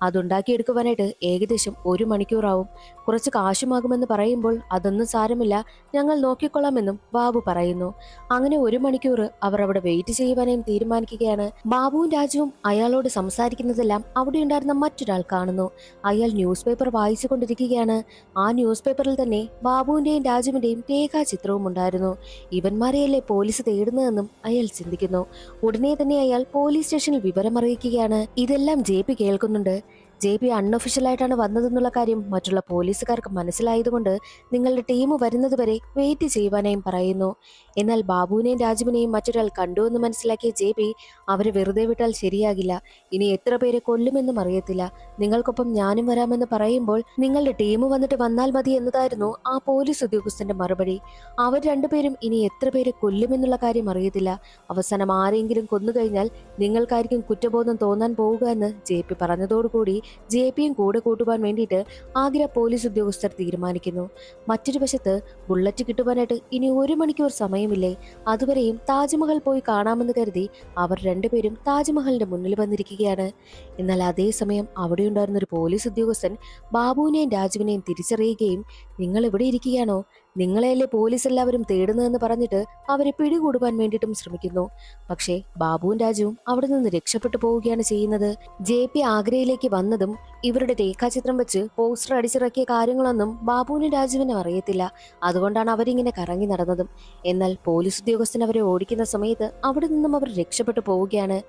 A: അതുണ്ടാക്കിയെടുക്കുവാനായിട്ട് ഏകദേശം 1 മണിക്കൂറാവും. കുറച്ച് കാശുമാകുമെന്ന് പറയുമ്പോൾ അതൊന്നും സാരമില്ല, ഞങ്ങൾ നോക്കിക്കൊള്ളാമെന്നും ബാബു പറയുന്നു. അങ്ങനെ 1 മണിക്കൂർ അവർ അവിടെ വെയിറ്റ് ചെയ്യുവാനും തീരുമാനിക്കുകയാണ്. ബാബുവും രാജുവും അയാളോട് സംസാരിക്കുന്നതെല്ലാം അവിടെ ഉണ്ടായിരുന്ന മറ്റൊരാൾ കാണുന്നു. അയാൾ ന്യൂസ് പേപ്പർ വായിച്ചു കൊണ്ടിരിക്കുകയാണ്. ആ ന്യൂസ് പേപ്പറിൽ തന്നെ ബാബുവിന്റെയും രാജുവിന്റെയും രേഖാചിത്രവും ഉണ്ടായിരുന്നു. ഇവന്മാരെയല്ലേ പോലീസ് തേടുന്നതെന്നും അയാൾ ചിന്തിക്കുന്നു. ഉടനെ തന്നെ അയാൾ പോലീസ് സ്റ്റേഷനിൽ വിവരമറിയിക്കുകയാണ്. ഇതെല്ലാം JP കേൾക്കുന്നുണ്ട്. JP അൺഒഫീഷ്യലായിട്ടാണ് വന്നതെന്നുള്ള കാര്യം മറ്റുള്ള പോലീസുകാർക്ക് മനസ്സിലായതുകൊണ്ട് നിങ്ങളുടെ ടീം വരുന്നതുവരെ വെയിറ്റ് ചെയ്യുവാനായും പറയുന്നു. എന്നാൽ ബാബുവിനെയും രാജുവിനെയും മറ്റൊരാൾ കണ്ടുവെന്ന് മനസ്സിലാക്കിയ JP അവരെ വെറുതെ വിട്ടാൽ ശരിയാകില്ല, ഇനി എത്ര പേരെ കൊല്ലുമെന്നും അറിയത്തില്ല, നിങ്ങൾക്കൊപ്പം ഞാനും വരാമെന്ന് പറയുമ്പോൾ നിങ്ങളുടെ ടീം വന്നാൽ മതി എന്നതായിരുന്നു ആ പോലീസ് ഉദ്യോഗസ്ഥന്റെ മറുപടി. അവർ രണ്ടുപേരും ഇനി എത്ര പേരെ കൊല്ലുമെന്നുള്ള കാര്യം അറിയത്തില്ല, അവസാനം ആരെങ്കിലും കൊന്നുകഴിഞ്ഞാൽ നിങ്ങൾക്കായിരിക്കും കുറ്റബോധം തോന്നാൻ പോവുക എന്ന് JP പറഞ്ഞതോടുകൂടി JPയും കൂടെ കൂട്ടുവാൻ വേണ്ടിയിട്ട് ആഗ്ര പോലീസ് ഉദ്യോഗസ്ഥർ തീരുമാനിക്കുന്നു. മറ്റൊരു വശത്ത് ബുള്ളറ്റ് കിട്ടുവാനായിട്ട് ഇനി 1 മണിക്കൂർ സമയമില്ലേ, അതുവരെയും താജ്മഹൽ പോയി കാണാമെന്ന് കരുതി അവർ രണ്ടുപേരും താജ്മഹലിന്റെ മുന്നിൽ വന്നിരിക്കുകയാണ്. എന്നാൽ അതേസമയം അവിടെ ഉണ്ടായിരുന്ന ഒരു പോലീസ് ഉദ്യോഗസ്ഥൻ ബാബുവിനെയും രാജുവിനെയും തിരിച്ചറിയുകയും നിങ്ങൾ ഇവിടെ ഇരിക്കുകയാണോ, നിങ്ങളെയല്ലേ പോലീസ് എല്ലാവരും തേടുന്നതെന്ന് പറഞ്ഞിട്ട് അവരെ പിടികൂടുവാൻ വേണ്ടിയിട്ടും ശ്രമിക്കുന്നു. പക്ഷേ ബാബുവും രാജുവും അവിടെ നിന്ന് രക്ഷപ്പെട്ടു പോവുകയാണ് ചെയ്യുന്നത്. JP ആഗ്രയിലേക്ക് വന്നതും ഇവരുടെ രേഖാചിത്രം വെച്ച് പോസ്റ്റർ അടിച്ചിറക്കിയ കാര്യങ്ങളൊന്നും ബാബുവിനും രാജുവിനും അറിയത്തില്ല. അതുകൊണ്ടാണ് അവരിങ്ങനെ കറങ്ങി നടന്നതും. എന്നാൽ പോലീസ് ഉദ്യോഗസ്ഥൻ അവരെ ഓടിക്കുന്ന സമയത്ത് അവിടെ നിന്നും അവർ രക്ഷപ്പെട്ടു പോവുകയാണ്.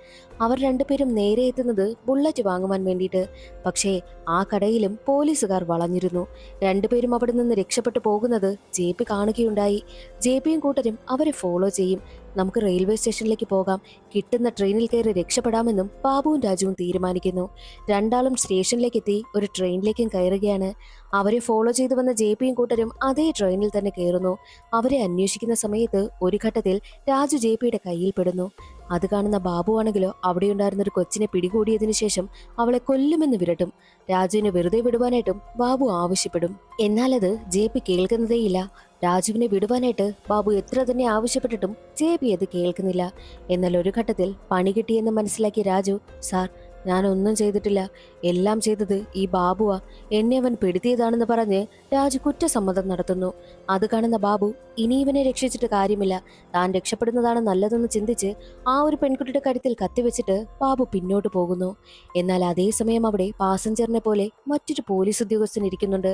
A: അവർ രണ്ടുപേരും നേരെ എത്തുന്നത് ബുള്ളറ്റ് വാങ്ങുവാൻ വേണ്ടിയിട്ട്. പക്ഷേ ആ കടയിലും പോലീസുകാർ വളഞ്ഞിരുന്നു. രണ്ടുപേരും അവിടെ നിന്ന് രക്ഷപ്പെട്ടു പോകുന്നത് JP കാണുകയുണ്ടായി. JPയും കൂട്ടരും അവരെ ഫോളോ ചെയ്യും. നമുക്ക് റെയിൽവേ സ്റ്റേഷനിലേക്ക് പോകാം, കിട്ടുന്ന ട്രെയിനിൽ കയറി രക്ഷപ്പെടാമെന്നും ബാബുവും രാജുവും തീരുമാനിക്കുന്നു. രണ്ടാളും സ്റ്റേഷനിലേക്ക് എത്തി ഒരു ട്രെയിനിലേക്കും കയറുകയാണ്. അവരെ ഫോളോ ചെയ്തു വന്ന JPയും കൂട്ടരും അതേ ട്രെയിനിൽ തന്നെ കയറുന്നു. അവരെ അന്വേഷിക്കുന്ന സമയത്ത് ഒരു ഘട്ടത്തിൽ രാജു JPയുടെ കയ്യിൽ പെടുന്നു. അത് കാണുന്ന ബാബു ആണെങ്കിലോ അവിടെയുണ്ടായിരുന്ന ഒരു കൊച്ചിനെ പിടികൂടിയതിനു ശേഷം അവളെ കൊല്ലുമെന്ന് വിരട്ടും. രാജുവിനെ വെറുതെ വിടുവാനായിട്ടും ബാബു ആവശ്യപ്പെടും. എന്നാൽ അത് JP കേൾക്കുന്നതേയില്ല. രാജുവിനെ വിടുവാനായിട്ട് ബാബു എത്ര തന്നെ ആവശ്യപ്പെട്ടിട്ടും JP അത് കേൾക്കുന്നില്ല. എന്നാൽ ഒരു ഘട്ടത്തിൽ പണി കിട്ടിയെന്ന് മനസ്സിലാക്കിയ രാജു, സാർ, ഞാനൊന്നും ചെയ്തിട്ടില്ല, എല്ലാം ചെയ്തത് ഈ ബാബുവാ, എന്നെ അവൻ പെടുത്തിയതാണെന്ന് പറഞ്ഞ് രാജു കുറ്റസമ്മതം നടത്തുന്നു. അത് കാണുന്ന ബാബു ഇനി ഇവനെ രക്ഷിച്ചിട്ട് കാര്യമില്ല, താൻ രക്ഷപ്പെടുന്നതാണ് നല്ലതെന്ന് ചിന്തിച്ച് ആ ഒരു പെൺകുട്ടിയുടെ കഴുത്തിൽ കത്തിവെച്ചിട്ട് ബാബു പിന്നോട്ട് പോകുന്നു. എന്നാൽ അതേസമയം അവിടെ പാസഞ്ചറിനെ പോലെ മറ്റൊരു പോലീസ് ഉദ്യോഗസ്ഥൻ ഇരിക്കുന്നുണ്ട്.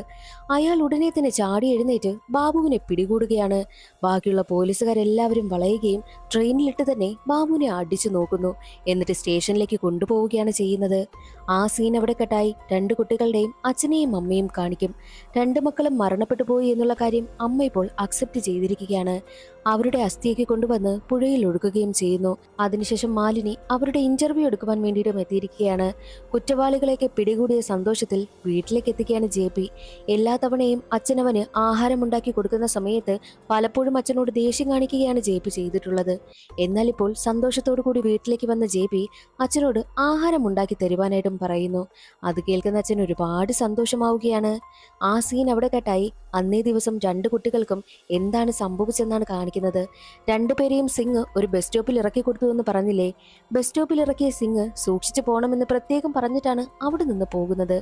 A: അയാൾ ഉടനെ തന്നെ ചാടി എഴുന്നേറ്റ് ബാബുവിനെ പിടികൂടുകയാണ്. ബാക്കിയുള്ള പോലീസുകാരെല്ലാവരും വളയുകയും ട്രെയിനിലിട്ട് തന്നെ ബാബുവിനെ അടിച്ചു നോക്കുന്നു. എന്നിട്ട് സ്റ്റേഷനിലേക്ക് കൊണ്ടുപോവുകയാണ് ചെയ്യുന്നത്. ആ സീൻ അവിടെ കട്ടായി 2 കുട്ടികളുടെയും അച്ഛനെയും അമ്മയും കാണിക്കും. 2 മക്കളും മരണപ്പെട്ടു പോയി എന്നുള്ള കാര്യം അമ്മ ഇപ്പോൾ അക്സെപ്റ്റ് ചെയ്തിരിക്കുകയാണ്. അവരുടെ അസ്ഥിയൊക്കെ കൊണ്ടുവന്ന് പുഴയിൽ ഒഴുകുകയും ചെയ്യുന്നു. അതിനുശേഷം മാലിനി അവരുടെ ഇന്റർവ്യൂ എടുക്കുവാൻ വേണ്ടിയിട്ടും എത്തിയിരിക്കുകയാണ്. കുറ്റവാളികളെയൊക്കെ പിടികൂടിയ സന്തോഷത്തിൽ വീട്ടിലേക്ക് എത്തിക്കുകയാണ് JP. എല്ലാ തവണയും അച്ഛനവന് ആഹാരം ഉണ്ടാക്കി കൊടുക്കുന്ന സമയത്ത് പലപ്പോഴും അച്ഛനോട് ദേഷ്യം കാണിക്കുകയാണ് JP ചെയ്തിട്ടുള്ളത്. എന്നാൽ ഇപ്പോൾ സന്തോഷത്തോടു കൂടി വീട്ടിലേക്ക് വന്ന JP അച്ഛനോട് ആഹാരം ഉണ്ടാക്കി തരുവാനായിട്ടും പറയുന്നു. അത് കേൾക്കുന്ന അച്ഛൻ ഒരുപാട് സന്തോഷമാവുകയാണ്. ആ സീൻ അവിടെ കട്ടായി. അന്നേ ദിവസം രണ്ട് കുട്ടികൾക്കും എന്താണ് സംഭവിച്ചെന്നാണ് കാണിക്കുന്നത്. രണ്ടുപേരെയും സിംഗ് ഒരു ബസ് സ്റ്റോപ്പിൽ ഇറക്കി കൊടുത്തു എന്ന് പറഞ്ഞില്ലേ? ബസ് സ്റ്റോപ്പിൽ ഇറക്കിയ സിംഗ് സൂക്ഷിച്ചു പോകണമെന്ന് പ്രത്യേകം പറഞ്ഞിട്ടാണ് അവിടെ നിന്ന് പോകുന്നത്.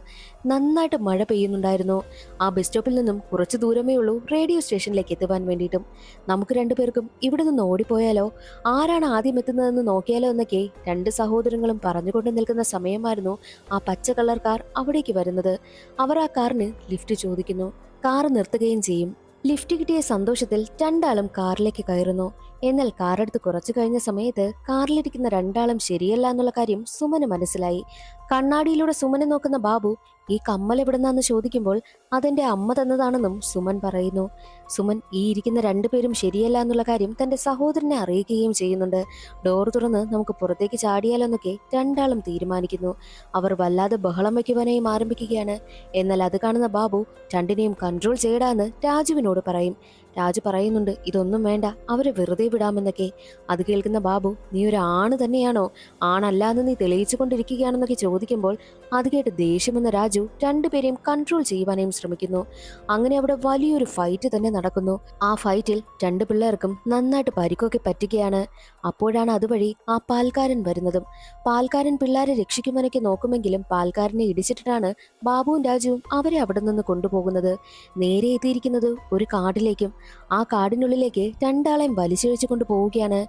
A: നന്നായിട്ട് മഴ പെയ്യുന്നുണ്ടായിരുന്നു. ആ ബസ് സ്റ്റോപ്പിൽ നിന്നും കുറച്ച് ദൂരമേ ഉള്ളൂ റേഡിയോ സ്റ്റേഷനിലേക്ക് എത്തുവാൻ വേണ്ടിയിട്ടും. നമുക്ക് രണ്ടുപേർക്കും ഇവിടെ നിന്ന് ഓടിപ്പോയാലോ, ആരാണ് ആദ്യം എത്തുന്നതെന്ന് നോക്കിയാലോ എന്നൊക്കെ രണ്ട് സഹോദരങ്ങളും പറഞ്ഞുകൊണ്ട് നിൽക്കുന്ന സമയമായിരുന്നു ആ പച്ച കളർ കാർ അവിടേക്ക് വരുന്നത്. അവർ ആ കാറിന് ലിഫ്റ്റ് ചോദിക്കുന്നു. കാർ നിർത്തുകയും ചെയ്യും. ലിഫ്റ്റ് കിട്ടിയ സന്തോഷത്തിൽ രണ്ടാളും കാറിലേക്ക് കയറുന്നു. എന്നാൽ കാറെടുത്ത് കുറച്ചു കഴിഞ്ഞ സമയത്ത് കാറിലിരിക്കുന്ന രണ്ടാളും ശരിയല്ല എന്നുള്ള കാര്യം സുമന് മനസ്സിലായി. കണ്ണാടിയിലൂടെ സുമനെ നോക്കുന്ന ബാബു ഈ കമ്മൽ എവിടുന്നാന്ന് ചോദിക്കുമ്പോൾ അതെന്റെ അമ്മ തന്നതാണെന്നും സുമൻ പറയുന്നു. സുമൻ ഈ ഇരിക്കുന്ന രണ്ടുപേരും ശരിയല്ല എന്നുള്ള കാര്യം തന്റെ സഹോദരനെ അറിയിക്കുകയും ചെയ്യുന്നുണ്ട്. ഡോർ തുറന്ന് നമുക്ക് പുറത്തേക്ക് ചാടിയാലോന്നൊക്കെ രണ്ടാളും തീരുമാനിക്കുന്നു. അവർ വല്ലാതെ ബഹളം വയ്ക്കുവാനായും ആരംഭിക്കുകയാണ്. എന്നാൽ അത് കാണുന്ന ബാബു രണ്ടിനെയും കൺട്രോൾ ചെയ്യടാന്ന് രാജുവിനോട് പറയും. രാജു പറയുന്നുണ്ട് ഇതൊന്നും വേണ്ട, അവരെ വെറുതെ വിടാമെന്നൊക്കെ. അത് കേൾക്കുന്ന ബാബു നീ ഒരു ആണ് തന്നെയാണോ, ആണല്ലാന്ന് നീ തെളിയിച്ചു കൊണ്ടിരിക്കുകയാണെന്നൊക്കെ ചോദിക്കുമ്പോൾ അത് കേട്ട് ദേഷ്യമെന്ന രാജു രണ്ടുപേരെയും കൺട്രോൾ ചെയ്യുവാനായും ശ്രമിക്കുന്നു. അങ്ങനെ അവിടെ വലിയൊരു ഫൈറ്റ് തന്നെ നടക്കുന്നു. ആ ഫൈറ്റിൽ രണ്ട് പിള്ളേർക്കും നന്നായിട്ട് പരിക്കൊക്കെ പറ്റുകയാണ്. അപ്പോഴാണ് അതുവഴി ആ പാൽക്കാരൻ വരുന്നതും. പാൽക്കാരൻ പിള്ളേരെ രക്ഷിക്കുവാനൊക്കെ നോക്കുമെങ്കിലും പാൽക്കാരനെ ഇടിച്ചിട്ടാണ് ബാബുവും രാജുവും അവരെ അവിടെ നിന്ന് കൊണ്ടുപോകുന്നത്. നേരെ എത്തിയിരിക്കുന്നത് ഒരു കാടിലേക്കും. ആ കാടിനുള്ളിലേക്ക് രണ്ടാളെയും വലിച്ചിഴച്ചു കൊണ്ടുപോവുകയാണ്.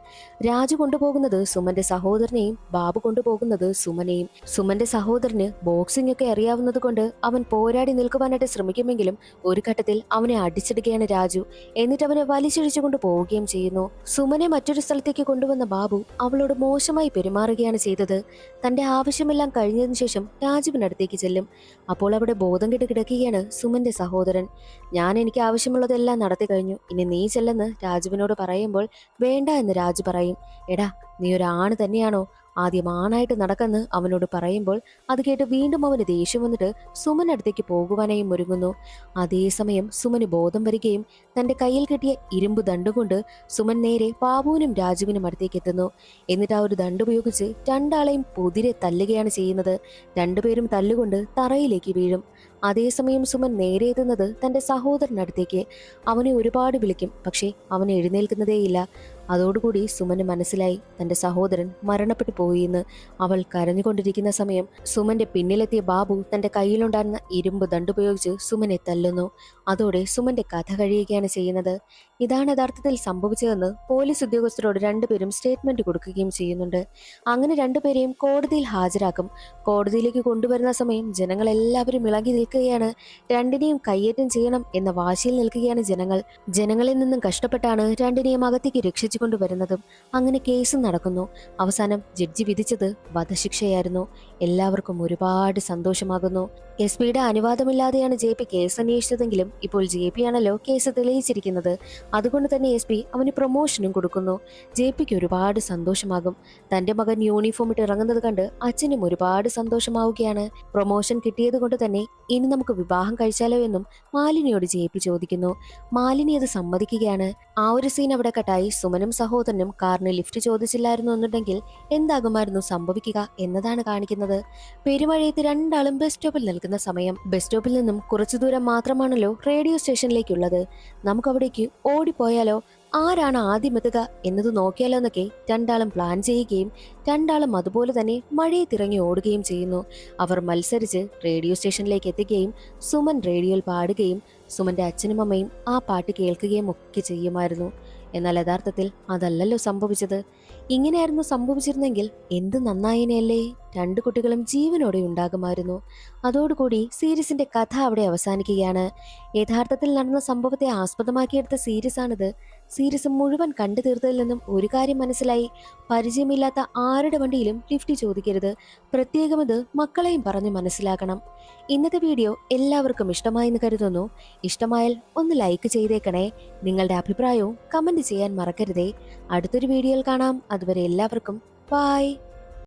A: രാജു കൊണ്ടുപോകുന്നത് സുമന്റെ സഹോദരനെയും ബാബു കൊണ്ടുപോകുന്നത് സുമനെയും. സുമന്റെ സഹോദരന് ബോക്സിംഗ് ഒക്കെ അറിയാവുന്നത് കൊണ്ട് അവൻ പോരാടി നിൽക്കുവാനായിട്ട് ശ്രമിക്കുമെങ്കിലും ഒരു ഘട്ടത്തിൽ അവനെ അടിച്ചിടുകയാണ് രാജു. എന്നിട്ട് അവനെ വലിച്ചിഴച്ചു കൊണ്ട് പോവുകയും ചെയ്യുന്നു. സുമനെ മറ്റൊരു സ്ഥലത്തേക്ക് കൊണ്ടുവന്ന ബാബു അവളോട് മോശമായി പെരുമാറുകയാണ് ചെയ്തത്. തന്റെ ആവശ്യമെല്ലാം കഴിഞ്ഞതിനു ശേഷം രാജുവിനടുത്തേക്ക് ചെല്ലും. അപ്പോൾ അവിടെ ബോധം കെട്ട് കിടക്കുകയാണ് സുമന്റെ സഹോദരൻ. ഞാൻ എനിക്ക് ആവശ്യമുള്ളതെല്ലാം നടത്തി കഴിഞ്ഞു, ഇനി നീ ചെല്ലെന്ന് രാജുവിനോട് പറയുമ്പോൾ വേണ്ട എന്ന് രാജു പറയും. എടാ നീ ഒരു ആണ് തന്നെയാണോ, ആദ്യം ആണായിട്ട് നടക്കെന്ന് അവനോട് പറയുമ്പോൾ അത് കേട്ട് വീണ്ടും അവന് ദേഷ്യം വന്നിട്ട് സുമൻ അടുത്തേക്ക് പോകുവാനായും ഒരുങ്ങുന്നു. അതേസമയം സുമന് ബോധം വരികയും തന്റെ കയ്യിൽ കിട്ടിയ ഇരുമ്പ് ദണ്ടുകൊണ്ട് സുമൻ നേരെ ബാബുവിനും രാജുവിനും അടുത്തേക്ക് എത്തുന്നു. എന്നിട്ട് ആ ഒരു ദണ്ടുപയോഗിച്ച് രണ്ടാളെയും പൊതിരെ തല്ലുകയാണ് ചെയ്യുന്നത്. രണ്ടുപേരും തല്ലുകൊണ്ട് തറയിലേക്ക് വീഴും. അതേസമയം സുമൻ നേരെ എത്തുന്നത് തന്റെ സഹോദരനടുത്തേക്ക്. അവനെ ഒരുപാട് വിളിക്കും, പക്ഷേ അവൻ എഴുന്നേൽക്കുന്നതേയില്ല. അതോടുകൂടി സുമന് മനസ്സിലായി തന്റെ സഹോദരൻ മരണപ്പെട്ടു പോയിന്ന്. അവൾ കരഞ്ഞുകൊണ്ടിരിക്കുന്ന സമയം സുമന്റെ പിന്നിലെത്തിയ ബാബു തന്റെ കയ്യിലുണ്ടായിരുന്ന ഇരുമ്പ് ദണ്ടുപയോഗിച്ച് സുമനെ തല്ലുന്നു. അതോടെ സുമന്റെ കഥ കഴിയുകയാണ് ചെയ്യുന്നത്. ഇതാണ് യഥാർത്ഥത്തിൽ സംഭവിച്ചതെന്ന് പോലീസ് ഉദ്യോഗസ്ഥരോട് രണ്ടുപേരും സ്റ്റേറ്റ്മെന്റ് കൊടുക്കുകയും ചെയ്യുന്നുണ്ട്. അങ്ങനെ രണ്ടുപേരെയും കോടതിയിൽ ഹാജരാക്കും. കോടതിയിലേക്ക് കൊണ്ടുവരുന്ന സമയം ജനങ്ങളെല്ലാവരും ഇളകി നിൽക്കുകയാണ്. രണ്ടിനെയും കയ്യേറ്റം ചെയ്യണം എന്ന വാശിയിൽ നിൽക്കുകയാണ് ജനങ്ങൾ. ജനങ്ങളിൽ നിന്നും കഷ്ടപ്പെട്ടാണ് രണ്ടിനെയും അകത്തേക്ക് രക്ഷിച്ചു കൊണ്ടുവരുന്നതും. അങ്ങനെ കേസ് നടക്കുന്നു. അവസാനം ജഡ്ജി വിധിച്ചത് വധശിക്ഷയായിരുന്നു. എല്ലാവർക്കും ഒരുപാട് സന്തോഷമാകുന്നു. SP-യുടെ അനുവാദമില്ലാതെയാണ് JP കേസ് അന്വേഷിച്ചതെങ്കിലും ഇപ്പോൾ JP ആണല്ലോ കേസ് തെളിയിച്ചിരിക്കുന്നത്. അതുകൊണ്ട് തന്നെ SP അവന് പ്രൊമോഷനും കൊടുക്കുന്നു. JPക്ക് ഒരുപാട് സന്തോഷമാകും. തന്റെ മകൻ യൂണിഫോം ഇട്ട് ഇറങ്ങുന്നത് കണ്ട് അച്ഛനും ഒരുപാട് സന്തോഷമാവുകയാണ്. പ്രൊമോഷൻ കിട്ടിയത് കൊണ്ട് തന്നെ ഇനി നമുക്ക് വിവാഹം കഴിച്ചാലോ എന്നും മാലിനിയോട് JP ചോദിക്കുന്നു. മാലിനി അത് സമ്മതിക്കുകയാണ്. ആ ഒരു സീൻ അവിടെ കട്ടായി. സുമനും സഹോദരനും കാറിന് ലിഫ്റ്റ് ചോദിച്ചില്ലായിരുന്നു എന്നുണ്ടെങ്കിൽ എന്താകുമായിരുന്നു സംഭവിക്കുക എന്നതാണ് കാണിക്കുന്നത്. പെരുമഴയത്ത് രണ്ടാളും ബസ് സ്റ്റോപ്പിൽ നിൽക്കുന്ന സമയം. ബസ് സ്റ്റോപ്പിൽ നിന്നും കുറച്ചു ദൂരം മാത്രമാണല്ലോ റേഡിയോ സ്റ്റേഷനിലേക്കുള്ളത്. നമുക്ക് അവിടേക്ക് ഓടിപ്പോയാലോ, ആരാണ് ആദ്യം എത്തുക എന്നത് നോക്കിയാലോ എന്നൊക്കെ രണ്ടാളും പ്ലാൻ ചെയ്യുകയും രണ്ടാളും അതുപോലെ തന്നെ മഴയത്തിറങ്ങി ഓടുകയും ചെയ്യുന്നു. അവർ മത്സരിച്ച് റേഡിയോ സ്റ്റേഷനിലേക്ക് എത്തുകയും സുമൻ റേഡിയോയിൽ പാടുകയും സുമന്റെ അച്ഛനും അമ്മയും ആ പാട്ട് കേൾക്കുകയും ഒക്കെ ചെയ്യുമായിരുന്നു. എന്നാൽ യഥാർത്ഥത്തിൽ അതല്ലല്ലോ സംഭവിച്ചത്. ഇങ്ങനെയായിരുന്നു സംഭവിച്ചിരുന്നെങ്കിൽ എന്ത് നന്നായേനെയല്ലേ. രണ്ട് കുട്ടികളും ജീവനോടെ ഉണ്ടാകുമായിരുന്നു. അതോടുകൂടി സീരീസിന്റെ കഥ അവിടെ അവസാനിക്കുകയാണ്. യഥാർത്ഥത്തിൽ നടന്ന സംഭവത്തെ ആസ്പദമാക്കിയെടുത്ത സീരീസാണിത്. സീരീസ് മുഴുവൻ കണ്ടു തീർത്തതിൽ നിന്നും ഒരു കാര്യം മനസ്സിലായി: പരിചയമില്ലാത്ത ആരുടെ വണ്ടിയിലും ലിഫ്റ്റ് ചോദിക്കരുത്. പ്രത്യേകം ഇത് മക്കളെയും പറഞ്ഞ് മനസ്സിലാക്കണം. ഇന്നത്തെ വീഡിയോ എല്ലാവർക്കും ഇഷ്ടമായെന്ന് കരുതുന്നു. ഇഷ്ടമായാൽ ഒന്ന് ലൈക്ക് ചെയ്തേക്കണേ. നിങ്ങളുടെ അഭിപ്രായവും കമന്റ് ചെയ്യാൻ മറക്കരുതേ. അടുത്തൊരു വീഡിയോയിൽ കാണാം. അതുവരെ എല്ലാവർക്കും ബൈ.